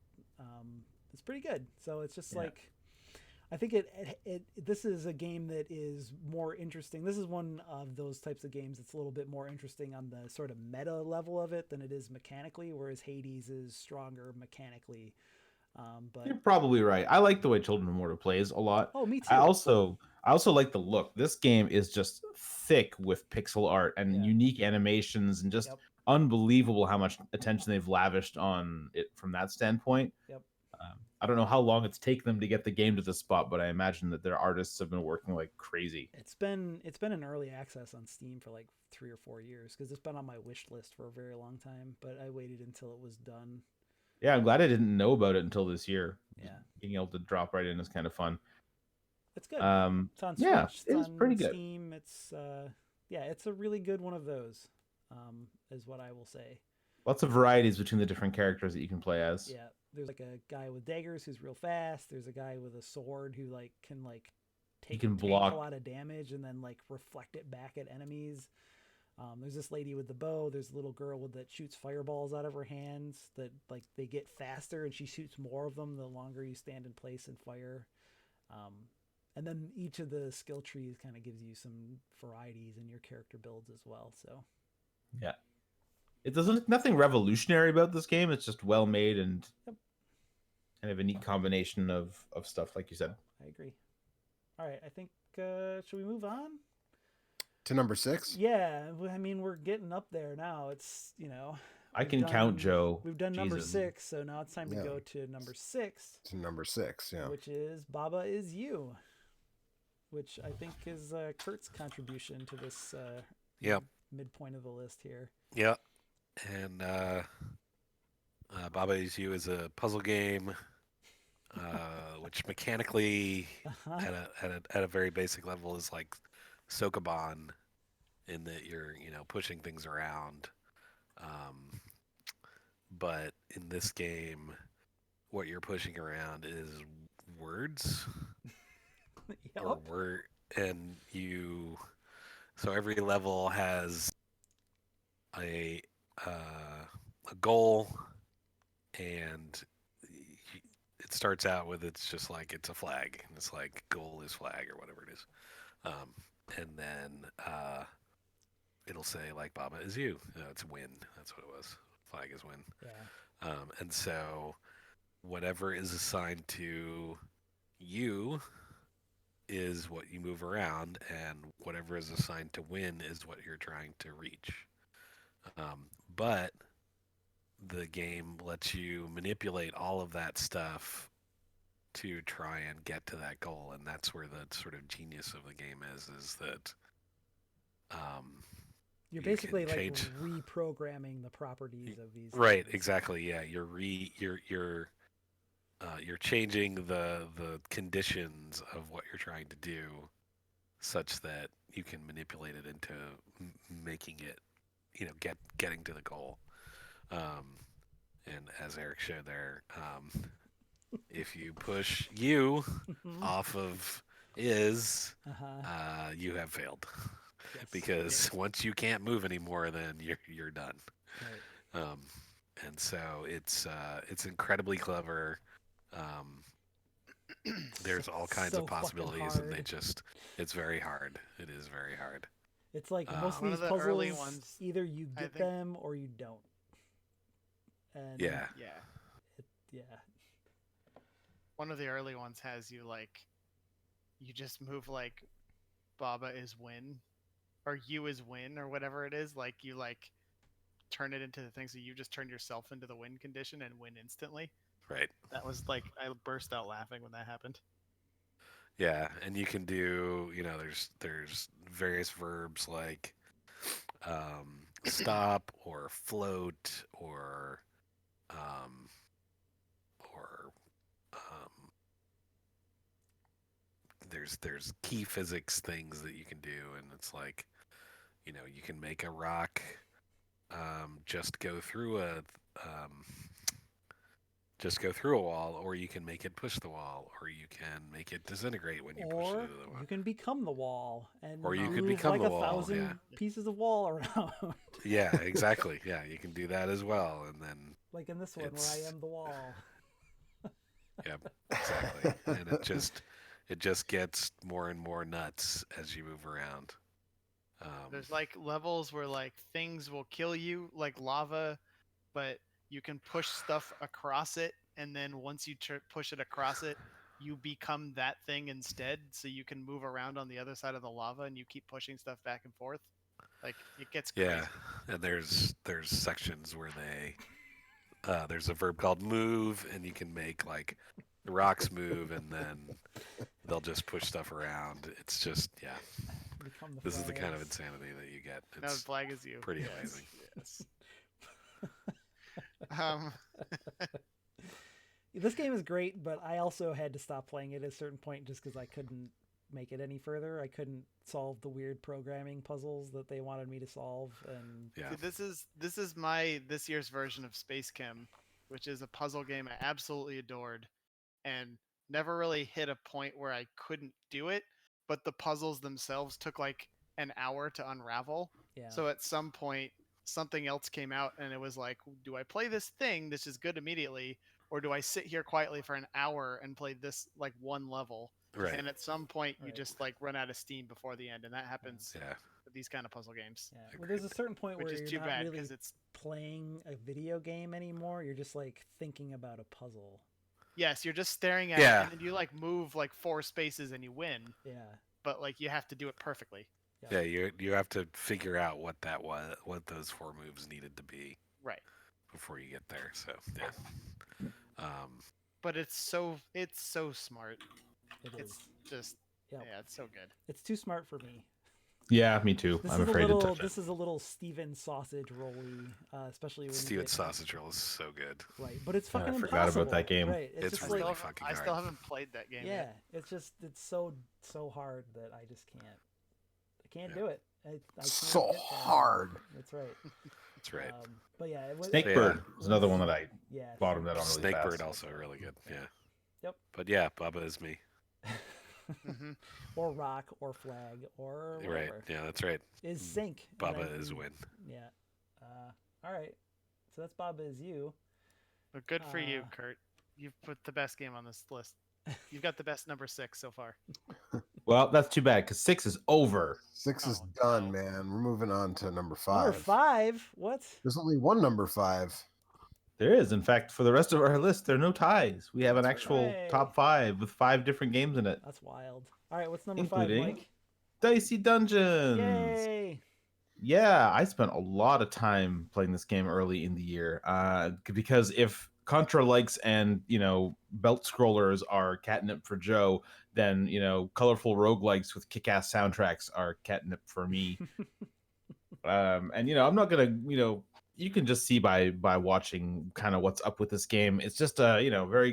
is pretty good. So it's just like. I think this is a game that is more interesting. This is one of those types of games that's a little bit more interesting on the sort of meta level of it than it is mechanically, whereas Hades is stronger mechanically. But you're probably right. I like the way Children of Morta plays a lot. Oh, me too. I also like the look. This game is just thick with pixel art and unique animations and just unbelievable how much attention they've lavished on it from that standpoint. Yep. I don't know how long it's taken them to get the game to this spot, but I imagine that their artists have been working like crazy. It's been in early access on Steam for like 3 or 4 years because it's been on my wish list for a very long time, but I waited until it was done. Yeah, I'm glad I didn't know about it until this year. Yeah. Being able to drop right in is kind of fun. It's good. It's on Switch. It's on pretty good. Steam. It's it's a really good one of those, is what I will say. Lots of varieties between the different characters that you can play as. Yeah, there's like a guy with daggers who's real fast. There's a guy with a sword who can take a lot of damage and then like reflect it back at enemies. There's this lady with the bow. There's a little girl that shoots fireballs out of her hands that like they get faster and she shoots more of them the longer you stand in place and fire. And then each of the skill trees kind of gives you some varieties in your character builds as well. So yeah. There's nothing revolutionary about this game. It's just well made and kind of a neat combination of stuff, like you said. I agree. All right, I think should we move on to number 6? Yeah, I mean we're getting up there now. It's I can count, Joe. We've done number 6, so now it's time to go to number 6. To number 6, yeah. Which is Baba Is You, which I think is Kurt's contribution to this. Midpoint of the list here. Yeah. And Baba Is You is a puzzle game, which mechanically, at a very basic level, is like Sokoban, in that you're pushing things around. But in this game, what you're pushing around is words, or word, and so every level has a goal, and it starts out with it's just like it's a flag, and it's like goal is flag or whatever it is, and then it'll say like Baba Is You. It's win. That's what it was. Flag is win. Yeah. And so whatever is assigned to you is what you move around, and whatever is assigned to win is what you're trying to reach. But the game lets you manipulate all of that stuff to try and get to that goal, and that's where the sort of genius of the game is that you're basically like reprogramming the properties of these right things. Exactly, yeah. You're changing the conditions of what you're trying to do such that you can manipulate it into making it, getting to the goal. And as Eric showed there, if you push you off of is, you have failed. Yes, because once you can't move anymore, then you're done. Right. And so it's incredibly clever. Um, there's all kinds So of fucking possibilities, and hard. it's very hard. It is very hard. It's like most of One these of the early puzzles, ones, either you I get think. them or you don't. And Yeah, Yeah. yeah. One of the early ones has you like, you just move like Baba is win, or you is win, or whatever it is. Like you like turn it into the thing, so you just turn yourself into the win condition and win instantly. right. That was like, I burst out laughing when that happened. Yeah, and you can do, there's various verbs like stop or float um, or there's key physics things that you can do, and it's like, you can make a rock just go through um, a wall, or you can make it push the wall, or you can make it disintegrate when you push it Or into the wall. you can become the wall and Or you move could become like the a wall, thousand yeah. pieces of wall around. Yeah, exactly. Yeah, you can do that as well, and then Like in this one where I am the wall. yep, exactly. And it just gets more and more nuts as you move around. There's like levels where like things will kill you, like lava, but you can push stuff across it, and then once you push it across it, you become that thing instead. So you can move around on the other side of the lava, and you keep pushing stuff back and forth. Like it gets crazy. Yeah, and there's sections where there's a verb called move, and you can make like the rocks move, and then they'll just push stuff around. It's just Become the this is the kind of flags. insanity that you get. Now the It's flag is you. pretty Yes, amazing. Yes. Um, This game is great, but I also had to stop playing it at a certain point just because I couldn't make it any further. I couldn't solve the weird programming puzzles that they wanted me to solve, and Yeah, see, this is my this year's version of Space Chem, which is a puzzle game I absolutely adored, and never really hit a point where I couldn't do it. But the puzzles themselves took like an hour to unravel. yeah. So at some point, something else came out, and it was like, do I play this thing that's just good immediately, or do I sit here quietly for an hour and play this like one level? right. And at some point, you Right. just like run out of steam before the end, and that happens Yeah, with these kind of puzzle games. Yeah. Well, there's a certain point Which where is you're too not bad really because it's playing a video game anymore. You're just like thinking about a puzzle. yes, you're just staring at Yeah. it, and then you like move like 4 spaces and you win, Yeah. but like you have to do it perfectly. yeah. You have to figure out what that was, what those 4 moves needed to be Right. before you get there. So yeah. But it's so smart. It is. It's just Yep. yeah, it's so good. It's too smart for me. Yeah, me too. This I'm is afraid a little. to touch it. This is a little Steven sausage rolly, especially when you Steven get, Sausage Roll is so good. right. But it's Yeah, I fucking forgot about impossible. that game. Right. It's It's just really like fucking I still hard. haven't played that game yeah. yet. It's so hard that I just can't. I can't Yeah. do it. I can't So get there. hard. That's right. That's right. But yeah, it was, Snakebird Yeah. was another one that I yeah. bottomed out on really Snakebird fast. also really good. Yeah. Yep. But yeah, Bubba is me. Hmm. Or rock or flag or Right. whatever. Yeah, that's right. Is sync. and Bubba I is can- win. Yeah. All right. So that's Baba is you. But good for you, Uh, Kurt. You've put the best game on this list. You've got the best number 6 so far. Well, that's too bad because 6 is over. 6 is Oh, done, no. man. We're moving on to number 5. Number 5. What? There's only one number 5. There is, in fact, for the rest of our list, there are no ties. We have an That's actual right. top 5 with 5 different games in it, That's wild. All right. What's number 5, including Mike? Dicey Dungeons. Yay! Yeah, I spent a lot of time playing this game early in the year because if Contra likes and belt scrollers are catnip for Joe, then colorful roguelikes with kick-ass soundtracks are catnip for me. And I'm not gonna you can just see by watching kind of what's up with this game. It's just a very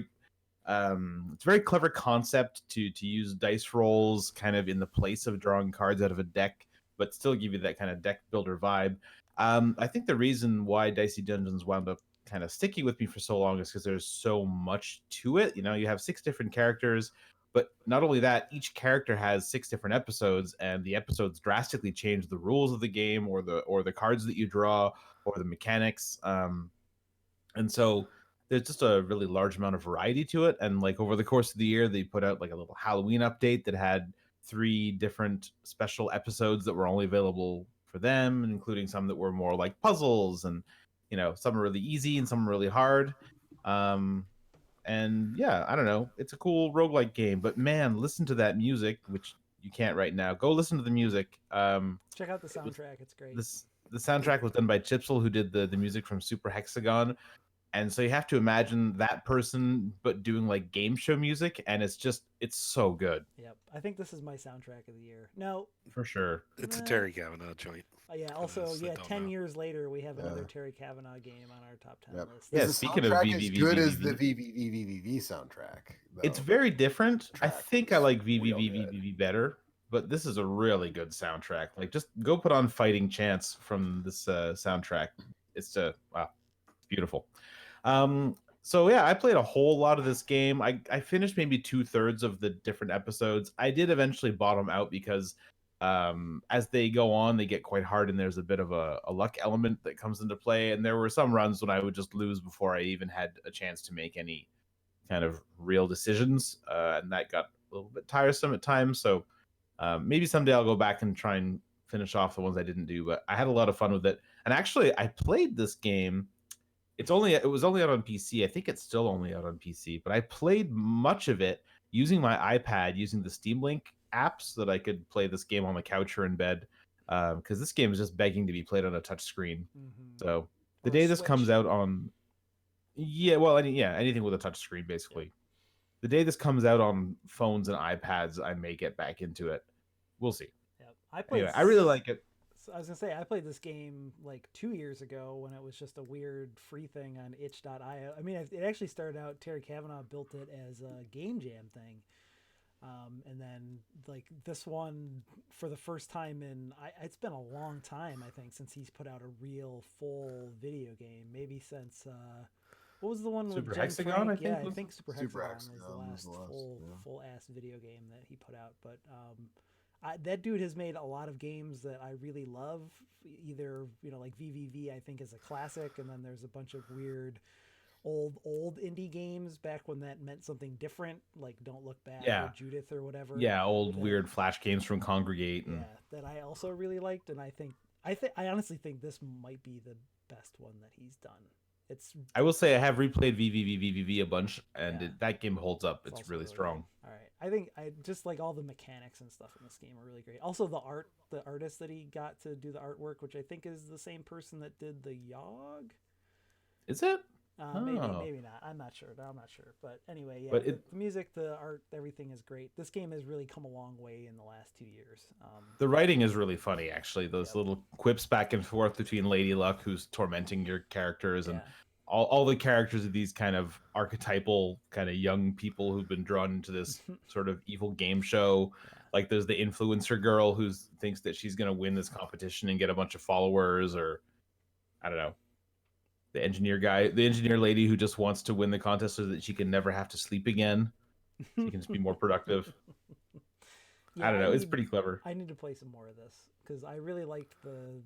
it's a very clever concept to use dice rolls kind of in the place of drawing cards out of a deck, but still give you that kind of deck builder vibe. I think the reason why Dicey Dungeons wound up kind of sticky with me for so long is because there's so much to it. You have 6 different characters, but not only that, each character has 6 different episodes, and the episodes drastically change the rules of the game or the cards that you draw or the mechanics. And so there's just a really large amount of variety to it. And like over the course of the year, they put out like a little Halloween update that had 3 different special episodes that were only available for them, including some that were more like puzzles, and some are really easy and some are really hard. And yeah, I don't know, it's a cool roguelike game, but man, listen to that music, which you can't right now. Go listen to the music. Check out the It was soundtrack; it's great. the soundtrack was done by Chipsel, who did the music from Super Hexagon. And so you have to imagine that person, but doing like game show music, and it's so good. Yep, I think this is my soundtrack of the year. No, For sure. It's a Terry Kavanaugh joint. yeah. For Also, those that yeah. don't 10 know. years later, we have another Terry Kavanaugh game on our top 10 Yep. list. Yeah, Is the speaking of soundtrack as good as the VVVVVV. VVVVV soundtrack? It's though? very different. I Track think I was like real good. VVVVV better, but this is a really good soundtrack. Like, just go put on Fighting Chance from this soundtrack. It's wow, it's beautiful. So yeah, I played a whole lot of this game. I finished maybe 2/3 of the different episodes. I did eventually bottom out because as they go on, they get quite hard, and there's a bit of a luck element that comes into play. And there were some runs when I would just lose before I even had a chance to make any kind of real decisions, and that got a little bit tiresome at times. So maybe someday I'll go back and try and finish off the ones I didn't do. But I had a lot of fun with it, and actually, I played this game. It was only out on PC. I think it's still only out on PC, but I played much of it using my iPad, using the Steam Link app, so that I could play this game on the couch or in bed. Because this game is just begging to be played on a touch screen. So the Or a day this comes Switch. out on, anything with a touch screen, basically. The day this comes out on phones and iPads, I may get back into it. We'll see. Yep. I played. Anyway, I really like it. So I was gonna say I played this game like 2 years ago when it was just a weird free thing on itch.io. I mean, it actually started out, Terry Kavanaugh built it as a game jam thing, and then like this one for the first time it's been a long time, I think, since he's put out a real full video game. Maybe since what was the one with Super Jen Hexagon? Frank? I think I was- think Super Super Hexagon was the last yeah. full ass video game that he put out. But that dude has made a lot of games that I really love. Either like VVV, I think, is a classic, and then there's a bunch of weird old indie games back when that meant something different, like Don't Look Back Yeah. or Judith or whatever. Yeah, old that- weird Flash games from Congregate. And... Yeah, that I also really liked, and I honestly think this might be the best one that he's done. It's I will say I have replayed VVVVVV a bunch, and Yeah. that game holds up. It's also really strong. good. All right, I think I just like all the mechanics and stuff in this game are really great. Also, the artist that he got to do the artwork, which I think is the same person that did the Yogg. Is it? Maybe Oh. not. I'm not sure. But anyway, yeah. But the music, the art, everything is great. This game has really come a long way in the last 2 years. The writing is really funny, actually. Those Yep. little quips back and forth between Lady Luck, who's tormenting your characters, and Yeah. all the characters of these kind of archetypal kind of young people who've been drawn into this sort of evil game show. Yeah. Like there's the influencer girl who thinks that she's going to win this competition and get a bunch of followers, or I don't know. The engineer lady who just wants to win the contest so that she can never have to sleep again. She can just be more productive. Yeah, I don't know. It's pretty clever. I need to play some more of this because I really liked the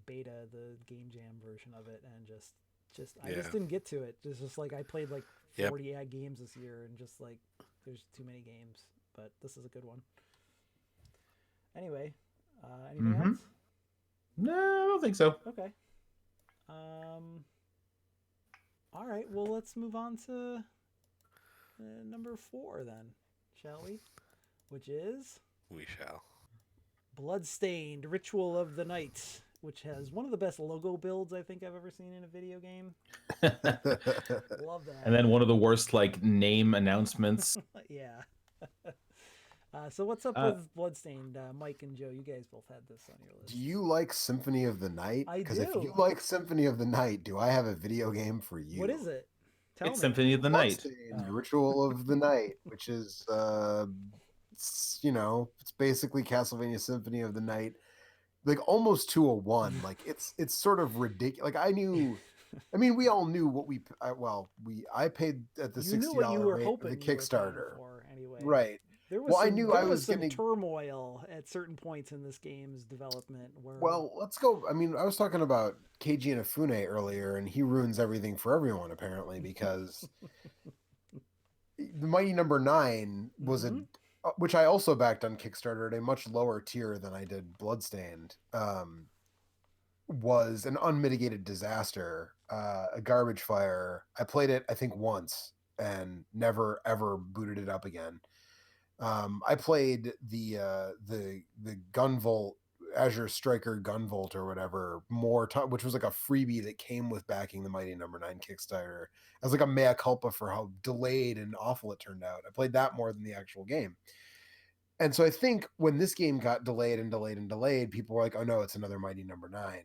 beta, the game jam version of it, and I just didn't get to it. It's just like I played like 40 games this year, and just like there's too many games. But this is a good one. Anyway, anything else? No, I don't think so. Okay. All right. Well, let's move on to number 4 then, shall we? Which is We shall. Bloodstained: Ritual of the Night, which has one of the best logo builds I think I've ever seen in a video game. Love that. And then one of the worst like name announcements. Yeah. So what's up with Bloodstained? Mike and Joe, you guys both had this on your list. Do you like Symphony of the Night? I Because if do. you like Symphony of the Night, do I have a video game for you? What is it? Tell It's me. Symphony of the Night. Bloodstained: Ritual of the Night, which is it's basically Castlevania Symphony of the Night, like almost to a 1. Like it's sort of ridiculous. Like we all knew what I paid at the You knew $60 what you were rate hoping for the you were paying Kickstarter, for anyway. right? There was Well, I some knew there I was was some getting. turmoil at certain points in this game's development where Well, let's go. I mean, I was talking about Keiji Inafune earlier, and he ruins everything for everyone apparently because the Mighty Number Nine was Mhm. which I also backed on Kickstarter at a much lower tier than I did Bloodstained. Was an unmitigated disaster, a garbage fire. I played it, I think, once and never ever booted it up again. I played the Gunvolt Azure Striker Gunvolt or whatever more time, which was like a freebie that came with backing the Mighty Number Nine Kickstarter as like a mea culpa for how delayed and awful it turned out. I played that more than the actual game. And so I think when this game got delayed and delayed and delayed, people were like, "Oh no, it's another Mighty Number Nine."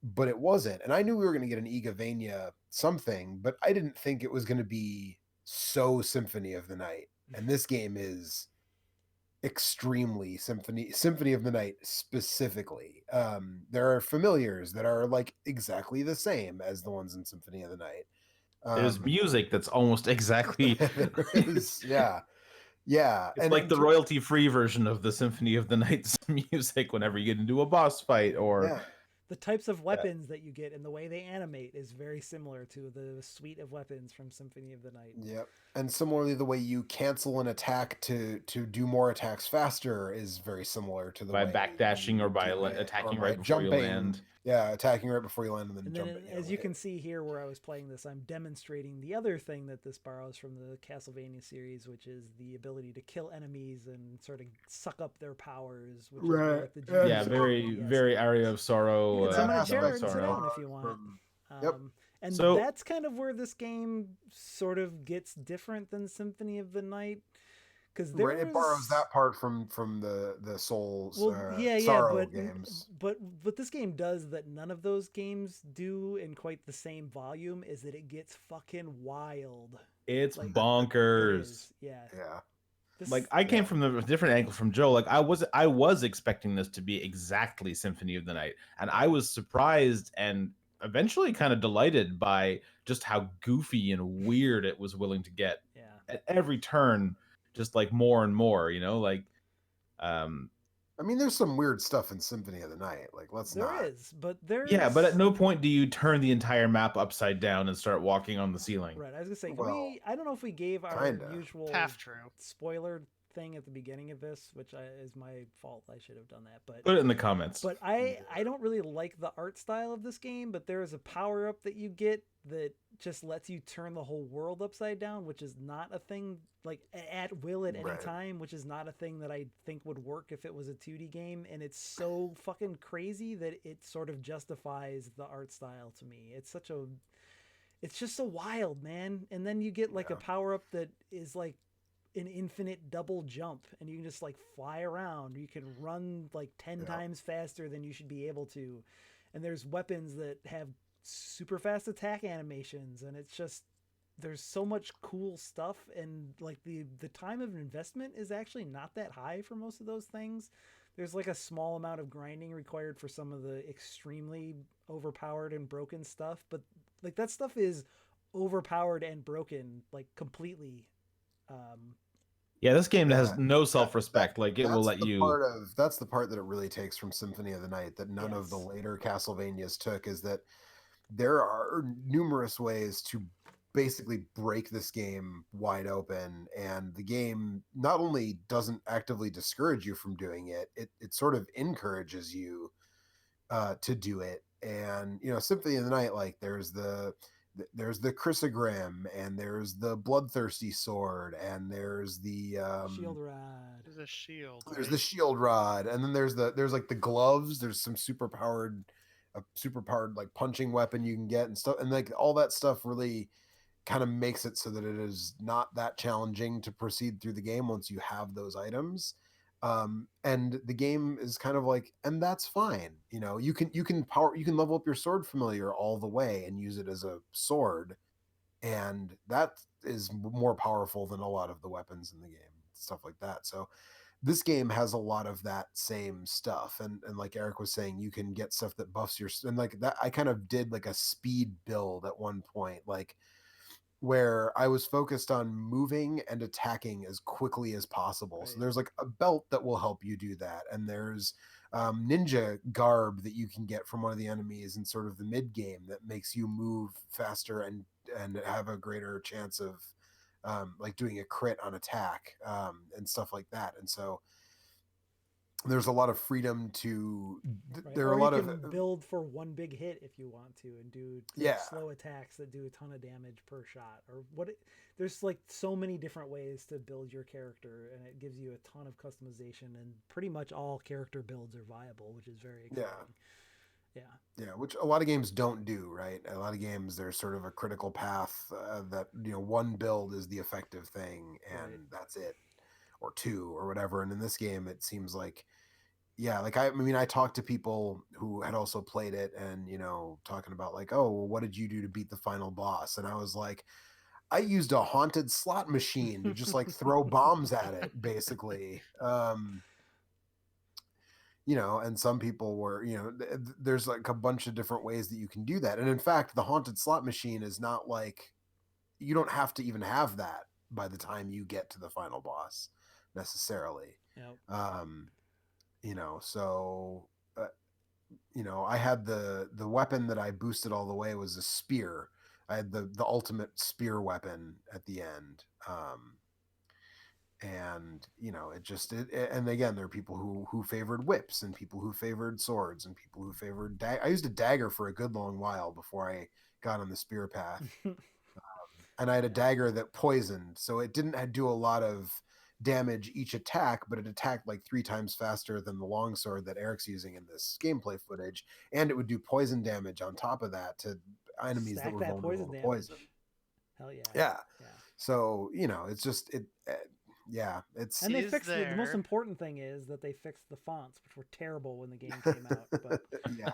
But it wasn't. And I knew we were going to get an Egavania something, but I didn't think it was going to be so Symphony of the Night. And this game is extremely Symphony of the Night specifically. There are familiars that are like exactly the same as the ones in Symphony of the Night. There's music that's almost exactly. There is, yeah. It's like the royalty-free version of the Symphony of the Night's music whenever you get into a boss fight or yeah. the types of weapons that you get and the way they animate is very similar to the suite of weapons from Symphony of the Night. Yep. And similarly, the way you cancel an attack to do more attacks faster is very similar to the by way backdashing or by attacking right before you land. Yeah, attacking right before you land and then And jumping. then, as you can see here where I was playing this, I'm demonstrating the other thing that this borrows from the Castlevania series, which is the ability to kill enemies and sort of suck up their powers. Which Right. is like the Yeah, very Area of Sorrow. You can summon a aspect chair and sit Sorrow. down if you want. Yep. And So- that's kind of where this game sort of gets different than Symphony of the Night. Because Right, it borrows that part from the Souls Sorrow games. But what this game does that none of those games do in quite the same volume is that it gets fucking wild. It's Like, bonkers. It is, yeah. Yeah. Like I came from a different angle from Joe. Like I was expecting this to be exactly Symphony of the Night, and I was surprised and eventually kind of delighted by just how goofy and weird it was willing to get. Yeah. At every turn, just like more and more, like I mean, there's some weird stuff in Symphony of the Night. Like, There is, but there's yeah, but at no point do you turn the entire map upside down and start walking on the ceiling. Right, I was gonna say, Well, I don't know if we gave our kinda. usual Half true. spoiler thing at the beginning of this, which is my fault. I should have done that, but Put it in the comments. But I don't really like the art style of this game, but there is a power up that you get that just lets you turn the whole world upside down, which is not a thing like at will at any Right. time, which is not a thing that I think would work if it was a 2D game. And it's so fucking crazy that it sort of justifies the art style to me. It's just so wild, man. And then you get like a power up that is like an infinite double jump, and you can just like fly around. You can run like 10 times faster than you should be able to. And there's weapons that have super fast attack animations, and it's just there's so much cool stuff, and like the time of investment is actually not that high for most of those things. There's like a small amount of grinding required for some of the extremely overpowered and broken stuff, but like that stuff is overpowered and broken like completely. Yeah, this game has no self-respect. Like it will let the you. That's the part that it really takes from Symphony of the Night that none of the Yes. later Castlevanias took, is that there are numerous ways to basically break this game wide open, and the game not only doesn't actively discourage you from doing it, it sort of encourages you to do it. And Symphony of the Night, like there's the chrysogram, and there's the bloodthirsty sword, and there's the Shield rod. There's a shield. there's right? the shield rod, and then there's like the gloves. There's some super powered like punching weapon you can get and stuff, and like all that stuff really kind of makes it so that it is not that challenging to proceed through the game once you have those items. And the game is kind of like, and that's fine. You can level up your sword familiar all the way and use it as a sword, and that is more powerful than a lot of the weapons in the game, stuff like that. So this game has a lot of that same stuff, and like Eric was saying, you can get stuff that buffs your, and like that I kind of did like a speed build at one point. Like where I was focused on moving and attacking as quickly as possible. Right. So there's like a belt that will help you do that, and there's ninja garb that you can get from one of the enemies in sort of the mid game that makes you move faster and have a greater chance of like doing a crit on attack and stuff like that. And so there's a lot of freedom to Right. there are Or a you lot can of build for one big hit if you want to, and do like, yeah slow attacks that do a ton of damage per shot. Or there's like so many different ways to build your character, and it gives you a ton of customization. And pretty much all character builds are viable, which is very exciting. Yeah. which a lot of games don't do, right? A lot of games there's sort of a critical path that one build is the effective thing and Right. that's it, or two or whatever. And in this game it seems like like I mean I talked to people who had also played it and talking about like, oh well, what did you do to beat the final boss? And I was like, I used a haunted slot machine to just like throw bombs at it basically. And some people were, there's like a bunch of different ways that you can do that. And in fact, the haunted slot machine is not like, you don't have to even have that by the time you get to the final boss necessarily. Yep. So, I had the weapon that I boosted all the way was a spear. I had the ultimate spear weapon at the end. And and again, there are people who favored whips and people who favored swords and people who favored I used a dagger for a good long while before I got on the spear path. And I had a dagger that poisoned, so it didn't do a lot of damage each attack, but it attacked like 3 times faster than the longsword that Eric's using in this gameplay footage, and it would do poison damage on top of that to enemies that Stack were that vulnerable poison to damage. poison. Hell yeah. Yeah. Yeah. So it's just it's And they Is fixed the most there- important thing is that they fixed the fonts, which were terrible when the game came out, but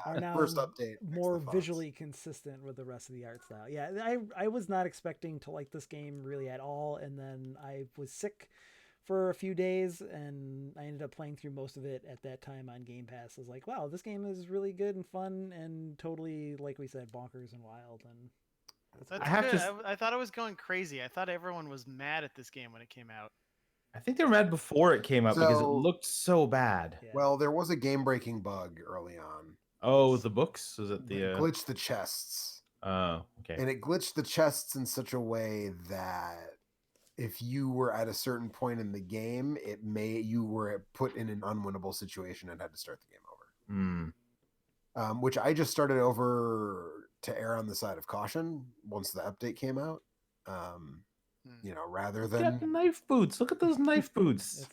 are now first update fixed more the fonts. visually consistent with the rest of the art style. Yeah, I was not expecting to like this game really at all, and then I was sick for a few days, and I ended up playing through most of it at that time on Game Pass. I was like, wow, this game is really good and fun, and totally, like we said, bonkers and wild. And That's I have good. to I thought it was going crazy. I thought everyone was mad at this game when it came out. I think they were mad before it came out because it So- looked so bad. yeah. Well, there was a game-breaking bug early on. Oh, Yes. the books? Is it It the glitched the chests, okay. and it glitched the chests in such a way that if you were at a certain point in the game, you were put in an unwinnable situation and had to start the game over. Which I just started over to err on the side of caution once the update came out. Rather Got the than knife boots. Look at those knife boots.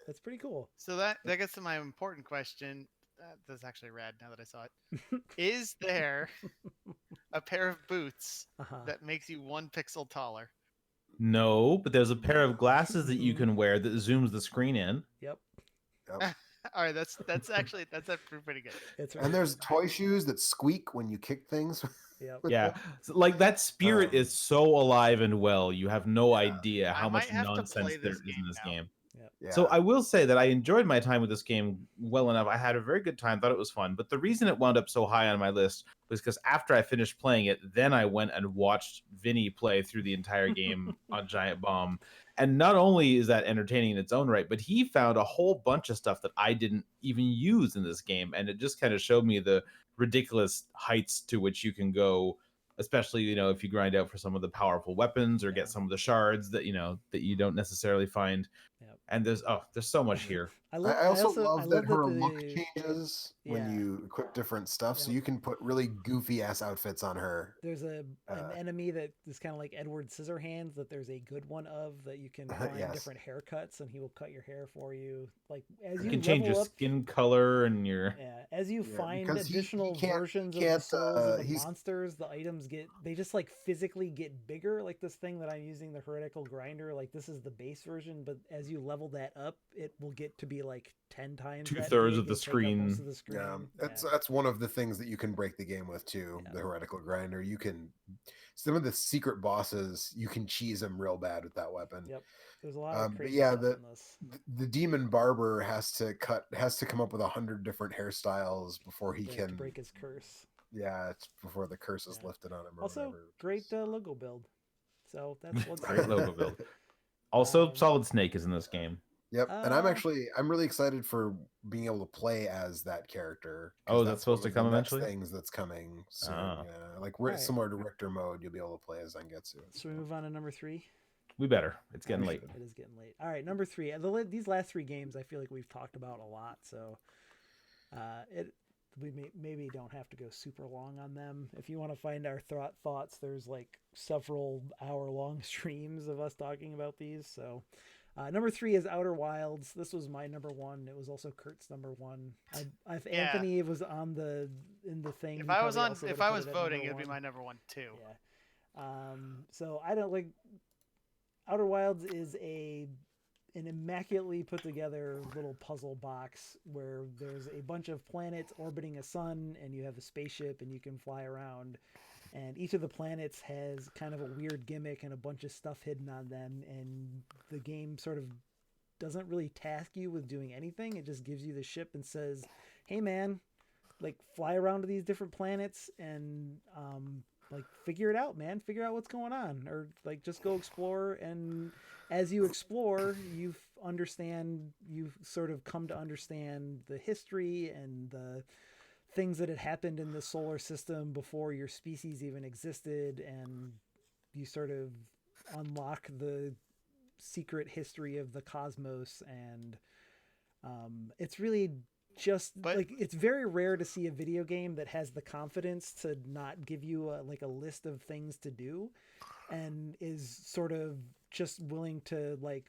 It's pretty cool. So that gets to my important question. That's actually rad now that I saw it. Is there a pair of boots that makes you 1 pixel taller? No, but there's a pair of glasses that you can wear that zooms the screen in. Yep. All right, that's pretty good. It's and there's toy shoes that squeak when you kick things. Yep. Yeah, so, like that spirit is so alive and well. You have no idea how I much might have to nonsense play there this is in this now. game. Yeah. So I will say that I enjoyed my time with this game well enough. I had a very good time, thought it was fun. But the reason it wound up so high on my list was because after I finished playing it, then I went and watched Vinny play through the entire game on Giant Bomb. And not only is that entertaining in its own right, but he found a whole bunch of stuff that I didn't even use in this game. And it just kind of showed me the ridiculous heights to which you can go, especially if you grind out for some of the powerful weapons or get some of the shards that that you don't necessarily find. And there's so much here. I also love that her look the changes when you equip different stuff, so you can put really goofy ass outfits on her. There's an enemy that is kind of like Edward Scissorhands that there's a good one of that you can find different haircuts, and he will cut your hair for you. Like as you can change your skin color and your as you find additional he versions of the souls of the monsters, the items they just like physically get bigger. Like this thing that I'm using, the heretical grinder, like this is the base version, but as you level that up, it will get to be like 10 times 2/3 of the screen. Yeah, that's one of the things that you can break the game with too. The heretical grinder, you can some of the secret bosses you can cheese them real bad with that weapon. Yep, there's a lot of crazy but yeah, stuff in this. The demon barber has to come up with 100 different hairstyles before he can break his curse. Yeah, it's before the curse is lifted on him. Also, great logo build. So that's what's Great logo build. Also, Solid Snake is in this game. Yep, and I'm really excited for being able to play as that character. Oh, that's supposed to come eventually. Things that's coming soon. Yeah, like similar to Richter mode, you'll be able to play as Zangetsu. Should we move on to number 3? We better. It's getting late. It is getting late. All right, number 3. These last 3 games, I feel like we've talked about a lot, so we maybe don't have to go super long on them. If you want to find our thoughts, there's like several hour-long streams of us talking about these. So, number 3 is Outer Wilds. This was my number 1. It was also Kurt's number 1. If Anthony was in the thing, if I was voting, it'd be my number 1 too. Yeah. So I don't like. Outer Wilds is an immaculately put together little puzzle box where there's a bunch of planets orbiting a sun, and you have a spaceship and you can fly around, and each of the planets has kind of a weird gimmick and a bunch of stuff hidden on them, and the game sort of doesn't really task you with doing anything. It just gives you the ship and says, hey man, like fly around to these different planets and like figure it out, man. Figure out what's going on, or like just go explore. And as you explore, you sort of come to understand the history and the things that had happened in the solar system before your species even existed, and you sort of unlock the secret history of the cosmos. And it's really it's very rare to see a video game that has the confidence to not give you a list of things to do, and is sort of just willing to like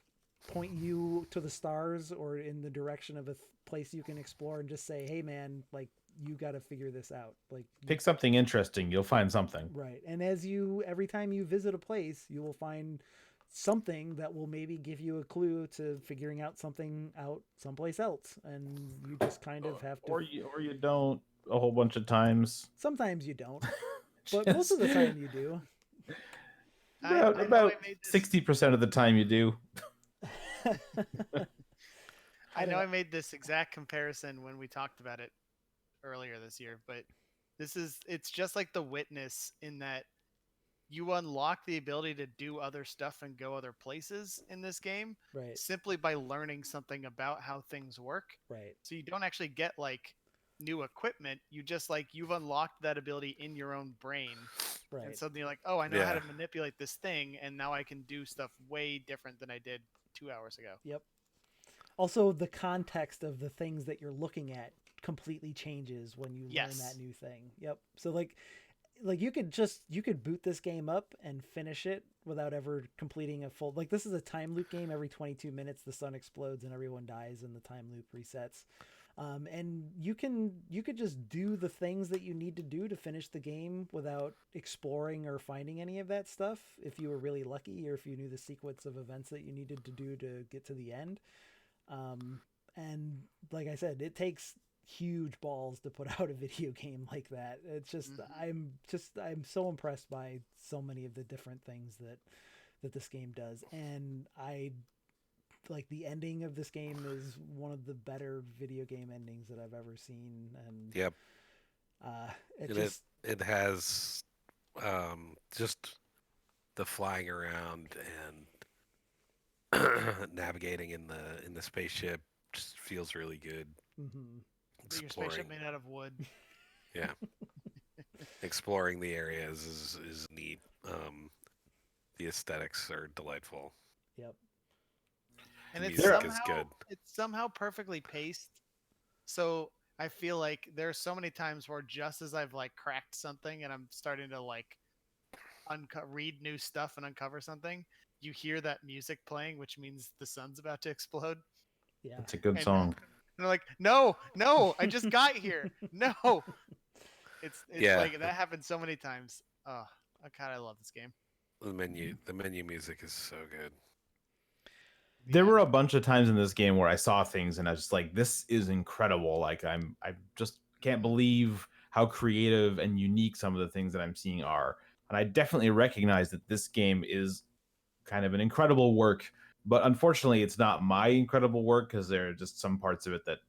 point you to the stars or in the direction of a place you can explore and just say, hey man, like you got to figure this out. Like pick something interesting, you'll find something. Right. And every time you visit a place, you will find something that will maybe give you a clue to figuring out something out someplace else, and you just kind of have to, or you don't a whole bunch of times. Sometimes you don't, but most of the time you do. About 60% of the time you do. I know I made this exact comparison when we talked about it earlier this year, but it's just like The Witness in that you unlock the ability to do other stuff and go other places in this game, right, simply by learning something about how things work. Right. So you don't actually get like new equipment. You just you've unlocked that ability in your own brain. Right. And suddenly you're like, oh, I know how to manipulate this thing, and now I can do stuff way different than I did 2 hours ago. Yep. Also, the context of the things that you're looking at completely changes when you learn that new thing. Yep. So like you could boot this game up and finish it without ever completing a full, like this is a time loop game. Every 22 minutes the sun explodes and everyone dies and the time loop resets. And you could just do the things that you need to do to finish the game without exploring or finding any of that stuff, if you were really lucky, or if you knew the sequence of events that you needed to do to get to the end. And like I said, it takes huge balls to put out a video game like that. It's just I'm so impressed by so many of the different things that this game does, and I like the ending of this game is one of the better video game endings that I've ever seen. And yep, it has just the flying around and navigating in the spaceship just feels really good. Mm-hmm. Your spaceship made out of wood. Yeah. Exploring the areas is neat. The aesthetics are delightful. Yep. And the music is good. It's somehow perfectly paced. So I feel like there's so many times where just as I've like cracked something and I'm starting to like read new stuff and uncover something, you hear that music playing, which means the sun's about to explode. Yeah. It's a good song. And they're like, no, I just got here. No. It's like that happens so many times. Oh, God, I love this game. The menu music is so good. There were a bunch of times in this game where I saw things and I was just like, this is incredible. Like I just can't believe how creative and unique some of the things that I'm seeing are. And I definitely recognize that this game is kind of an incredible work, but unfortunately it's not my incredible work, because there are just some parts of it that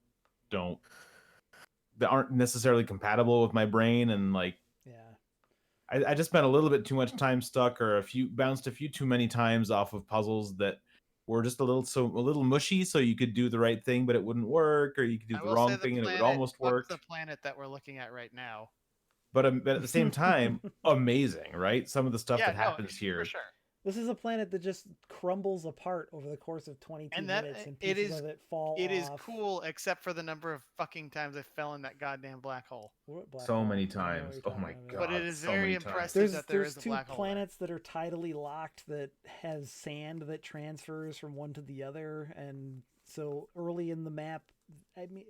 aren't necessarily compatible with my brain. And like, I just spent a little bit too much time stuck, or bounced a few too many times off of puzzles that were just a little mushy. So you could do the right thing, but it wouldn't work, or you could do I the will say wrong the thing and it would planet, almost fuck work. the planet that we're looking at right now. But at the same time, amazing, right? Some of the stuff Yeah, that no, happens for here. sure. This is a planet that just crumbles apart over the course of 22 And that minutes, and it pieces is of it fall it is off. cool, except for the number of fucking times I fell in that goddamn black hole. What black So hole? many I don't know what times. you're Oh talking my about. God. But it is so very many times. impressive that there is a two black hole there. planets that are tidally locked that has sand that transfers from one to the other, and so early in the map, I mean,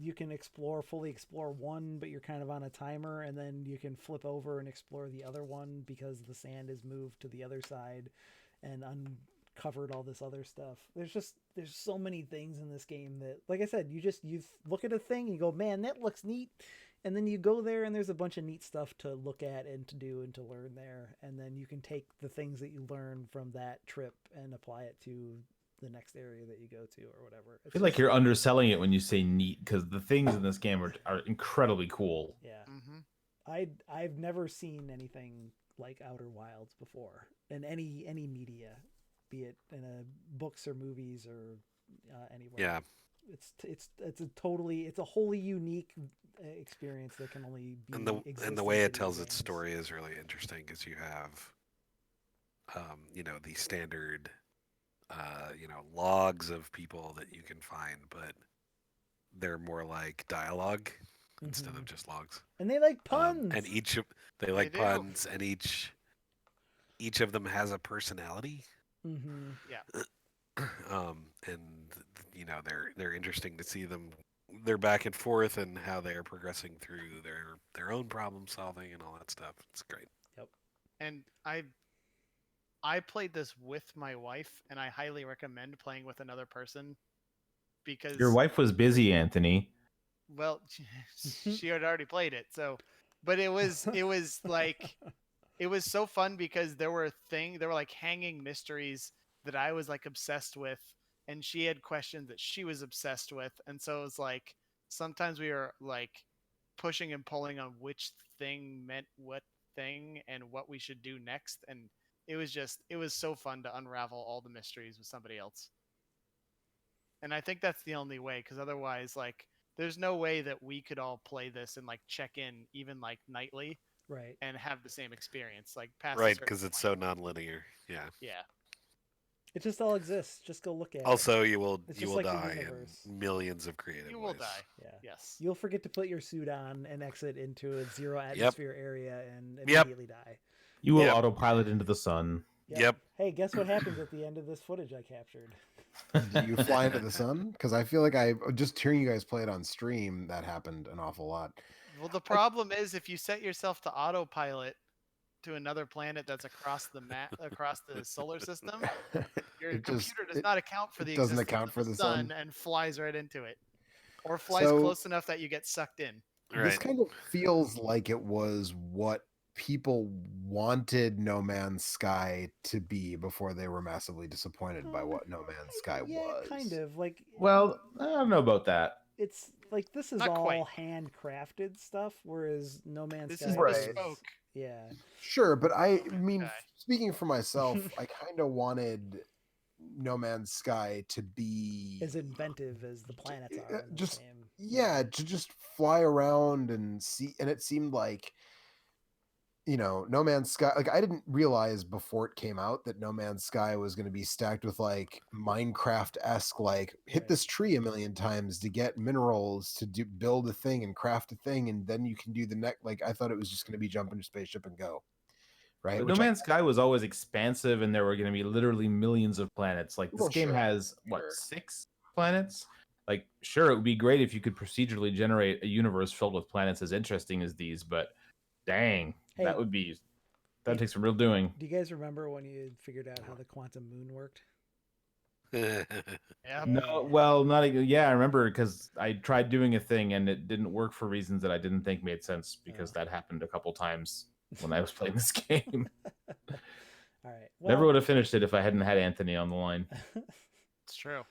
you can fully explore one, but you're kind of on a timer, and then you can flip over and explore the other one because the sand is moved to the other side and uncovered all this other stuff. There's so many things in this game that, like I said, you look at a thing and you go, man, that looks neat. And then you go there and there's a bunch of neat stuff to look at and to do and to learn there. And then you can take the things that you learn from that trip and apply it to the next area that you go to or whatever. I feel like you're underselling it when you say neat, because the things in this game are incredibly cool. Yeah. Mm-hmm. I've never seen anything like Outer Wilds before in any media, be it in books or movies or anywhere. Yeah. It's a wholly unique experience that can only be and the way it tells its story is really interesting, because you have the standard logs of people that you can find, but they're more like dialogue instead of just logs. And they like puns. And they like puns, and each of them has a personality. Mm-hmm. Yeah. And they're interesting to see them. They're back and forth and how they're progressing through their own problem solving and all that stuff. It's great. Yep. And I played this with my wife, and I highly recommend playing with another person, because Your wife was busy, Anthony. Well, she had already played it, so. But it was like, it was so fun because there were like hanging mysteries that I was like obsessed with, and she had questions that she was obsessed with, and so it was like sometimes we were like pushing and pulling on which thing meant what thing and what we should do next, and it was so fun to unravel all the mysteries with somebody else. And I think that's the only way, because otherwise, like, there's no way that we could all play this and like check in even like nightly, right, and have the same experience, like past right, because it's so non-linear. Yeah. It just all exists. Just go look at it. Also, you will like die in millions of creative ways. You will die. Yeah. Yes. You'll forget to put your suit on and exit into a zero atmosphere area and Yep. immediately die. You will autopilot into the sun. Yep. Hey, guess what happens at the end of this footage I captured? Do you fly into the sun? Because I feel like just hearing you guys play it on stream, that happened an awful lot. Well, the problem is if you set yourself to autopilot to another planet that's across the solar system, your computer does not account for the existence of the sun and flies right into it, or flies close enough that you get sucked in. Right. This kind of feels like it was what people wanted No Man's Sky to be before they were massively disappointed by what No Man's Sky was. Kind of like. Well, I don't know about that. It's like this is Not all quite. handcrafted stuff, whereas No Man's This Sky is bespoke. Yeah. Sure, but I mean, speaking for myself, I kind of wanted No Man's Sky to be as inventive as the planets are in this game. Yeah, to just fly around and see. And it seemed like, No Man's Sky, like I didn't realize before it came out that No Man's Sky was going to be stacked with like Minecraft-esque, like hit this tree a million times to get minerals to build a thing and craft a thing, and then you can do the next. Like I thought it was just going to be jump into a spaceship and go. Right. But No Man's Sky was always expansive, and there were going to be literally millions of planets. Like this game has 6 planets. Like, sure, it would be great if you could procedurally generate a universe filled with planets as interesting as these, but dang, that'd take some real doing. Do you guys remember when you figured out how the quantum moon worked? Yeah. No, well, not even. Yeah, I remember because I tried doing a thing and it didn't work for reasons that I didn't think made sense, because that happened a couple times when I was playing this game. All right. Never would have finished it if I hadn't had Anthony on the line. It's true.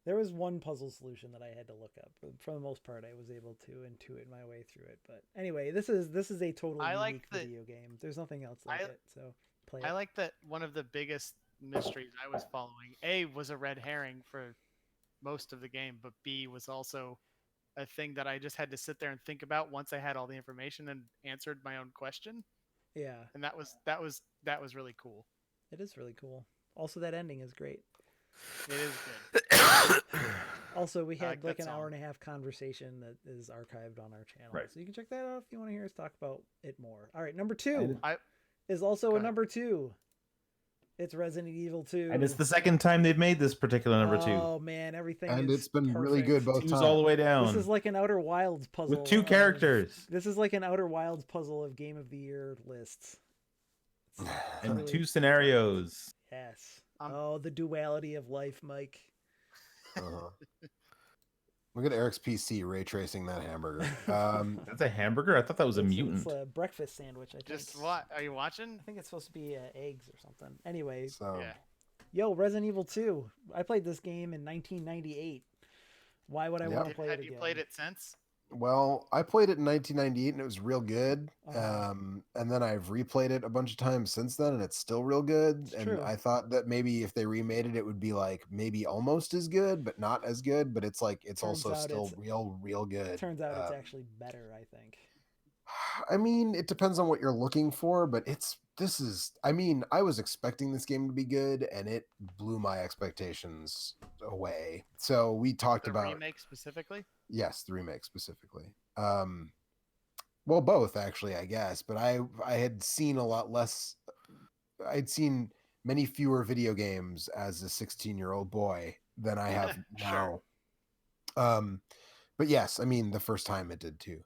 There was one puzzle solution that I had to look up, but for the most part, I was able to intuit my way through it. But anyway, this is a totally I like unique the- video game. There's nothing else like it, so play it. I like that one of the biggest mysteries I was following, A, was a red herring for most of the game, but B, was also a thing that I just had to sit there and think about once I had all the information and answered my own question. Yeah, And that was really cool. it is really cool. Also, that ending is great. It is good. Also, we I had like that an hour song. and a half conversation that is archived on our channel, Right. so you can check that out if you want to hear us talk about it more. All right, number 2 I- is also Go a ahead. number 2. It's Resident Evil 2. And it's the second time they've made this particular number 2. Oh man, everything And is it's been really good perfect. both Two's all the times. way down. This is like an Outer Wilds puzzle with 2 of- characters This is like an Outer Wilds puzzle of Game of the Year lists. It's and really- 2 scenarios. Yes. Um, Oh, the duality of life, Mike. Uh-huh. Look at Eric's PC ray tracing that hamburger. That's a hamburger? I thought that was a mutant. It's a breakfast sandwich. I think. Just what? Are you watching? I think it's supposed to be eggs or something. Anyway, So Yeah. yo, Resident Evil 2. I played this game in 1998. Why would I Yep. want to play Have it again? you played it since? well, I played it in 1998 and it was real good. Uh-huh. And then I've replayed it a bunch of times since then and it's still real good. It's And true. I thought that maybe if they remade it, it would be like maybe almost as good, but not as good. But it's like it's Turns also out still it's- real good. Turns out it's Um, actually better, I think. I mean, it depends on what you're looking for, but I mean, I was expecting this game to be good and it blew my expectations away. So we talked The about remake specifically? yes, the remake specifically. Well, both actually, I guess, but I had seen a lot less. I'd seen many fewer video games as a 16-year-old boy than I have now. Sure. But yes, I mean the first time it did too.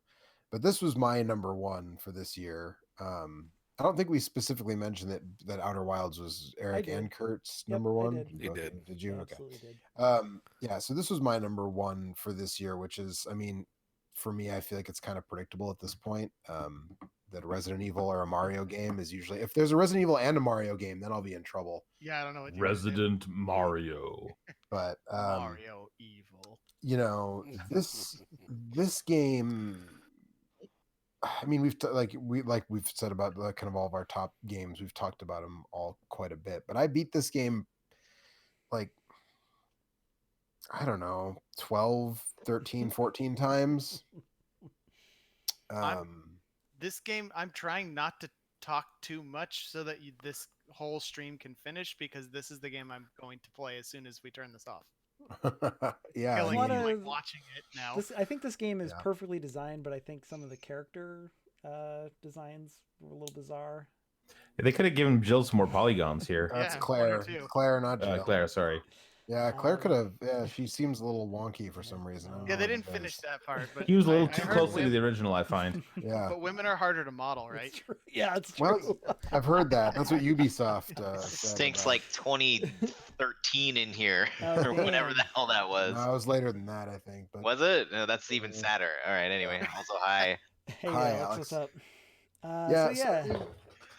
But this was my number 1 for this year. I don't think we specifically mentioned that Outer Wilds was Eric did. and Kurt's Yep, number I 1. did. You Okay, did. Did you? I Okay. absolutely did. Yeah, so this was my number 1 for this year, which is, I mean, for me, I feel like it's kind of predictable at this point. That a Resident Evil or a Mario game is usually, if there's a Resident Evil and a Mario game, then I'll be in trouble. Yeah, I don't know what you guys did. Resident Mario. But Mario Evil. you know, this game, I mean, we've said about kind of all of our top games, we've talked about them all quite a bit, but I beat this game like, I don't know, 12, 13, 14 times. This game, I'm trying not to talk too much so that this whole stream can finish, because this is the game I'm going to play as soon as we turn this off. Yeah, Killing lot me, of- like watching it now. I think this game is Yeah. perfectly designed, but I think some of the character designs were a little bizarre. They could have given Jill some more polygons here. that's Yeah, Claire. 22. Claire, not Jill. Claire, sorry. Yeah, Claire Um, could have. Yeah, she seems a little wonky for some reason. I don't Yeah, know they what didn't it finish is. that part, but He was a little I too heard closely to the women- original, I find. Yeah, But women are harder to model, right? It's true. Yeah, it's Well, true. I've heard that. That's what Ubisoft said Stinks about like 2013 in here, Oh, or whenever damn. the hell that it. was. No, it was later than that, I think. But Was it? No, that's even Yeah. sadder. All right. Anyway, also hi. Hey, Hi, Alex, what's Alex. up? yeah, So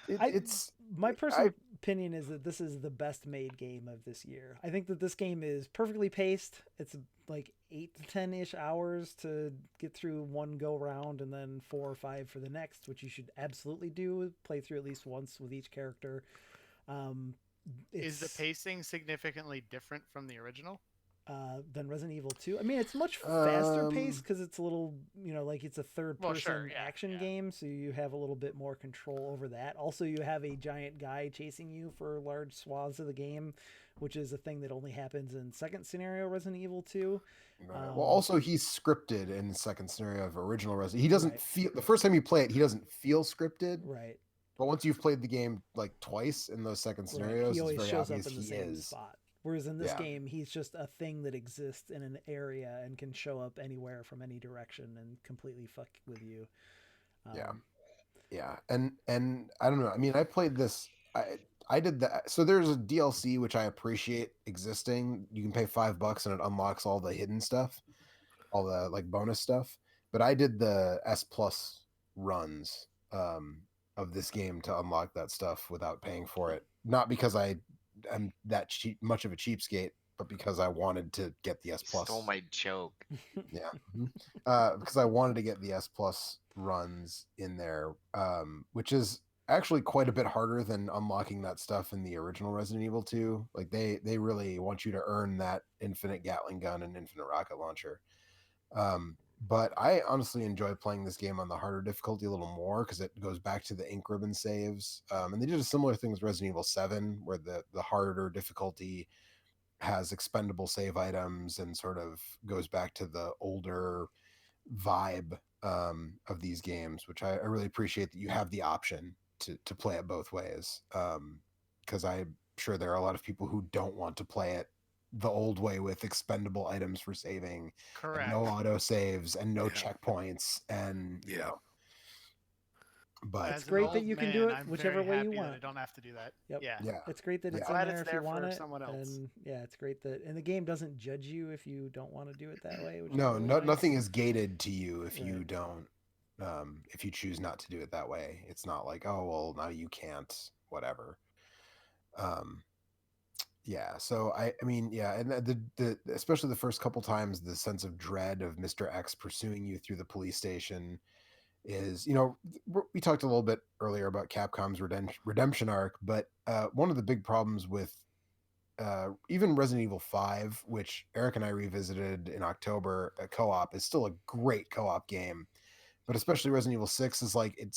yeah, it's my personal opinion is that this is the best made game of this year. I think that this game is perfectly paced. It's like 8 to 10-ish hours to get through one go round, and then 4 or 5 for the next, which you should absolutely do. Play through at least once with each character. Is the It's, pacing significantly different from the original? than Resident Evil 2. I mean, it's much faster paced Um, because it's a little, like it's a third person Well, sure, yeah, action yeah. game, so you have a little bit more control over that. Also, you have a giant guy chasing you for large swaths of the game, which is a thing that only happens in second scenario Resident Evil 2. Right. Well, also he's scripted in the second scenario of original Resident. He doesn't Right. feel the first time you play it. He doesn't feel scripted. Right. But once you've played the game like twice in those second Right. scenarios, He it's always very shows up obvious in the he same is. spot. Whereas in this Yeah. game, he's just a thing that exists in an area and can show up anywhere from any direction and completely fuck with you. Yeah. Yeah, and I don't know. I mean, I played this. I did that. So there's a DLC which I appreciate existing. You can pay $5 and it unlocks all the hidden stuff, all the like bonus stuff. But I did the S plus runs of this game to unlock that stuff without paying for it. Not because I am that much of a cheapskate, but because I wanted to get the S You Plus. stole my joke. Yeah. Because I wanted to get the S Plus runs in there, which is actually quite a bit harder than unlocking that stuff in the original Resident Evil 2. Like they really want you to earn that infinite Gatling gun and infinite rocket launcher. But I honestly enjoy playing this game on the harder difficulty a little more because it goes back to the ink ribbon saves. And they did a similar thing with Resident Evil 7, where the harder difficulty has expendable save items and sort of goes back to the older vibe of these games, which I really appreciate that you have the option to play it both ways. Because I'm sure there are a lot of people who don't want to play it the old way with expendable items for saving, Correct. and no auto saves and no Yeah. checkpoints, and you Yeah. know. But As It's an great that old you can man, do it I'm whichever very way you happy that want. I don't have to do that. Yep. Yeah. yeah, It's great that it's Yeah. in Glad there it's if you there want for it. someone else. And yeah, it's great that, and the game doesn't judge you if you don't want to do it that way. Which is no, really no, nice. nothing is gated to you if you Right. don't, if you choose not to do it that way. It's not like, oh well, now you can't, whatever. Um, yeah. So I mean, yeah, and the especially the first couple times, the sense of dread of Mr. X pursuing you through the police station is, we talked a little bit earlier about Capcom's redemption arc, but one of the big problems with even Resident Evil 5, which Eric and I revisited in October, a co-op, is still a great co-op game. But especially Resident Evil 6 is like, it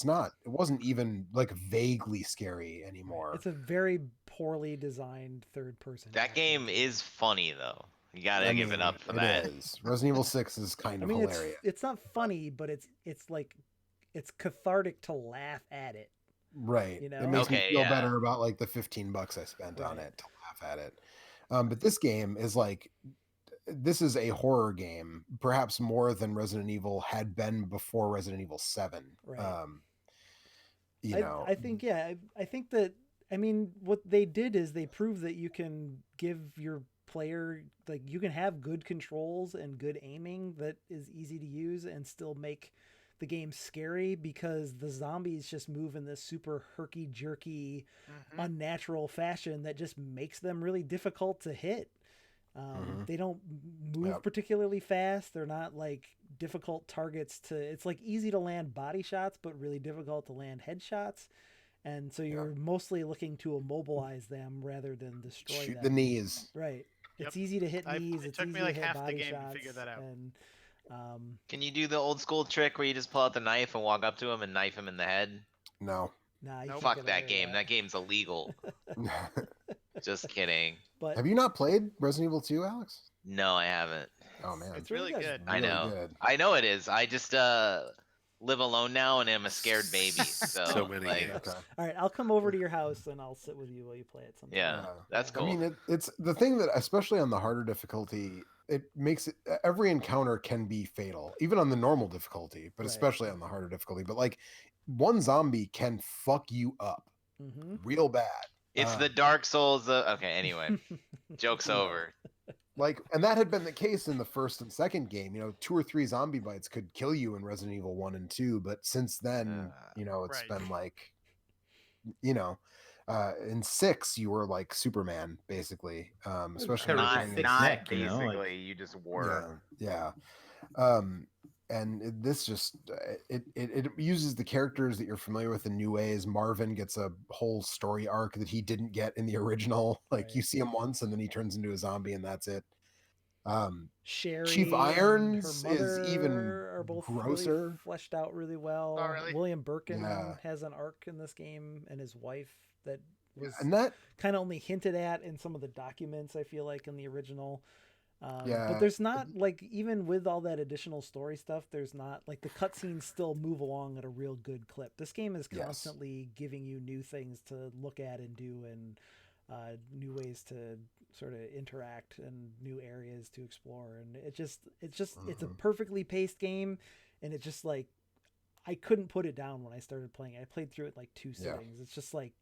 wasn't even like vaguely scary anymore. It's a very poorly designed third person. That game is funny though. You gotta give it up for that. It is. Resident Evil 6 is kind I of mean, hilarious. it's not funny, but it's like it's cathartic to laugh at it. Right. You know? It makes me Okay, feel yeah. better about like the $15 I spent on Right. it to laugh at it. But this game is like, this is a horror game, perhaps more than Resident Evil had been before Resident Evil 7. Right. I think, yeah, I think that, I mean, what they did is they proved that you can give your player, like, you can have good controls and good aiming that is easy to use and still make the game scary, because the zombies just move in this super herky-jerky, unnatural fashion that just makes them really difficult to hit. They don't move particularly fast. They're not like difficult targets to, it's like easy to land body shots, but really difficult to land headshots. And so you're mostly looking to immobilize them rather than destroy Shoot them. the knees. Right. It's Yep. easy to hit knees. It It's took easy me like to hit half the body game to shots. figure that out. And, Can you do the old school trick where you just pull out the knife and walk up to him and knife him in the head? No. nah, you Nope. can't Fuck get that away with game. That game's illegal. Just kidding. But Have you not played Resident Evil 2, Alex? No, I haven't. Oh man. It's really good. I Really know. good. I know it is. I just live alone now and I'm a scared baby. So, So many like, games. Okay. all right, I'll come over to your house and I'll sit with you while you play it sometime. yeah, that's cool. I mean, it's the thing that, especially on the harder difficulty, it makes it, every encounter can be fatal, even on the normal difficulty, but Right. especially on the harder difficulty. But like, one zombie can fuck you up real bad. It's the Dark Souls. Okay, anyway, joke's over. Like, and that had been the case in the first and second game. 2 or 3 zombie bites could kill you in Resident Evil 1 and 2, but since then, it's Right. been like, in 6 you were like Superman basically, especially Not- during the- Not neck, you know, like- basically. You just were. yeah. And this just it uses the characters that you're familiar with in new ways. Marvin gets a whole story arc that he didn't get in the original. Like, Right. you see him once and then he turns into a zombie and that's it. Sherry Chief and Irons her is mother even are both grosser. really fleshed out really well. Oh, really? William Birkin Yeah. has an arc in this game, and his wife that was And that kind of only hinted at in some of the documents, I feel like, in the original. Yeah. But there's not, like, even with all that additional story stuff, there's not, like, the cutscenes still move along at a real good clip. This game is Yes. constantly giving you new things to look at and do, and new ways to sort of interact and new areas to explore. And it's a perfectly paced game. And it just, like, I couldn't put it down when I started playing it. I played through it like 2 Yeah. sittings. It's just like,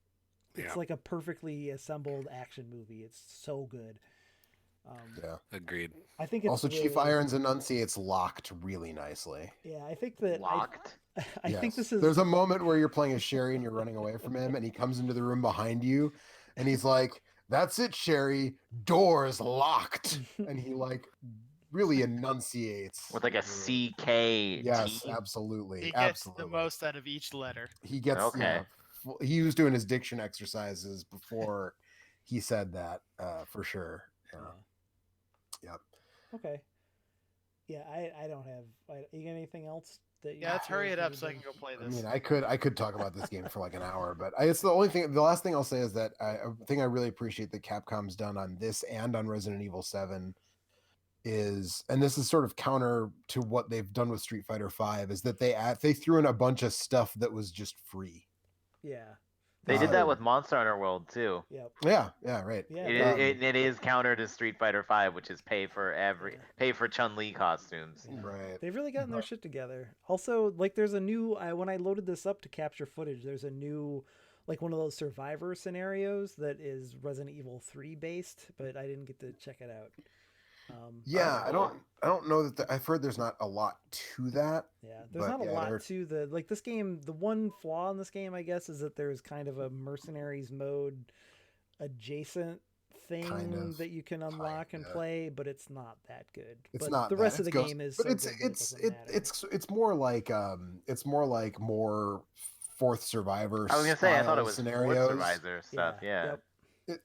it's Yeah. like a perfectly assembled action movie. It's so good. yeah. Agreed. I think it's Also, Chief really- Irons enunciates locked really nicely. Yeah, I think that Locked. I think Yes. this is There's a moment where you're playing as Sherry and you're running away from him, and he comes into the room behind you, and he's like, "That's it, Sherry. Doors locked." And he like really enunciates With like a CK. Yes, absolutely. He gets absolutely. the most out of each letter. He gets Okay. he was doing his diction exercises before he said that for sure. Yeah. Yep. Okay. Yeah, I don't have. You got anything else that you? Yeah, let's hurry it feel up like so I we can go play I this. mean, I could talk about this game for like an hour, but it's the only thing. The last thing I'll say is that a thing I really appreciate that Capcom's done on this and on Resident Evil 7 is, and this is sort of counter to what they've done with Street Fighter 5, is that they threw in a bunch of stuff that was just free. Yeah. They did that Um, with Monster Hunter World too. Yep. Yeah, right. Yeah. It is counter to Street Fighter 5, which is pay for Chun-Li costumes. Yeah. Right. They've really gotten their shit together. Also, like, there's a new. When I loaded this up to capture footage, there's a new, like, one of those survivor scenarios that is Resident Evil 3 based, but I didn't get to check it out. Yeah, cool. I don't know that I've heard there's not a lot to that. Yeah, there's But not a yeah, lot they're- to this game. The one flaw in this game, I guess, is that there's kind of a mercenaries mode adjacent thing Kind of, that you can unlock and kinda. play, but it's not that good. It's but not the that, rest of it's the Ghost- game is but so good that it doesn't matter. it's more like more fourth survivor. I was gonna say I thought style it was scenarios. Survivor stuff. Yeah. Yep.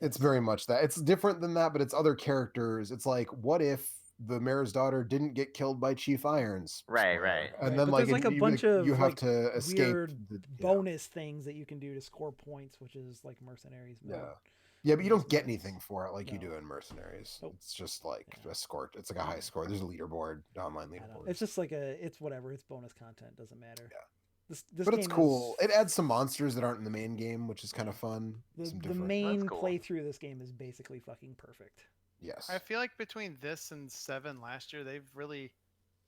It's very much that. It's different than that, but it's other characters. It's like, what if the mayor's daughter didn't get killed by Chief Irons? Right, Spoiler. right. And Right, then but like there's, like, a you- bunch of, you have like, to escape weird the, bonus things that you can do to score points, which is like mercenaries mode. Yeah, but you don't Those get ones. anything for it like you No. do in Mercenaries. Nope. It's just like Yeah. a score. It's like a high score. There's a leaderboard, online I don't- leaderboard. It's just like it's whatever. It's bonus content. Doesn't matter. Yeah. This but it's game cool. is- It adds some monsters that aren't in the main game, which is kind of fun. The, some the different. main cool. playthrough of this game is basically fucking perfect. Yes. I feel like between this and 7 last year, they've really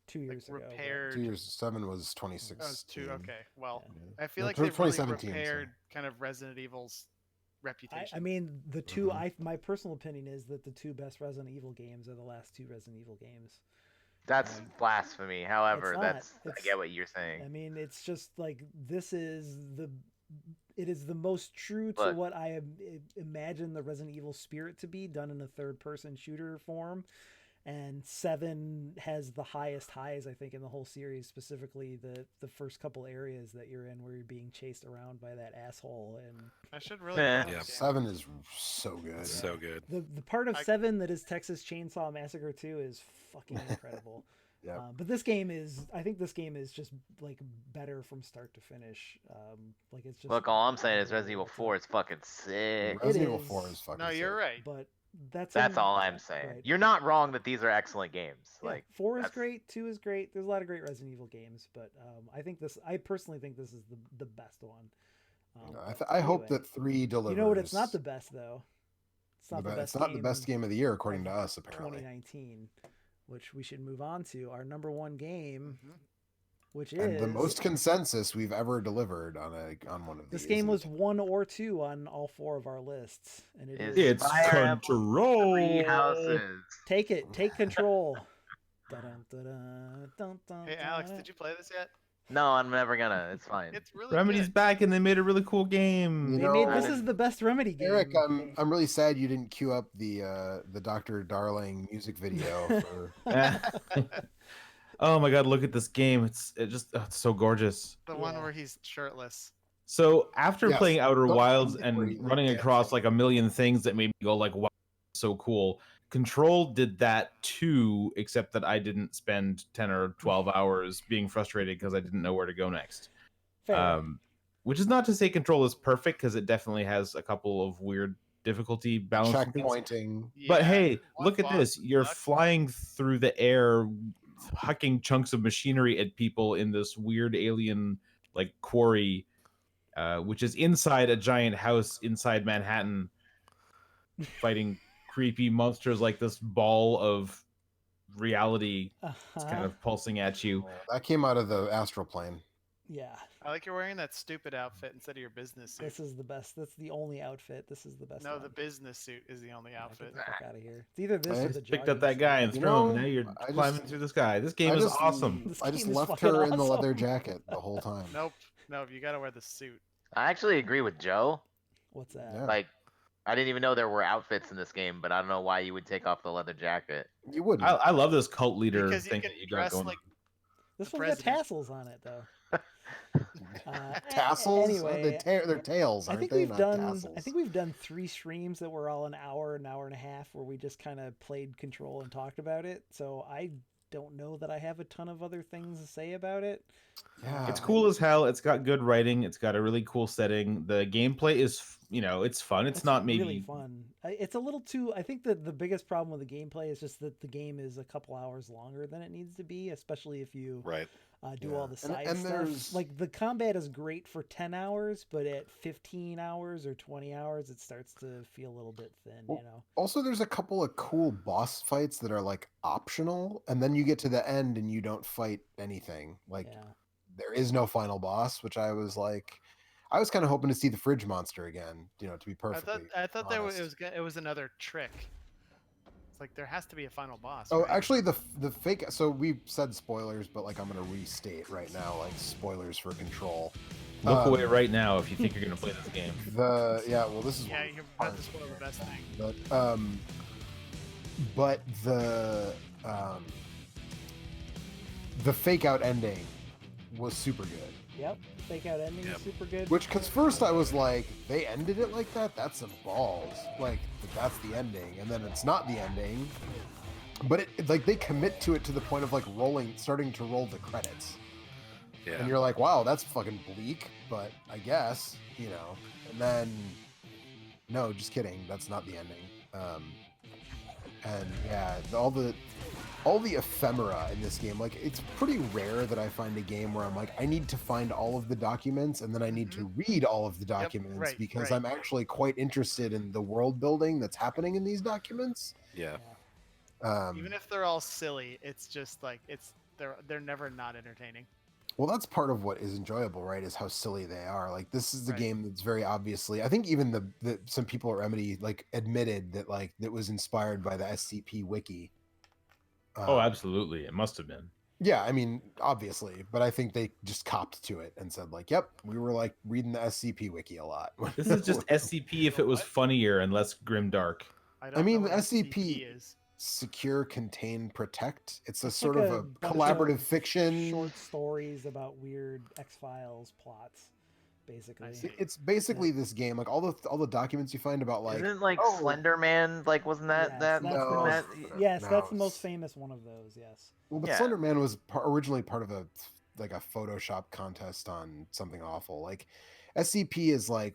2 like, years ago. but- repaired. 2 years. 7 was Oh, 2016. it's 2. Okay, well, Yeah. I feel No, like they've really 2017, sorry. repaired kind of Resident Evil's reputation. I mean, the two. Mhm. My personal opinion is that the two best Resident Evil games are the last two Resident Evil games. That's Um, blasphemy. However, not. I It's- get what you're I saying. mean, it's just like it is the most true to Look. what I imagine the Resident Evil spirit to be, done in a third-person shooter form. And 7 has the highest highs, I think, in the whole series. Specifically, the first couple areas that you're in, where you're being chased around by that asshole, and I should really. Yeah. play Yeah. this game. 7 is so good. It's so good. the part of I- 7 that is Texas Chainsaw Massacre 2 is fucking incredible. Yep. But this game is, I think this game is just like better from start to finish. Like it's just. Look, all I'm saying is Resident Evil 4 is fucking sick. Resident Evil is. 4 is fucking No, you're sick. right. But that's That's all I'm saying. right. You're not wrong that these are excellent games. Yeah, Like 4 is that's- great, 2 is great. There's a lot of great Resident Evil games, but I personally think this is the best one. But I hope anyway, that 3 delivers. You know what? It's not the best though. It's not the best. It's not the best game of the year according to us, apparently. 2019, which we should move on to our number one game, Mhm. which is And the most consensus we've ever delivered on one of these. This game is- was 1 or 2 on all 4 of our lists, and it is It's Fire Emblem control. Three Houses. take control. Dun, dun, dun, dun, dun, Hey, Alex, dun. did you play this yet? No, I'm never gonna. It's fine. It's really Remedy's good. back and they made a really cool game. You They know, made I this didn't- is the best Remedy game. Eric, I'm really sad you didn't queue up the Dr. Darling music video for. Oh my god, look at this game. It's so gorgeous. The one Yeah. where he's shirtless. So after Yes, playing Outer the Wilds one where and you, running like, across dance. like a million things that made me go like, wow, so cool. Control did that too, except that I didn't spend 10 or 12 hours being frustrated because I didn't know where to go next. Fair. Which is not to say Control is perfect, because it definitely has a couple of weird difficulty balancing things. Checkpointing. But Yeah, hey, one look at boss this. You're sucked. flying through the air, hucking chunks of machinery at people in this weird alien like quarry, which is inside a giant house inside Manhattan, fighting creepy monsters like this ball of reality that's kind of pulsing at you. That came out of the astral plane. Yeah, I like you're wearing that stupid outfit instead of your business suit. this is the best. That's the only outfit. This is the best. No, one. the business suit is the only Yeah, outfit. Get the fuck out of here. It's either this I or the Picked up jogging that guy and suit. You threw him. know, Now you're I climbing just- through the sky. This game I is just- awesome. This I just game is left fucking her in the leather awesome. jacket the whole time. Nope, you gotta wear the suit. I actually agree with Joe. What's that? Yeah. Like, I didn't even know there were outfits in this game, but I don't know why you would take off the leather jacket. You wouldn't. I love this cult leader Because you thing can that you got dress going like on. This the one's got president. tassels on it though. Tassels? Anyway, They're tails, aren't they? Not tassels. I think we've done 3 streams that were all an hour and a half, where we just kind of played Control and talked about it. So I don't know that I have a ton of other things to say about it. Yeah. It's cool as hell. It's got good writing. It's got a really cool setting. The gameplay is, it's fun. It's not maybe really fun. It's a little too. I think that the biggest problem with the gameplay is just that the game is a couple hours longer than it needs to be, especially if you Right. do all the side and stuff. there's- Like the combat is great for 10 hours, but at 15 hours or 20 hours, it starts to feel a little bit thin. Well, You know. Also, there's a couple of cool boss fights that are like optional, and then you get to the end and you don't fight anything. Like Yeah. there is no final boss, which I was kind of hoping to see the fridge monster again. To be perfectly. I thought honest. it was another trick. It's like there has to be a final boss. Oh, right? actually, the fake. So we said spoilers, but like I'm gonna restate right now, like spoilers for Control. look away right now if you think you're gonna play this game. Well, this is Yeah, you're about to spoil the best thing. But the fake out ending was super good. Yep. Fake out ending is super good. Because first I was like, they ended it like that? That's some balls. Like, that's the ending. And then it's not the ending. But like they commit to it to the point of like starting to roll the credits. Yeah. And you're like, wow, that's fucking bleak, but I guess, And then, no, just kidding. That's not the ending. And yeah, all the ephemera in this game, like it's pretty rare that I find a game where I'm like, I need to find all of the documents and then I need to read all of the documents because I'm actually quite interested in the world building that's happening in these documents. Yeah. Even if they're all silly, it's just like they're never not entertaining. Well, that's part of what is enjoyable, right? Is how silly they are. Like this is the game that's very obviously. I think even the some people at Remedy like admitted that like that was inspired by the SCP wiki. Oh, absolutely. It must have been. Yeah, I mean, obviously, but I think they just copped to it and said like, "Yep, we were like reading the SCP wiki a lot." This is just SCP if it was funnier and less grimdark. I mean, know the what SCP is. Secure, contain, protect. It's a It's sort like of a bunch collaborative of fiction. Short stories about weird X-Files plots, basically. It's basically this game, like all the documents you find about like. Isn't like Slender Man, like wasn't that Yes, that's the most famous one of those. Yes. Well, but Slender Man was originally part of a Photoshop contest on something awful. Like SCP is like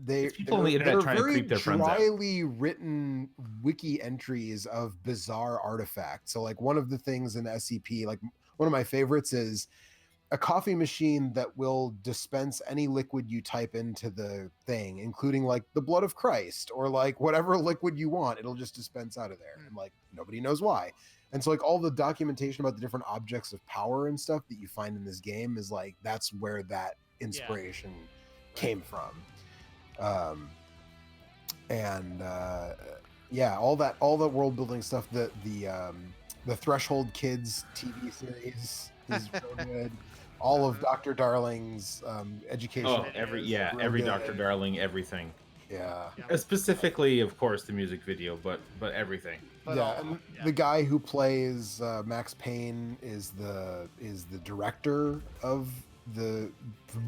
people on the internet trying to creep their friends out. dryly written wiki entries of bizarre artifacts. So like one of the things in the SCP, like one of my favorites is a coffee machine that will dispense any liquid you type into the thing, including like the blood of Christ or like whatever liquid you want. It'll just dispense out of there. And like nobody knows why. And so like all the documentation about the different objects of power and stuff that you find in this game is like, that's where that inspiration came from. All the world building stuff, the Threshold Kids TV series is so good. All of Dr. Darling's education. Oh, every Dr. Darling, everything. Yeah. Specifically, of course, the music video, but everything. The guy who plays Max Payne is the director of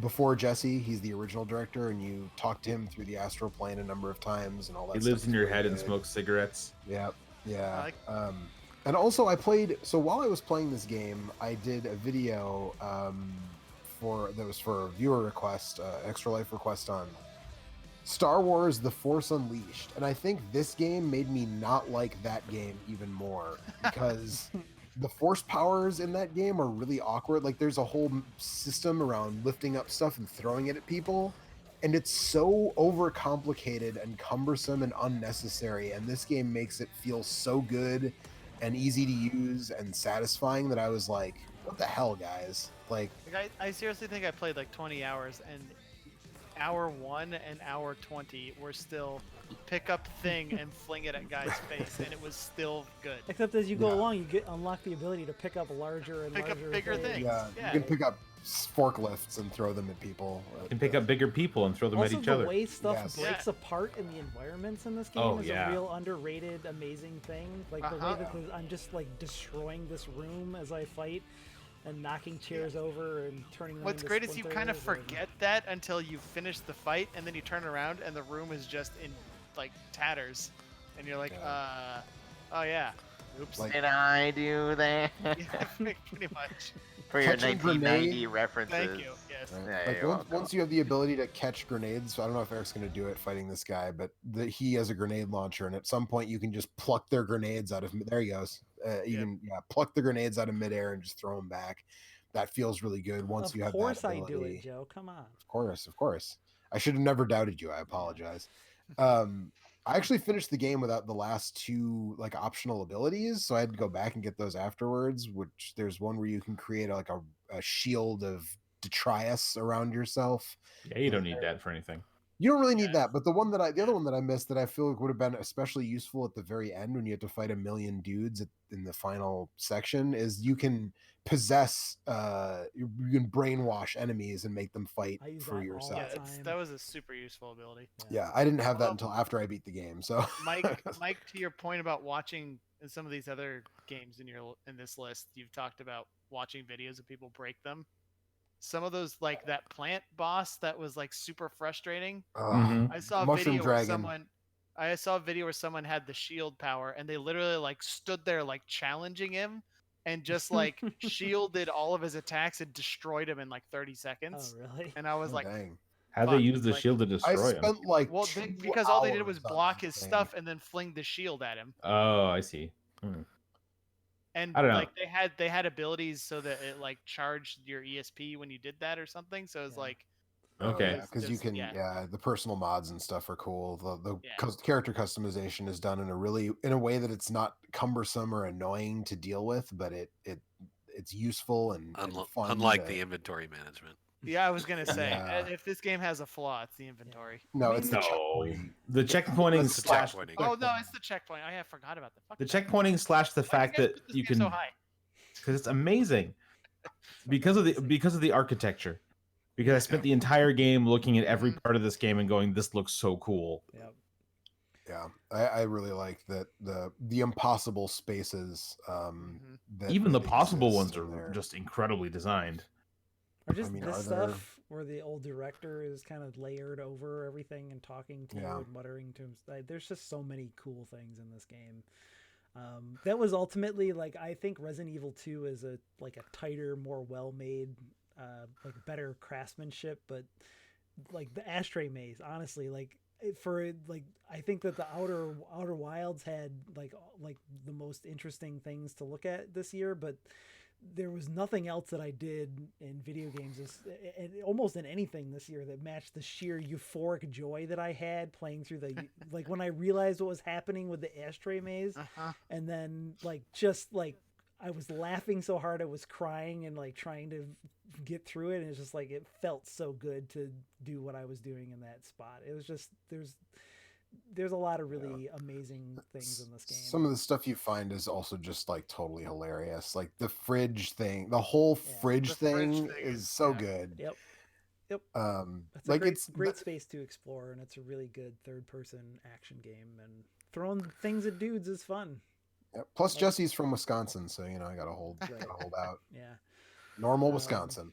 before Jesse. He's the original director, and you talk to him through the astral plane a number of times and all that. He lives in your head and smokes cigarettes. Yeah. And also I played. So while I was playing this game, I did a video for a viewer request, extra life request on Star Wars: The Force Unleashed, and I think this game made me not like that game even more because the force powers in that game are really awkward. Like there's a whole system around lifting up stuff and throwing it at people, and it's so overcomplicated and cumbersome and unnecessary, and this game makes it feel so good and easy to use and satisfying that I was like, what the hell, guys? Like I seriously think I played like 20 hours, and hour 1 and hour 20 were still pick up thing and fling it at guy's face, and it was still good. Except as you go along, you unlock the ability to pick up larger and larger bigger things. Yeah, you can pick up forklifts and throw them at people. You can pick up bigger people and throw them Also, at each the other. way stuff Yes. breaks apart in the environments in this game Oh, is yeah. a real underrated, amazing thing. Like the way that I'm just like destroying this room as I fight and knocking chairs over and turning them What's into great is you kind of splinters and- forget that until you finish the fight, and then you turn around and the room is just in like tatters, and you're like, oh yeah, oops. Like- Did I do that? Yeah, pretty much. For your Catching 1990 grenade. references. Thank you. Yes. Right? Yeah, Like you're once, welcome. once you have the ability to catch grenades, I don't know if Eric's going to do it fighting this guy, but he has a grenade launcher, and at some point you can just pluck their grenades out of. There he goes. You can pluck the grenades out of midair and just throw them back. That feels really good once you have that Of ability. course I do it, Joe. Come on. Of course. I should have never doubted you. I apologize. I actually finished the game without the last two like optional abilities, so I had to go back and get those afterwards. Which there's one where you can create like a shield of detritus around yourself. Yeah, you don't need that for anything. You don't really need that, but the other one that I missed that I feel like would have been especially useful at the very end when you have to fight a million dudes in the final section is you can possess, you can brainwash enemies and make them fight I use for that your all Yeah, side. time. that was a super useful ability. Yeah, I didn't have that Although- until after I beat the game. So Mike, to your point about watching in some of these other games in this list, you've talked about watching videos of people break them. Some of those, like that plant boss, that was like super frustrating. Mhm. I saw a Mushroom video Dragon. where someone had the shield power, and they literally like stood there like challenging him, and just like shielded all of his attacks and destroyed him in like 30 Oh, seconds. really? And I was like, dang. How'd they fuck, use the like- shield to I destroy him? spent like well, 2 because all they did hours was on block that his thing. stuff and then fling the shield at him. Oh, I see. And I don't know. like they had abilities so that it like charged your ESP when you did that or something. So it's Yeah. like Okay. Yeah, because you just- can. yeah. Yeah. The personal mods and stuff are cool. The Yeah. character customization is done in a way that it's not cumbersome or annoying to deal with, but it's useful and fun. Unlike to- the inventory management. yeah, I was gonna say Yeah. if this game has a flaw, it's the inventory. No, it's the No. checkpointing. The checkpointing It's the slash checkpointing. Oh no, it's the checkpoint. I have forgot about the fuck. the checkpointing slash the Why'd you fact guys that put this you game can so high? because it's amazing because of the architecture. Because I spent the entire game looking at every part of this game and going, "This looks so cool." Yep. Yeah, I really like that the impossible spaces. That Even the really possible exist ones in are there. just incredibly designed. Or just mean, this are there- stuff where the old director is kind of layered over everything and talking to you Yeah. and muttering to him. There's just so many cool things in this game. That was ultimately like I think Resident Evil 2 is a tighter, more well-made, like better craftsmanship, but like the ashtray maze, honestly, I think that the Outer Wilds had like the most interesting things to look at this year, but there was nothing else that I did in video games and almost in anything this year that matched the sheer euphoric joy that I had playing through the like when I realized what was happening with the ashtray maze, and then I was laughing so hard I was crying and like trying to get through it, and it's just like it felt so good to do what I was doing in that spot. It was just there's a lot of really amazing things in this game. Some of the stuff you find is also just like totally hilarious. Like the fridge thing, the whole fridge The fridge thing thing is is- so yeah. good. Yep. It's Like a it's great space to explore, and it's a really good third-person action game. And throwing things at dudes is fun. yeah. Plus Jesse's from Wisconsin, so I gotta hold out. Yeah. Normal Wisconsin.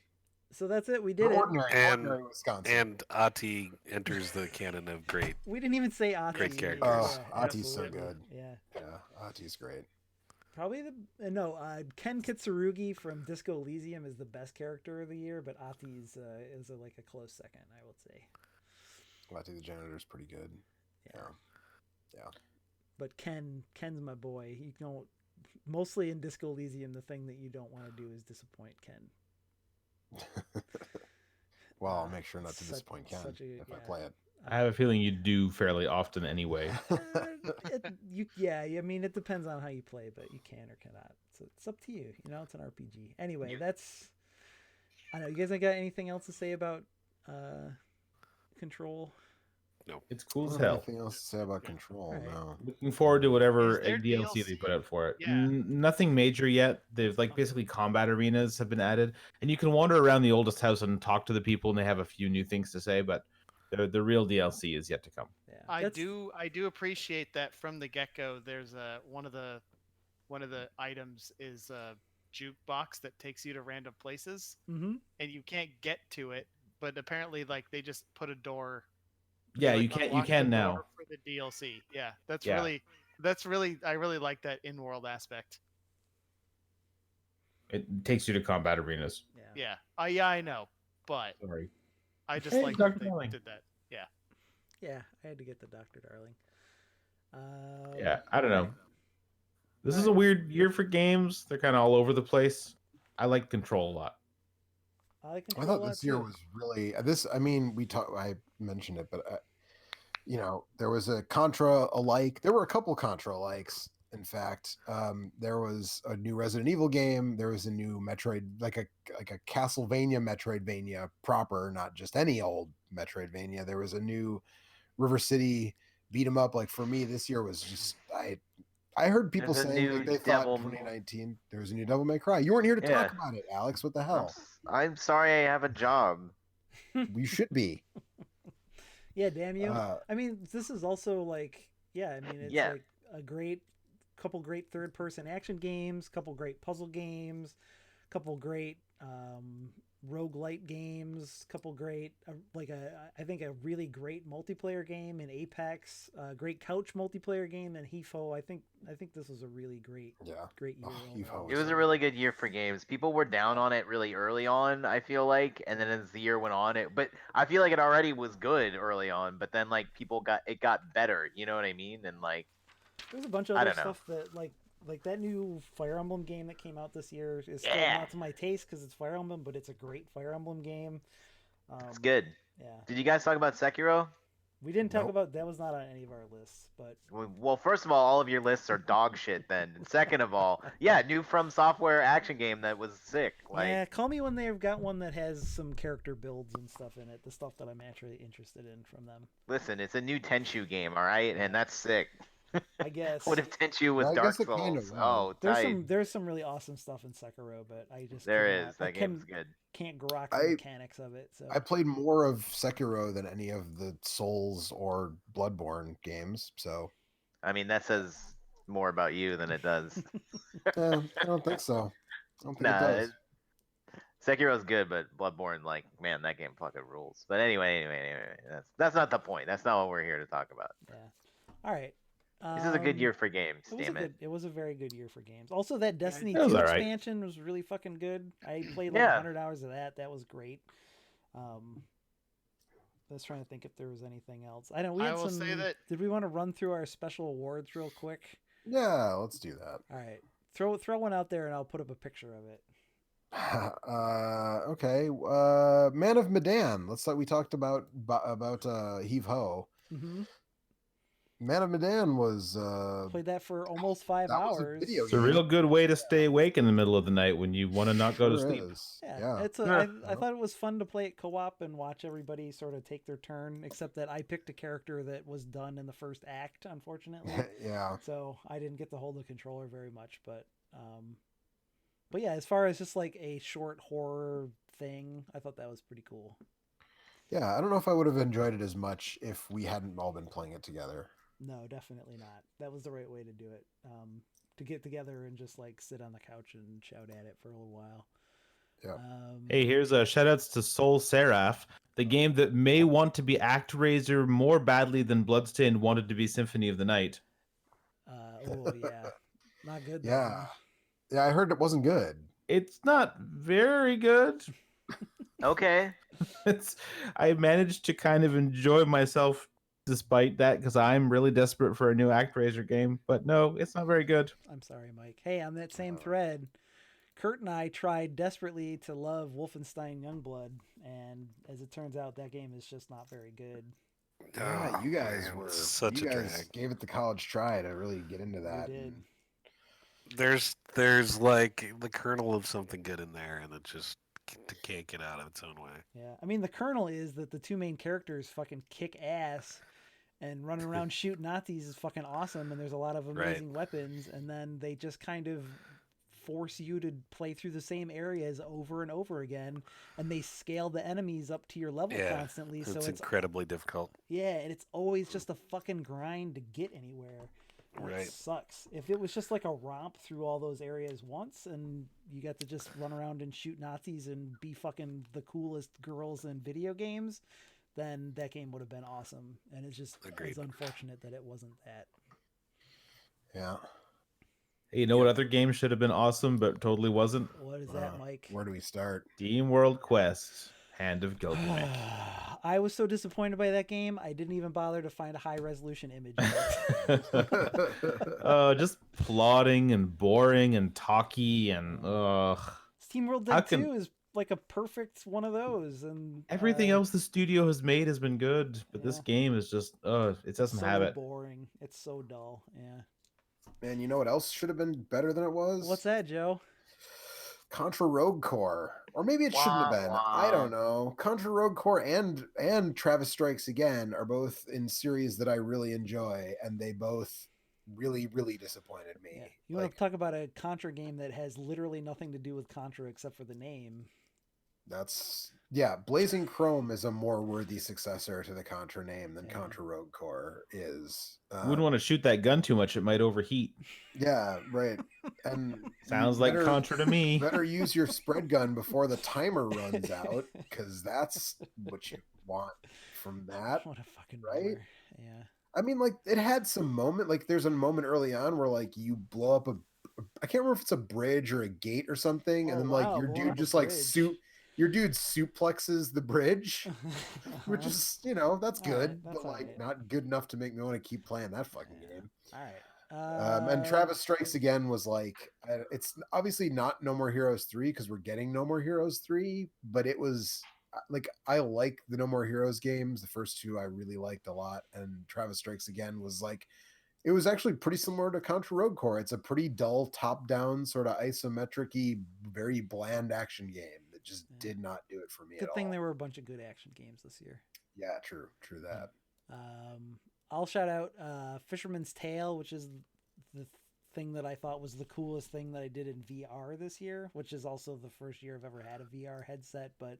So that's it. We did it. Ordinary Wisconsin. And Ati enters the canon of great. We didn't even say Ati. Great characters. Oh, Ati's so absolutely. good. Yeah. Yeah, Ati's great. Probably Ken Kitsurugi from Disco Elysium is the best character of the year, but Ati's is like a close second, I would say. Ati the janitor's pretty good. Yeah. But Ken's my boy. You don't mostly in Disco Elysium. The thing that you don't want to do is disappoint Ken. Well, I'll make sure not to Such- disappoint Ken such a- if I yeah. play it. I have a feeling you do fairly often anyway. I mean, it depends on how you play, but you can or cannot. So it's up to you. It's an RPG. Anyway, that's. I don't know. You guys ain't got anything else to say about Control? It's I cool don't as have hell. anything else to say about Control. Alright. No. Looking forward to whatever Is there DLC they DLC? put out for it. Yeah. Nothing major yet. They've like basically combat arenas have been added, and you can wander around the oldest house and talk to the people, and they have a few new things to say. But the real DLC is yet to come. Yeah, I do appreciate that from the get go. There's one of the items is a jukebox that takes you to random places, Mm-hmm. and you can't get to it. But apparently, like they just put a door. Yeah, they, like, you can. You unlock can the now. door for the DLC. Yeah, that's Yeah. really I really like that in-world aspect. It takes you to combat arenas. Yeah. Yeah, I know, but Sorry. I just Hey, like Dr. that they Darling. did that. Yeah. Yeah, I had to get the Dr. Darling. Yeah, I don't know. alright. This is a weird year for games. They're kind of all over the place. I like Control a lot. I like I Control thought a lot this year too. was really this. I mean, I mentioned it, but you know, there was a Contra alike. There were a couple Contra alikes. In fact, there was a new Resident Evil game. There was a new Metroid, like a Castlevania Metroidvania proper, not just any old Metroidvania. There was a new River City beat 'em up. Like for me, this year was just I heard people There's a saying new like they Devil- thought 2019 there was a new Devil May Cry. You weren't here to Yeah. talk about it, Alex. What the I'm, hell? I'm sorry I have a job. We should be. Yeah, damn you. Uh, I mean, this is also like, yeah, I mean, it's Yeah. like a couple great third-person action games, couple great puzzle games, couple great roguelite games, couple great I think a really great multiplayer game in Apex, great couch multiplayer game in HeFo. I think this was a really great yeah. great year. Oh, overall. HeFo It was a really good year for games. People were down on it really early on, I feel like, and then as the year went on, but I feel like it already was good early on, but then like it got better, you know what I mean? And like There's a bunch of I other don't know. stuff that like that new Fire Emblem game that came out this year is still Yeah. not to my taste because it's Fire Emblem, but it's a great Fire Emblem game. It's good. Yeah, Did you guys talk about Sekiro? we didn't talk Nope. about that. Was not on any of our lists, but Well, first of all of your lists are dog shit then. And second of all, yeah, new From Software action game that was sick. Like yeah, call me when they've got one that has some character builds and stuff in it. The stuff that I'm actually interested in from them. listen, it's a new Tenchu game, all right? And that's sick. I guess. What if Tenchu was I Dark guess it kind Souls? of Oh, tight. there's some really awesome stuff in Sekiro, but I just There cannot- is. I That game's good. can't grok the I- mechanics of it. So I played more of Sekiro than any of the Souls or Bloodborne games, so I mean, that says more about you than it does. I don't think so. I don't think Nah, it does. Sekiro's good, but Bloodborne, like, man, that game fucking rules. But anyway, that's not the point. That's not what we're here to talk about. yeah. All right. This is a good year for games. It was Damn it. it was a very good year for games. Also, that Destiny it was 2 alright. expansion was really fucking good. I played like Yeah. 100 hours of that. That was great. I was trying to think if there was anything else. I know we I had will some. say that- Did we want to run through our special awards real quick? Yeah, let's do that. All right, throw one out there, and I'll put up a picture of it. Okay. Man of Medan. We talked about Heave Ho. Mm-hmm. Man of Medan was Played that for almost 5 that was a hours. video It's a real good way to stay awake in the middle of the night when you want to not go to sure sleep. is. Yeah, Yeah. it's I thought it was fun to play it co-op and watch everybody sort of take their turn. Except that I picked a character that was done in the first act, unfortunately. Yeah. So I didn't get to hold the controller very much, but yeah, as far as just like a short horror thing, I thought that was pretty cool. Yeah. I don't know if I would have enjoyed it as much if we hadn't all been playing it together. No, definitely not. That was the right way to do it. To get together and just like sit on the couch and shout at it for a little while. Yeah. Hey, here's a shout outs to Soul Seraph, the game that may want to be ActRaiser more badly than Bloodstained wanted to be Symphony of the Night. Oh yeah, not good. Though, Yeah. huh? Yeah. I heard it wasn't good. It's not very good. Okay. I managed to kind of enjoy myself despite that because I'm really desperate for a new ActRaiser game. But no, it's not very good. I'm sorry, Mike. Hey, on that same thread, Kurt and I tried desperately to love Wolfenstein Youngblood, and as it turns out, that game is just not very good. Yeah, Oh, you guys man, were it's such you a guys drag. gave it the college try to really get into that. We did. There's like the kernel of something good in there, and it just can't get out of its own way. Yeah, I mean the kernel is that the two main characters fucking kick ass, and running around shooting Nazis is fucking awesome, and there's a lot of amazing weapons, and then they just kind of force you to play through the same areas over and over again, and they scale the enemies up to your level constantly, so it's incredibly difficult. Yeah, and it's always just a fucking grind to get anywhere. And it sucks. If it was just like a romp through all those areas once and you got to just run around and shoot Nazis and be fucking the coolest girls in video games, then that game would have been awesome. And it's just it's unfortunate that it wasn't that. Yeah. Hey, you know what other game should have been awesome but totally wasn't? What is that, Mike? Where do we start? Team World Quest, Hand of Gilgamesh. I was so disappointed by that game, I didn't even bother to find a high-resolution image of it. Just plodding and boring and talky and Team World Dead 2 is like a perfect one of those, and everything else the studio has made has been good, but this game is just it doesn't have it. Boring. It's so dull. Yeah. Man, you know what else should have been better than it was? What's that, Joe? Contra Rogue Core, or maybe it shouldn't have been. I don't know. Contra Rogue Core and Travis Strikes Again are both in series that I really enjoy, and they both really, really disappointed me. Yeah. You want to talk about a Contra game that has literally nothing to do with Contra except for the name? Blazing Chrome is a more worthy successor to the Contra name than Contra Rogue Core is. Wouldn't want to shoot that gun too much; it might overheat. Yeah, right. And sounds like Contra to me. Better use your spread gun before the timer runs out, because that's what you want from that. What a fucking right? bummer. Yeah. I mean, like, it had some moment. Like, there's a moment early on where like you blow up I can't remember if it's a bridge or a gate or something, and then like your dude just like your dude suplexes the bridge, which is, that's good, but like not good enough to make me want to keep playing that fucking game. All right. And Travis Strikes Again was like, it's obviously not No More Heroes 3 because we're getting No More Heroes 3, but it was like, I like the No More Heroes games. The first two I really liked a lot, and Travis Strikes Again was like, it was actually pretty similar to Contra Rogue Core. It's a pretty dull top-down sort of isometric-y, very bland action game that just did not do it for me at all. Good thing there were a bunch of good action games this year. Yeah, true that. I'll shout out Fisherman's Tale, which is the thing that I thought was the coolest thing that I did in VR this year, which is also the first year I've ever had a VR headset. But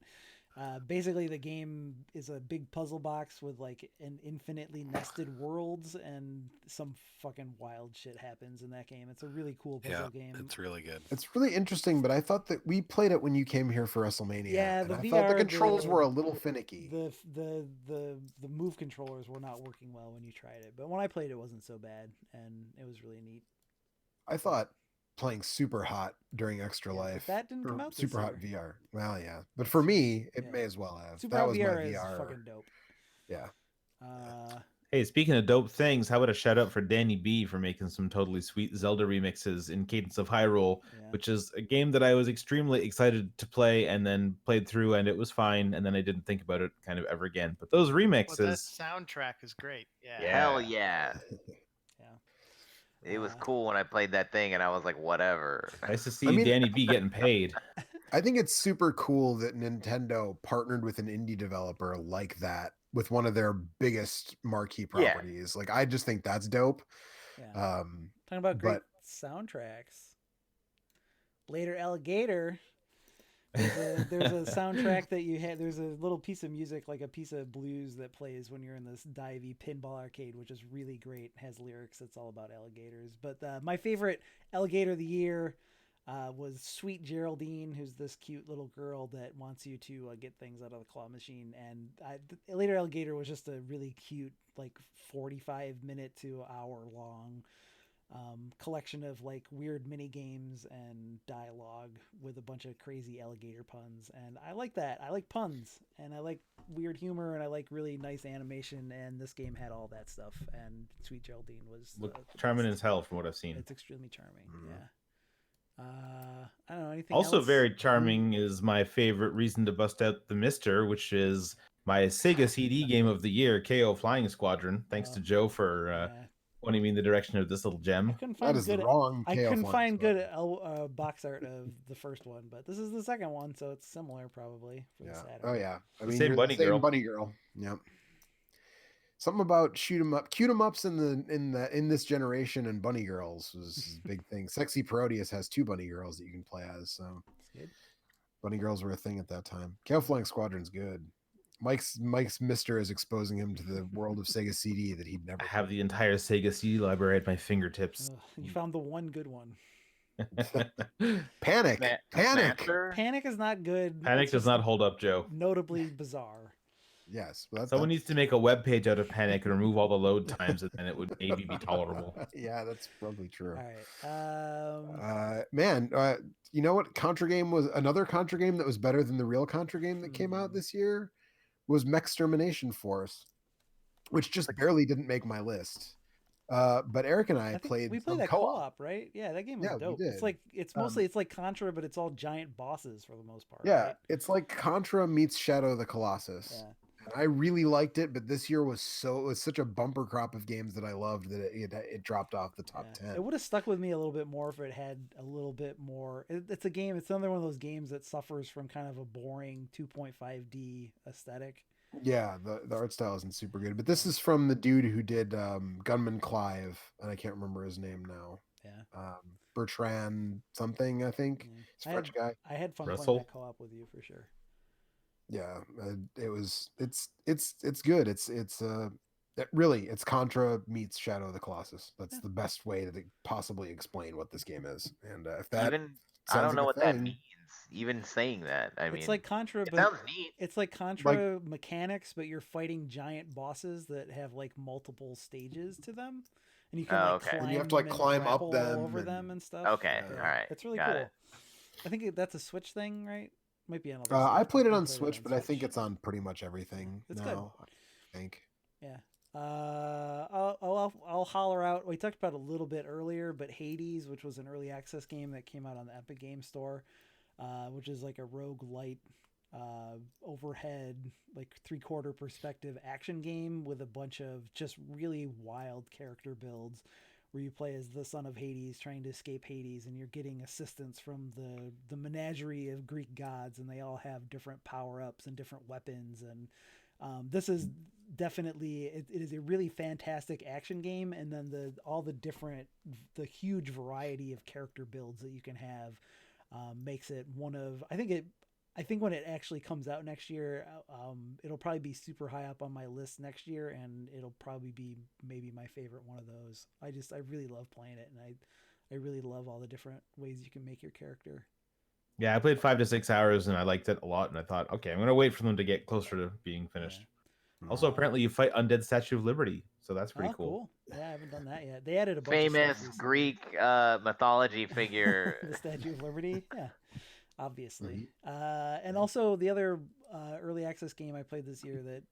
basically the game is a big puzzle box with like an infinitely nested worlds, and some fucking wild shit happens in that game. It's a really cool puzzle game. It's really good. It's really interesting, but I thought that we played it when you came here for WrestleMania. Yeah, and I thought the controls were a little finicky. The move controllers were not working well when you tried it, but when I played it wasn't so bad, and it was really neat. I thought playing Super Hot during Extra Life, that didn't come out this Super Hot year. VR. Well, yeah, but for me, it may as well have. Super that Hot was VR my is VR. fucking dope. Yeah. Hey, speaking of dope things, how about a shout out for Danny B for making some totally sweet Zelda remixes in Cadence of Hyrule, which is a game that I was extremely excited to play and then played through, and it was fine, and then I didn't think about it kind of ever again. But those remixes, that soundtrack is great. Yeah. Hell yeah. It was cool when I played that thing, and I was like, whatever. Nice to see Danny B getting paid. I think it's super cool that Nintendo partnered with an indie developer like that with one of their biggest marquee properties. Like, I just think that's dope. Yeah. Talking about great soundtracks. Later Alligator. There's a soundtrack that you had. There's a little piece of music, like a piece of blues that plays when you're in this divey pinball arcade, which is really great. It has lyrics. It's all about alligators. But my favorite alligator of the year was Sweet Geraldine, who's this cute little girl that wants you to get things out of the claw machine. And Later Alligator was just a really cute, like 45-minute to hour long collection of like weird mini games and dialogue with a bunch of crazy alligator puns, and I like that. I like puns, and I like weird humor, and I like really nice animation, and this game had all that stuff, and Sweet Geraldine was charming as hell from what I've seen. It's extremely charming. I don't know anything also else? Very charming is my favorite reason to bust out the Mister, which is my Sega CD game of the year, KO Flying Squadron. Thanks to Joe for pointing me in the direction of this little gem. I couldn't find good box art of the first one, but this is the second one, so it's similar probably for the Saturn. Oh yeah, I mean, same bunny girl. Bunny girl. Yep. Something about shoot 'em up, cute 'em ups in this generation, and bunny girls was a big thing. Sexy Parodius has 2 bunny girls that you can play as, so That's good. bunny girls were a thing at that time. Chaos Flying Squadron's good. Mike's Mister is exposing him to the world of Sega CD that he'd never. I have the entire Sega CD library at my fingertips. You found the one good one. Panic. Smasher? Panic is not good. Panic It's does just not hold up, Joe. notably bizarre. Yes, well, Someone needs to make a web page out of Panic and remove all the load times, and then it would maybe be tolerable. Yeah, that's probably true. All right. Man, you know what? Contra game was another Contra game that was better than the real Contra game that came out this year was Mech Extermination Force, which just barely didn't make my list. But Eric and I played. We played that co-op, right? Yeah, that game was dope. We did. It's like it's like Contra, but it's all giant bosses for the most part. Yeah, right? it's like Contra meets Shadow of the Colossus. Yeah. And I really liked it, but this year was such a bumper crop of games that I loved that it dropped off the top 10. It would have stuck with me a little bit more if it had a little bit more. It's a game. It's another one of those games that suffers from kind of a boring 2.5D aesthetic. Yeah, the art style isn't super good, but this is from the dude who did Gunman Clive, and I can't remember his name now. Yeah, Bertrand something, I think. He's a French guy. I had fun Russell? playing that co-op with you for sure. Yeah, it's good. It's Contra meets Shadow of the Colossus. That's the best way to possibly explain what this game is. And if that I don't know like what that means. Even saying that, I mean, it's like Contra, it but sounds neat. it's like Contra mechanics, but you're fighting giant bosses that have like multiple stages to them, and you can climb, and you have to climb up them over them and stuff. Okay, all right, it's really got cool. it. I think that's a Switch thing, right? Might be on. I played it on Switch, but I think it's on pretty much everything it's now. Good. I think. Yeah. I'll holler out. We talked about it a little bit earlier, but Hades, which was an early access game that came out on the Epic Game Store, which is like a roguelite overhead, like 3/4 perspective action game with a bunch of just really wild character builds where you play as the son of Hades trying to escape Hades, and you're getting assistance from the menagerie of Greek gods, and they all have different power-ups and different weapons. And this is definitely it is a really fantastic action game, and then the huge variety of character builds that you can have makes it one of I think when it actually comes out next year, it'll probably be super high up on my list next year, and it'll probably be maybe my favorite one of those. I really love playing it, and I really love all the different ways you can make your character. Yeah, I played 5 to 6 hours, and I liked it a lot, and I thought, okay, I'm going to wait for them to get closer to being finished. Yeah. Also, apparently you fight Undead Statue of Liberty, so that's pretty cool. Yeah, I haven't done that yet. They added a bunch famous of Greek mythology figure. The Statue of Liberty, yeah. Obviously. And also the other early access game I played this year that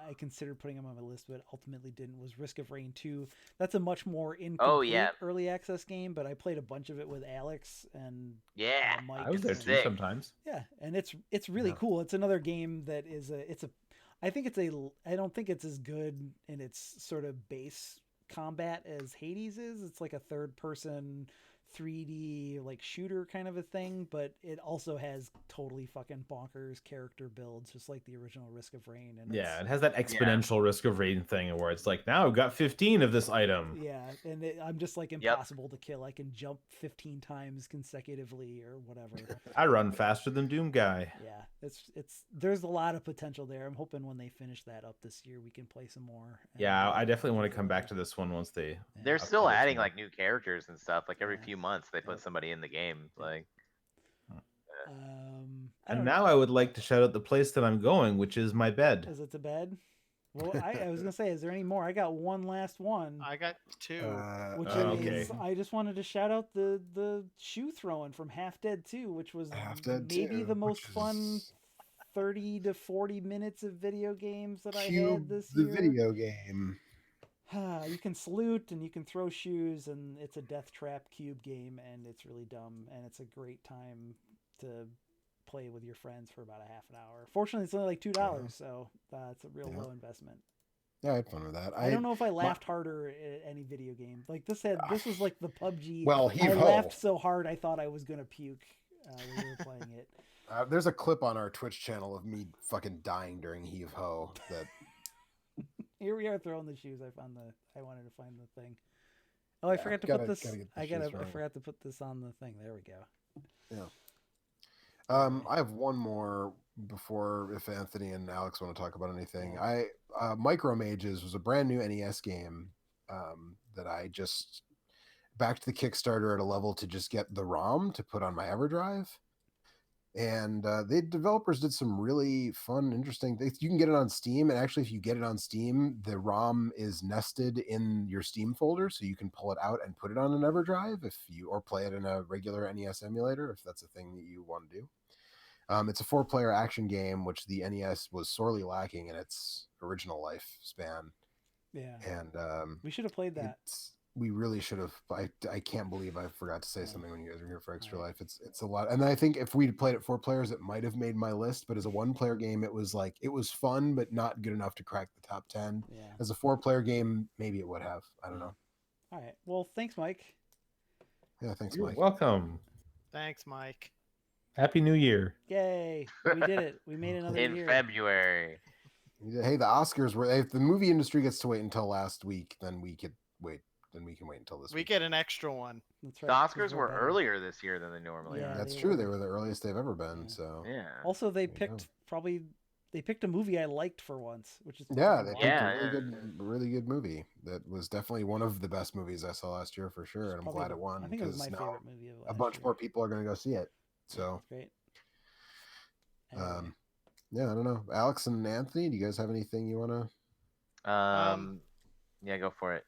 I considered putting on my list but ultimately didn't was Risk of Rain 2. That's a much more incomplete early access game, but I played a bunch of it with Alex and Mike. I was there too sometimes. Yeah, and it's really cool. It's another game that is I don't think it's as good in its sort of base combat as Hades is. It's like a third person 3D like shooter kind of a thing, but it also has totally fucking bonkers character builds, just like the original Risk of Rain. And yeah, it has that exponential Risk of Rain thing where it's like, now I've got 15 of this item. Yeah, and I'm just like impossible to kill. I can jump 15 times consecutively or whatever. I run faster than Doom Guy. Yeah, there's a lot of potential there. I'm hoping when they finish that up this year, we can play some more. Yeah, I definitely want to come back to this one once they. They're still adding like new characters and stuff. Like every few months, they put somebody in the game. Like. And now I would like to shout out the place that I'm going, which is my bed. Is it the bed? Well, I was gonna say, is there any more? I got one last one. I got two. Which is, I just wanted to shout out the shoe throwing from Half Dead 2, which was maybe the most fun 30 to 40 minutes of video games that I had this year. The video game. You can salute and you can throw shoes, and it's a death trap cube game, and it's really dumb, and it's a great time to play with your friends for about a half an hour. Fortunately, it's only like $2, so it's a real low investment. Yeah, I had fun with that. I don't know if I laughed harder at any video game. Like this was like the PUBG. Well, I laughed so hard I thought I was gonna puke when we were playing it. There's a clip on our Twitch channel of me fucking dying during Heave Ho that Here we are throwing the shoes. I wanted to find the thing. Oh, I Yeah, forgot to gotta- put this. gotta get the I shoes right. forgot to put this on the thing. There we go. Yeah. Okay. I have one more before if Anthony and Alex want to talk about anything. Yeah. Micro Mages was a brand new NES game that I just backed the Kickstarter at a level to just get the ROM to put on my EverDrive. And the developers did some really fun, interesting things. You can get it on Steam, and actually, if you get it on Steam, the ROM is nested in your Steam folder, so you can pull it out and put it on an EverDrive or play it in a regular NES emulator if that's a thing that you want to do. It's a 4-player action game, which the NES was sorely lacking in its original lifespan. Yeah. And We should have played that. we really should have. I can't believe I forgot to say something when you guys were here for Extra Life. It's a lot, and I think if we'd played it 4 players, it might have made my list. But as a 1-player game, it was fun, but not good enough to crack the top 10. Yeah. As a 4-player game, maybe it would have. I don't know. All right. Well, thanks, Mike. Yeah, thanks, You're Mike. welcome. Thanks, Mike. Happy New Year. Yay! We did it. We made another In year. February. Hey, the Oscars were. If the movie industry gets to wait until last week, then we could wait. Then we can wait until this We week. get an extra one. That's The right. 'cause Oscars we're were better. earlier this year than they normally Yeah, are. That's they true. were. They were the earliest they've ever been. Yeah. So Yeah. Also, they There you picked they picked a movie I liked for once, which is yeah, fucking they wild. picked Yeah, a really yeah. good, really good movie. That was definitely one of the best movies I saw last year for sure, and I'm Probably glad the- it won I think it was my now favorite movie of last a bunch year. more people are going to go see it. So, It's great. Anyway. yeah, I don't know. Alex and Anthony, do you guys have anything you want to? Yeah, go for it.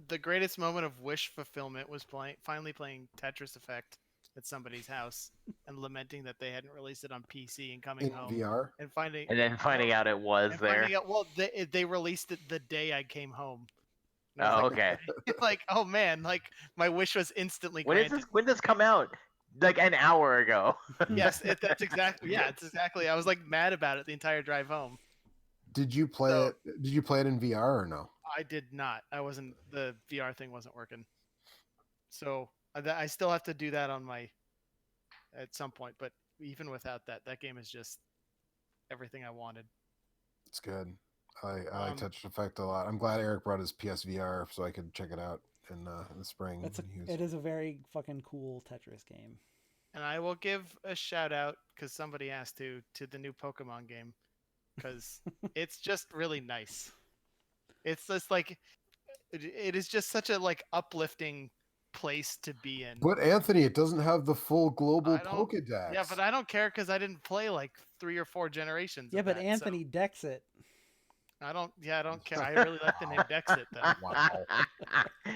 The greatest moment of wish fulfillment was finally playing Tetris Effect at somebody's house and lamenting that they hadn't released it on PC and coming In home VR? and finding And then finding out it was and there. finding out, well, they released it the day I came home. And I Oh, was okay. like, oh man, like my wish was instantly When granted. is this? When does this come out? Like an hour ago. Yes, that's exactly. Yeah, it's exactly. I was like mad about it the entire drive home. Did you play So- it? Did you play it in VR or no? I did not. I wasn't. The VR thing wasn't working. So I still have to do that on my at some point. But even without that, that game is just everything I wanted. It's good. I like Um, Touch Effect a lot. I'm glad Eric brought his PSVR so I could check it out in the spring. It is a very fucking cool Tetris game. And I will give a shout out because somebody asked to the new Pokemon game because it's just really nice. It's just like it is just such a like uplifting place to be in. But Anthony, it doesn't have the full global I don't- Pokedex. Yeah, but I don't care because I didn't play like 3 or 4 generations. Yeah, of but that, so Anthony decks it. I don't. Yeah, I don't care. I really like the name Dexit though. Wow.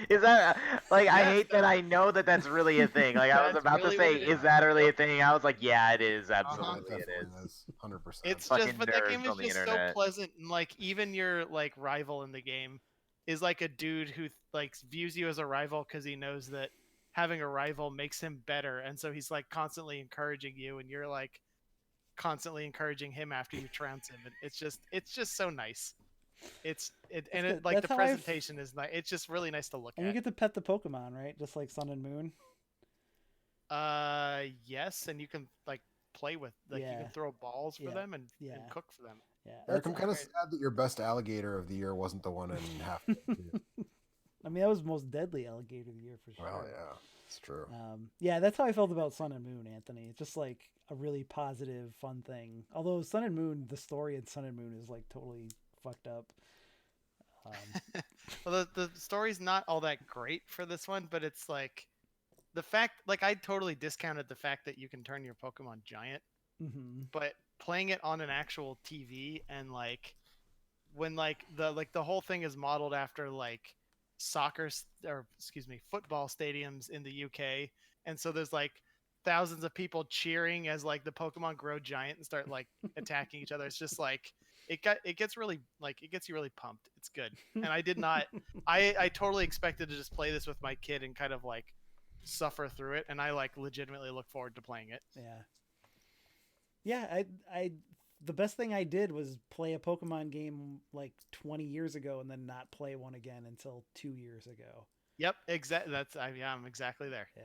Is that like I Yes, hate that I know that that's really a thing. Like I was That's about really to say, what it is is. that really a thing? I was like, yeah, it is. It Absolutely, it definitely is. is. 100%. It's Fucking just, but that game nerds is on the just so internet. pleasant, and like even your like rival in the game is like a dude who like views you as a rival because he knows that having a rival makes him better, and so he's like constantly encouraging you, and you're like constantly encouraging him after you trounce him, and it's just so nice. And good. like That's the how I've- presentation is nice. It's just really nice to look And you at. get to pet the Pokemon, right? Just like Sun and Moon. Yes, and you can like play with you Yeah. can throw balls for Yeah. them and Yeah. cook for them. Yeah. Eric, I'm that's- kind of sad that your best alligator of the year wasn't the one in half. I mean, that was most deadly alligator of the year for sure. Well, yeah, it's true. Yeah, that's how I felt about Sun and Moon, Anthony. It's just like a really positive, fun thing. Although Sun and Moon, the story in Sun and Moon is like totally fucked up. Well, the story's not all that great for this one, but it's like the fact, like I totally discounted the fact that you can turn your Pokemon giant, but playing it on an actual TV and like when like the whole thing is modeled after like football stadiums in the UK, and so there's like thousands of people cheering as like the Pokemon grow giant and start like attacking each other. It's just like it gets you really pumped. It's good. And I did not I totally expected to just play this with my kid and kind of like suffer through it, and I like legitimately look forward to playing it. Yeah, I the best thing I did was play a Pokemon game like 20 years ago and then not play one again until 2 years ago. Yep, exactly. I'm exactly there. Yeah.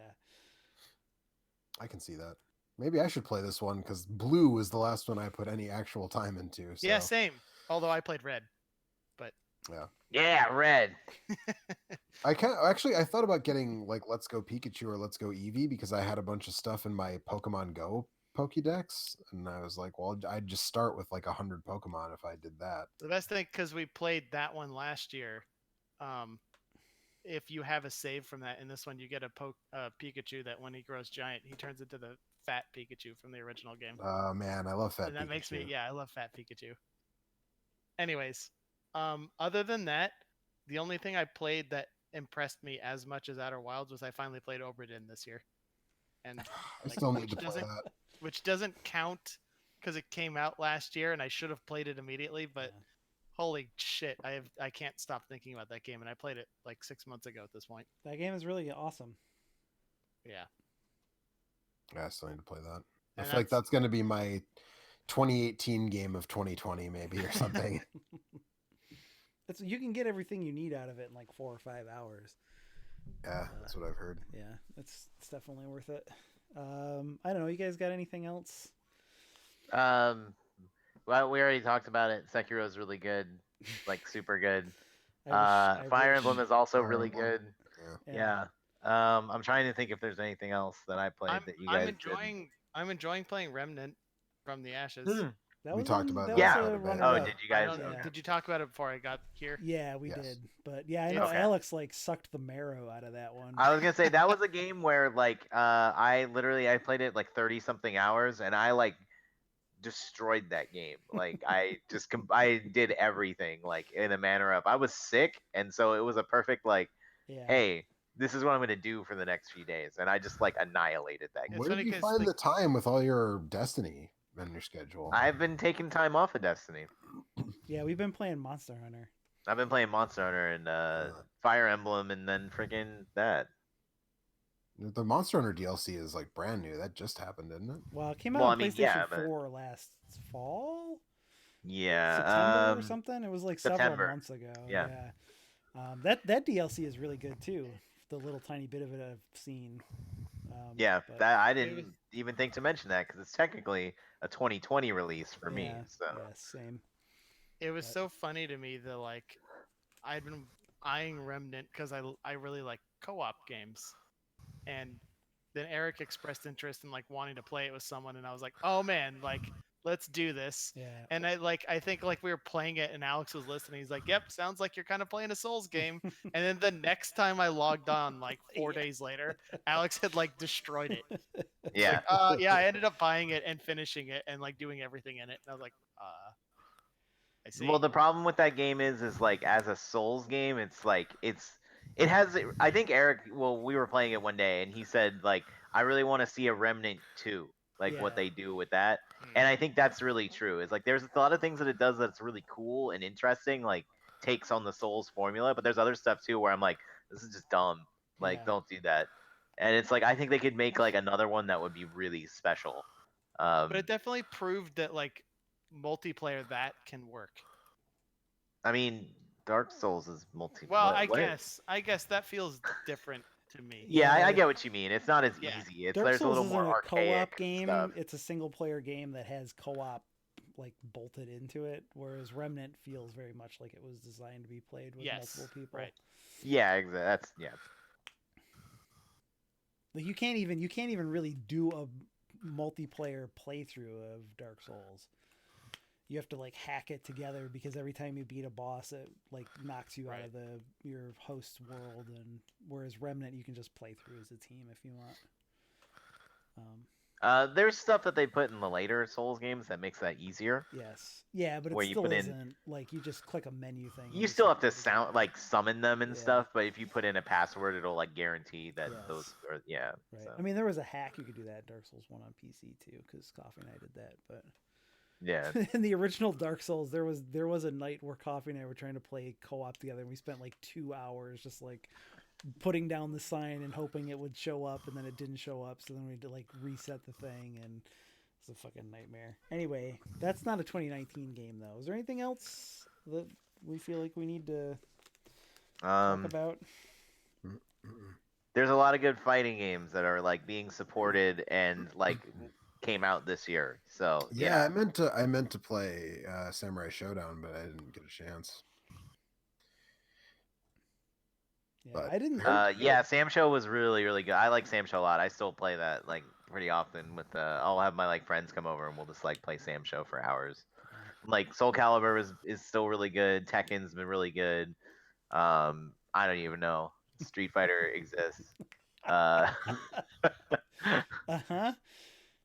I can see that. Maybe I should play this one because Blue was the last one I put any actual time into. So. Yeah, same. Although I played red. Yeah, red. I thought about getting like Let's Go Pikachu or Let's Go Eevee because I had a bunch of stuff in my Pokemon Go Pokédex, and I was like, well, I'd just start with like 100 Pokemon if I did that. The best thing, because we played that one last year, if you have a save from that, in this one you get a Pikachu that when he grows giant, he turns into the fat Pikachu from the original game. Oh man, I love Fat And that Pikachu. makes me, I love fat Pikachu. Anyways, other than that, the only thing I played that impressed me as much as Outer Wilds was I finally played Oberdin this year. And I still need to play that. which doesn't count because it came out last year and I should have played it immediately, but holy shit, I can't stop thinking about that game, and I played it like 6 months ago at this point. That game is really awesome. Yeah. Yeah, I still need to play that. I And feel like that's going to be my 2018 game of 2020 maybe or something. You can get everything you need out of it in like 4 or 5 hours. Yeah, that's what I've heard. Yeah, it's definitely worth it. I don't know. You guys got anything else? Well, we already talked about it. Sekiro is really good, like super good. I Fire wish- Emblem is also Fire really Emblem. good. Yeah. I'm trying to think if there's anything else that I played that you guys I'm enjoying playing Remnant from the Ashes. That We was talked one- about that that was quite a a bit. runner Oh, up. did you guys? Yeah. Did you talk about it before I got here? Yeah, we Yes. did. But yeah, I know Okay. Alex like sucked the marrow out of that one. I was gonna say that was a game where like I played it like 30 something hours and I like destroyed that game. Like I I did everything like in a manner of I was sick and so it was a perfect like Yeah. hey, this is what I'm gonna do for the next few days and I just like annihilated that game. It's Where did funny you 'cause, find like- the time with all your Destiny in your schedule? I've been taking time off of Destiny. Yeah, we've been playing Monster Hunter. I've been playing Monster Hunter and Fire Emblem and then freaking that. The Monster Hunter DLC is like brand new. That just happened, didn't it? Well, it came out Well, on I mean, PlayStation yeah, but- 4 last fall, Yeah. September or something. It was like several September. months ago. Yeah. That DLC is really good too. The little tiny bit of it I've seen. Yeah, but- that I didn't even think to mention that because it's technically a 2020 release for me. Yeah, So yeah, same. It was But- so funny to me that like I'd been eyeing Remnant because I really like co-op games, and then Eric expressed interest in like wanting to play it with someone, and I was like, oh man, like let's do this. Yeah. And I think like we were playing it, and Alex was listening. He's like, yep, sounds like you're kind of playing a Souls game. And then the next time I logged on, like 4 days later, Alex had like destroyed it. yeah, Yeah, I ended up buying it and finishing it and like doing everything in it. And I was like, I see. well, the problem with that game is like as a Souls game, it's like it has. I think Eric. Well, we were playing it one day, and he said like I really want to see a Remnant 2, like what Yeah. they do with that. And I think that's really true. Is like there's a lot of things that it does that's really cool and interesting, like takes on the Souls formula. But there's other stuff too where I'm like, this is just dumb. Like, Yeah. don't do that. And it's like I think they could make like another one that would be really special. But it definitely proved that like multiplayer that can work. I mean, Dark Souls is multi. Well, what- I what- guess that feels different to me. Yeah, I Yeah. get what you mean. It's not as Yeah. easy. It's Dark there's a Souls little isn't more a archaic co-op game. stuff. It's a single player game that has co-op like bolted into it, whereas Remnant feels very much like it was designed to be played with Yes, multiple people. right. Yeah, exactly. That's yeah. Like you can't even really do a multiplayer playthrough of Dark Souls. You have to like hack it together because every time you beat a boss, it like knocks you out Right. of your host's world, and whereas Remnant, you can just play through as a team if you want. There's stuff that they put in the later Souls games that makes that easier. Yes, yeah, but Where it you still put in- isn't like you just click a menu thing. and You still have to start sound like summon them and Yeah. stuff, but if you put in a password, it'll like guarantee that Yes. those are yeah. Right. So, I mean, there was a hack you could do that in Dark Souls 1 on PC too, because Coffee and I did that. But yeah. in the original Dark Souls, there was a night where Coffee and I were trying to play co-op together, and we spent like 2 hours just like putting down the sign and hoping it would show up, and then it didn't show up. So then we had to like reset the thing, and it's a fucking nightmare. Anyway, that's not a 2019 game though. Is there anything else that we feel like we need to talk about? There's a lot of good fighting games that are like being supported and like came out this year. So Yeah, I meant to play Samurai Showdown, but I didn't get a chance. Yeah, But I didn't. yeah, Sam Show was really, really good. I like Sam Show a lot. I still play that like pretty often with I'll have my like friends come over and we'll just like play Sam Show for hours. Like Soul Calibur is still really good. Tekken's been really good. I don't even know. Street Fighter exists. Uh Uh-huh.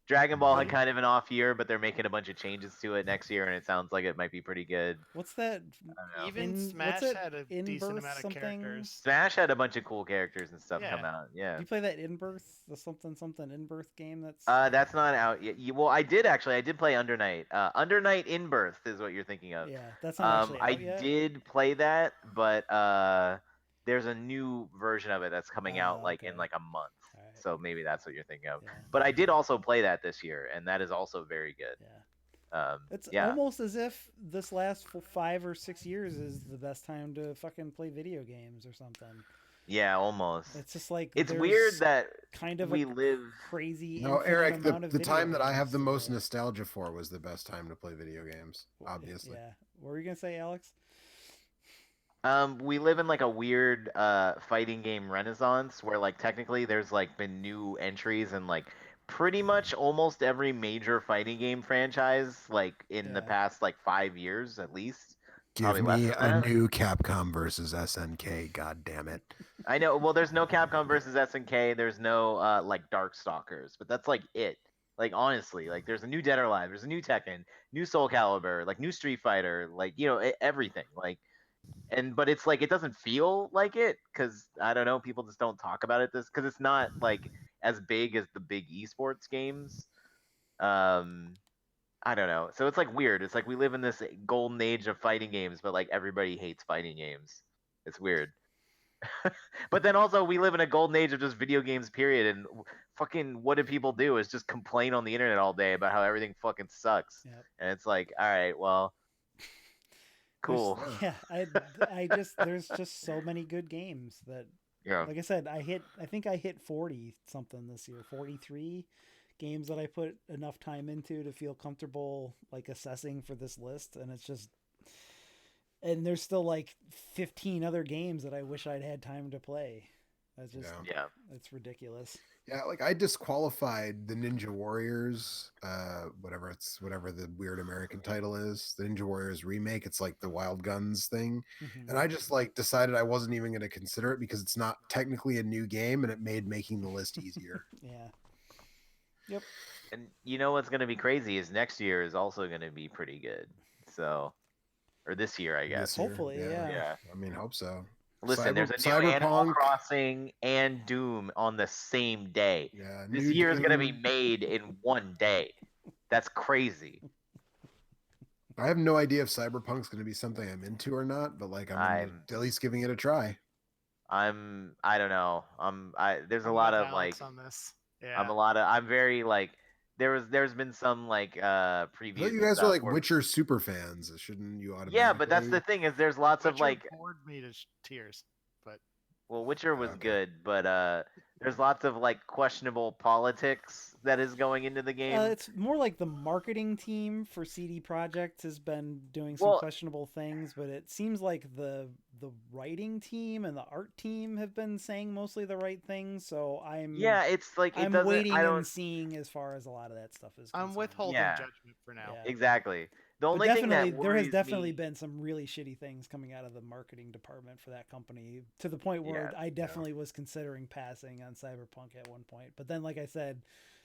Dragon Ball had kind of an off year, but they're making a bunch of changes to it next year, and it sounds like it might be pretty good. What's that? I don't know. Even What's Smash it? had a decent In-birth amount of something? characters. Smash had a bunch of cool characters and stuff come Yeah. out. Yeah. Do you play that in-birth, the something in-birth game? That's not out yet. Well, I did actually. I did play Undernight. Undernight in Birth is what you're thinking of. Yeah, that's not actually I out yet. did play that, but there's a new version of it that's coming out like in okay. like a month. Alright. So maybe that's what you're thinking of. Yeah. But I did also play that this year, and that is also very good. Yeah. It's yeah. almost as if this last 5 or 6 years is the best time to fucking play video games or something. Yeah, almost. It's just like it's there's weird that kind of we a live crazy. No, infinite Eric, amount of the video time that I have games the to most play. nostalgia for was the best time to play video games, obviously. Yeah. What were you gonna say, Alex? We live in like a weird fighting game renaissance where like technically there's like been new entries and like pretty much almost every major fighting game franchise like in the past like 5 years at least. Give me a new Capcom versus SNK, god damn it. I know. Well, there's no Capcom versus SNK. There's no like Darkstalkers, but that's like it. Like honestly, like there's a new Dead or Alive, there's a new Tekken, new Soul Calibur, like new Street Fighter, like everything. Like, but it's like it doesn't feel like it because I don't know. People just don't talk about it because it's not like as big as the big esports games. I don't know. So it's like weird. It's like we live in this golden age of fighting games, but like everybody hates fighting games. It's weird. But then also we live in a golden age of just video games, period. And fucking what do people do is just complain on the internet all day about how everything fucking sucks. Yep. And it's like, all right, well, cool. There's just so many good games that, like I said, I think I hit 40 something this year, 43 games that I put enough time into to feel comfortable like assessing for this list, and it's just, and there's still like 15 other games that I wish I'd had time to play. That's just it's ridiculous. Yeah, like I disqualified the Ninja Warriors, whatever the weird American title is, the Ninja Warriors remake. It's like the Wild Guns thing, and I just like decided I wasn't even going to consider it because it's not technically a new game, and it made making the list easier. Yeah. Yep. And you know what's going to be crazy is next year is also going to be pretty good. So, or this year, I guess. Hopefully, yeah. I mean, hope so. Listen, there's a new Animal Crossing and Doom on the same day. Yeah, this year is going to be made in one day. That's crazy. I have no idea if Cyberpunk's going to be something I'm into or not, but like I'm at least giving it a try. I don't know. There's a lot of like on this. Yeah. I'm very like there's been some like previews. But you guys are like Witcher super fans, shouldn't you automatically? Yeah, but that's the thing is there's lots of like bored me to tears, but Witcher was good, but there's lots of like questionable politics that is going into the game. It's more like the marketing team for CD Projekt has been doing some questionable things, but it seems like the writing team and the art team have been saying mostly the right things. So it's like I'm waiting and seeing as far as a lot of that stuff is concerned. I'm withholding judgment for now. Yeah. Exactly. The only thing that there has definitely been some really shitty things coming out of the marketing department for that company to the point where I definitely was considering passing on Cyberpunk at one point. But then, like I said,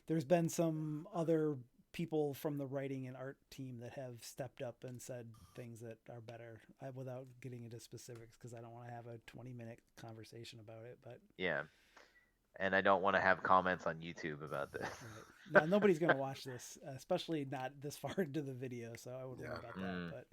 there's been some other people from the writing and art team that have stepped up and said things that are better without getting into specifics because I don't want to have a 20-minute conversation about it. But yeah. And I don't want to have comments on YouTube about this. Right. No, nobody's going to watch this, especially not this far into the video, so I wouldn't worry about that. But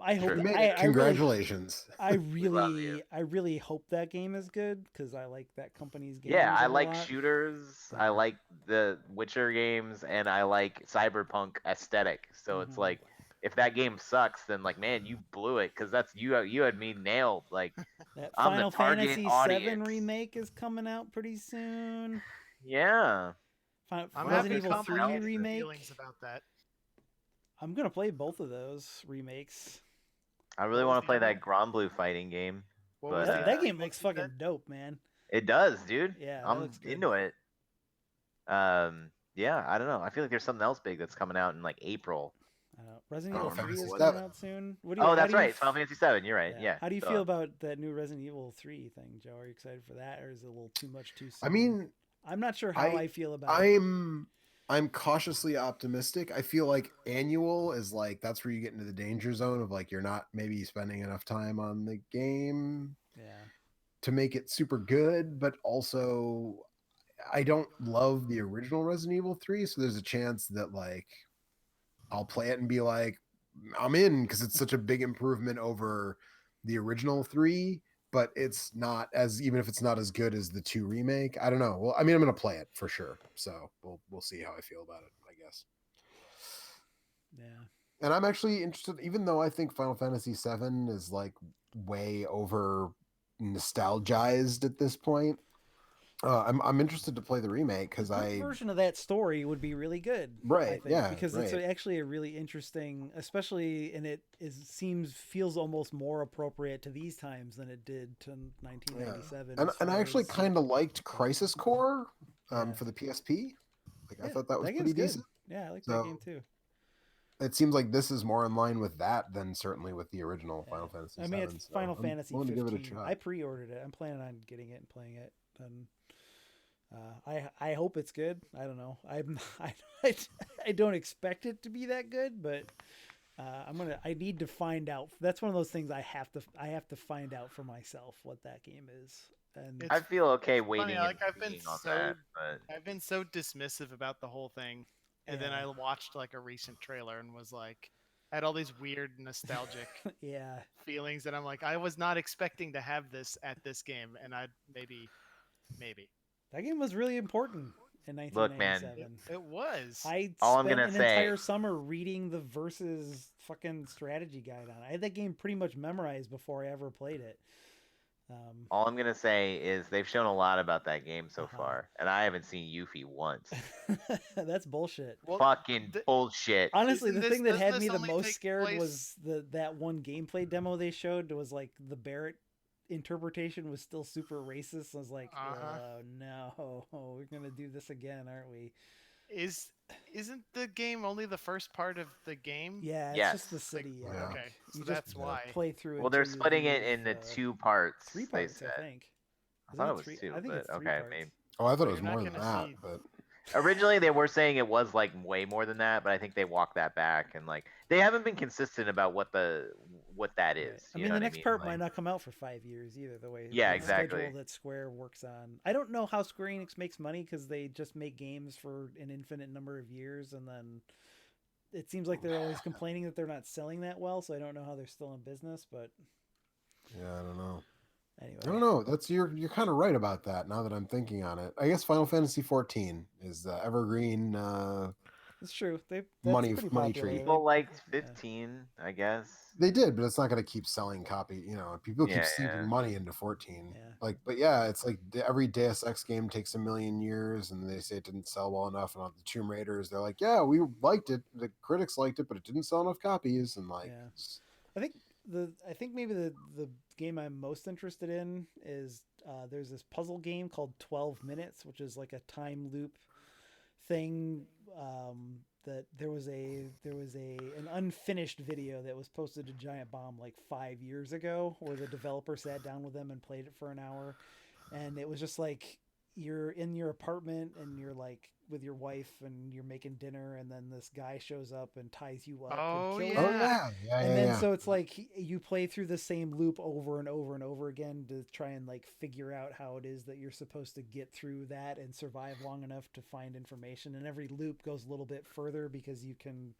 I hope. Congratulations! I really hope that game is good because I like that company's games. Yeah, I like shooters. I like the Witcher games, and I like Cyberpunk aesthetic. So it's like, if that game sucks, then like, man, you blew it because that's you had me nailed. Like, that I'm Final the target Fantasy audience. VII remake is coming out pretty soon. Yeah. I'm happy Resident to Evil 3 comprehend your remake. feelings about that. I'm gonna play both of those remakes. I really What was want to the play other that Grand Blue fighting game, What but was the That, other that game remake looks you said? fucking dope, man. it does, dude. Yeah, that I'm looks good. into it. Yeah, I don't know. I feel like there's something else big that's coming out in like April. I don't know. Resident Final Evil 3 is Fantasy coming VII. out soon. What do Oh, how that's do you right. Final Fantasy 7. You're right. Yeah. How do you so- feel about that new Resident Evil 3 thing, Joe? Are you excited for that, or is it a little too much too soon? I mean, I'm not sure how I feel about it. I'm cautiously optimistic. I feel like annual is like that's where you get into the danger zone of like you're not maybe spending enough time on the game Yeah. to make it super good, but also I don't love the original Resident Evil 3, so there's a chance that like I'll play it and be like I'm in because it's such a big improvement over the original 3, but it's not as even if it's not as good as the 2 remake. I don't know. Well, I mean I'm going to play it for sure. So we'll see how I feel about it, I guess. Yeah. And I'm actually interested, even though I think Final Fantasy VII is like way over nostalgized at this point. I'm interested to play the remake because The version of that story would be really good, I Right, think, yeah, because it's right. actually a really interesting, especially, and it feels almost more appropriate to these times than it did to 1997. and I actually kind of liked Crisis Core Yeah. for the PSP. Like I Yeah, thought that was that pretty game's good. decent. Yeah, I like So, that game too. It seems like this is more in line with that than certainly with the original Yeah. Final Fantasy. I mean, VII, it's so Final I'm Fantasy willing to 15. give it a try. I pre-ordered it. I'm planning on getting it and playing it. And I hope it's good. I don't know. I don't expect it to be that good, but I need to find out. That's one of those things I have to find out for myself what that game is. And I feel okay Funny, waiting like and I've been seeing on so that, but I've been so dismissive about the whole thing, and then Yeah. I watched like a recent trailer and was like, I had all these weird nostalgic yeah, feelings, and I'm like, I was not expecting to have this at this game, and I maybe that game was really important in Look, man. 1997. it was. I All I'm spent gonna an say- entire summer reading the Versus fucking strategy guide on it. I had that game pretty much memorized before I ever played it. all I'm gonna say is they've shown a lot about that game so Uh-huh. far, and I haven't seen Yuffie once. That's bullshit. Well, Fucking th- bullshit. Honestly, Isn't the this- thing that doesn't had this me the only most take scared place- was that one gameplay demo they showed was like the Barrett interpretation was still super racist. I was like, Uh-huh. oh no, we're gonna do this again, aren't we? Isn't the game only the first part of the game? Yeah, it's Yes. just the city. I Yeah. think. Okay, so You that's just why. play through it. Well, they're till you splitting it leave, into 2 parts. 3 they parts, said. I think. I thought it was three? 2, I think but it's 3 okay, parts. maybe. Oh, I thought But it was you're not more than gonna that, see- but Originally, they were saying it was like way more than that, but I think they walked that back, and like they haven't been consistent about what that Right. is. I you mean, know the what next part Like, might not come out for 5 years either. The way Yeah, the exactly. schedule that Square works on. I don't know how Square Enix makes money because they just make games for an infinite number of years, and then it seems like they're always complaining that they're not selling that well. So I don't know how they're still in business, but yeah, I don't know. anyway. I don't know. That's you're kind of right about that. Now that I'm thinking on it, I guess Final Fantasy 14 is the evergreen. It's true. That's Money- pretty money popular. tree. people liked 15, I guess. They did, but it's not going to keep selling copy. You know, people keep Yeah, seeping yeah. money into 14. Yeah. Like, but yeah, it's like every Deus Ex game takes a million years, and they say it didn't sell well enough. And on the Tomb Raiders, they're like, yeah, we liked it. The critics liked it, but it didn't sell enough copies. And like, Yeah. I think maybe the game I'm most interested in is there's this puzzle game called 12 Minutes, which is like a time loop thing. That there was an unfinished video that was posted to Giant Bomb like 5 years ago, where the developer sat down with them and played it for an hour, and it was just like you're in your apartment and you're like with your wife and you're making dinner, and then this guy shows up and ties you up Oh, and kills yeah. oh you. yeah, And then yeah. so it's like you play through the same loop over and over and over again to try and like figure out how it is that you're supposed to get through that and survive long enough to find information. And every loop goes a little bit further because you can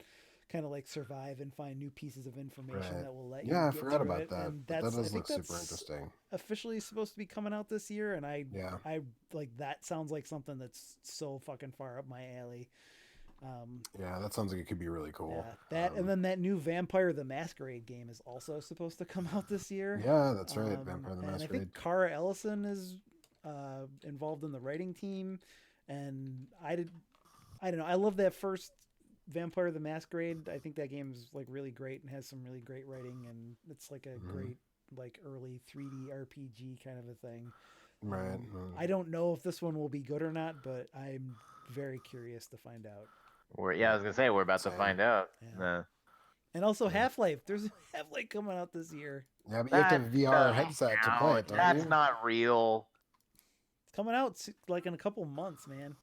kind of like survive and find new pieces of information Right. that will let you Yeah, I get forgot through about it. that. And But that that's I does think look super that's interesting. officially supposed to be coming out this year, and I Yeah. like that sounds like something that's so fucking far up my alley. Yeah, that sounds like it could be really cool. Yeah, that and then that new Vampire the Masquerade game is also supposed to come out this year. Yeah, that's right. Vampire the And I Masquerade. think Kara Ellison is involved in the writing team, and I don't know. I love that first Vampire the Masquerade. I think that game is like really great and has some really great writing, and it's like a great like early 3D RPG kind of a thing. Right. I don't know if this one will be good or not, but I'm very curious to find out. I was gonna say we're about to Same. find out. Yeah. And also Half-Life. There's a Half-Life coming out this year. Yeah, but you have to have a VR headset to play it, don't That's you? not real. It's coming out like in a couple months, man.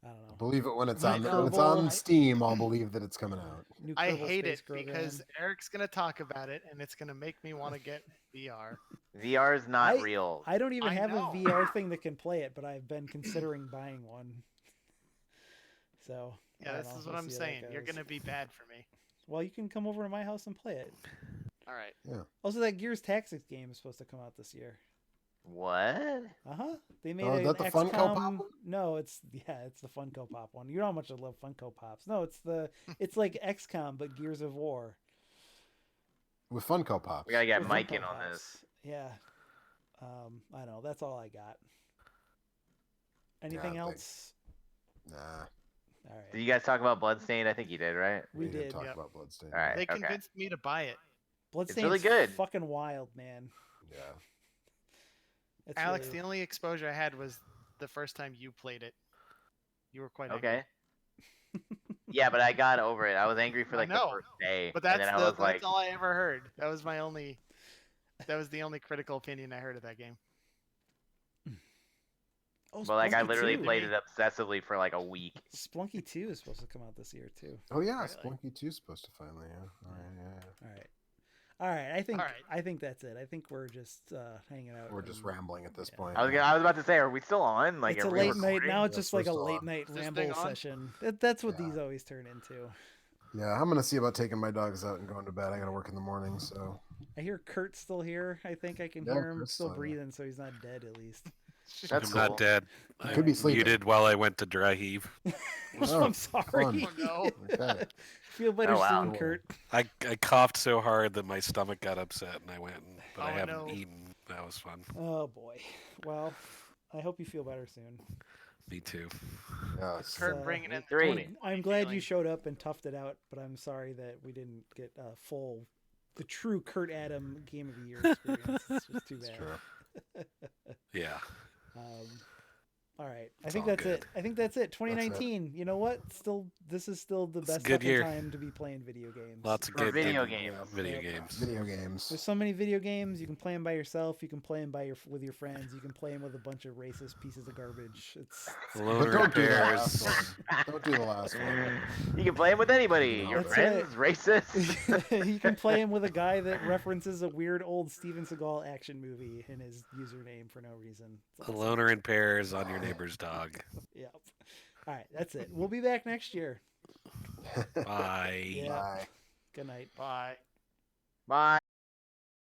I don't know. Believe it when it's New on when it's Kerbal, on Steam. I'll believe that it's coming out. New I Kerbal hate Space it Program. because Eric's gonna talk about it, and it's gonna make me want to get VR. VR is not real. I don't even I have know. a VR thing that can play it, but I've been considering buying one. So I Yeah, don't this know. is what We'll I'm see how that saying. You're goes. gonna be bad for me. Well, you can come over to my house and play it. All right. Also, that Gears Tactics game is supposed to come out this year. What? They made Oh, is that the Funko Pop one? No, it's the Funko Pop one. You know how much I love Funko Pops. No, it's like XCOM but Gears of War. With Funko Pops. We gotta get With Mike Funko in on Pops. this. Yeah. I know. That's all I got. Anything Yeah, else? Nah. All right. Did you guys talk about Bloodstained? I think you did, right? We didn't did. talk Yep. about Bloodstained. All right. They okay. convinced me to buy it. Bloodstained's really good. fucking wild, man. Yeah. It's Alex, really- the only exposure I had was the first time you played it. You were quite angry. Okay. Yeah, but I got over it. I was angry for I like the know, first day, But and that's then I was like, that's all I ever heard. That was my only. That was the only critical opinion I heard of that game. Oh, but like I Splunky literally 2. played it obsessively for like a week. Splunky 2 is supposed to come out this year too. Oh yeah, Really? Splunky 2's supposed to finally. Yeah. All right. Yeah. All right. All right. I think that's it. I think we're just hanging out. We're just and- rambling at this point. I was about to say, are we still on? Like, It's are a we late night. recording? Now it's Yes, just like we're a still late on. night Is this ramble thing on? session. That's what Yeah. these always turn into. Yeah, I'm gonna see about taking my dogs out and going to bed. I gotta work in the morning, so. I hear Kurt's still here. I think I can Yeah, hear him Kurt's still still here. breathing, so he's not dead at least. That's I'm cool. not dead. He I could be sleeping. muted while I went to dry heave. Oh, I'm sorry. fun. Oh no. Okay. Feel better Oh, wow. soon, Kurt. I coughed so hard that my stomach got upset, and I went. But I Oh, haven't no. eaten. That was fun. Oh boy. Well, I hope you feel better soon. Me too. Yes. Kurt Uh, bringing in the three. 20. I'm glad you feeling. showed up and toughed it out, but I'm sorry that we didn't get the true Kurt Adam Game of the Year experience. It's just too It's bad. true. Yeah. All right. I It's think all that's good. it. I think that's it. 2019. You know what? This is still the It's a best good fucking year. time to be playing video games. Lots of For good video video games. Video Yep. games. Video games. There's so many video games. You can play them by yourself. You can play them with your friends. You can play them with a bunch of racist pieces of garbage. It's But Loner don't do the Bears. last one. Don't do the last one. You can play them with anybody. Your That's friends, racist. you can play him with a guy that references a weird old Steven Seagal action movie in his username for no reason. It's A awesome. loner in pairs on your neighbor's dog. Yep. All right, that's it. We'll be back next year. Bye. Yeah. Bye. Good night. Bye. Bye.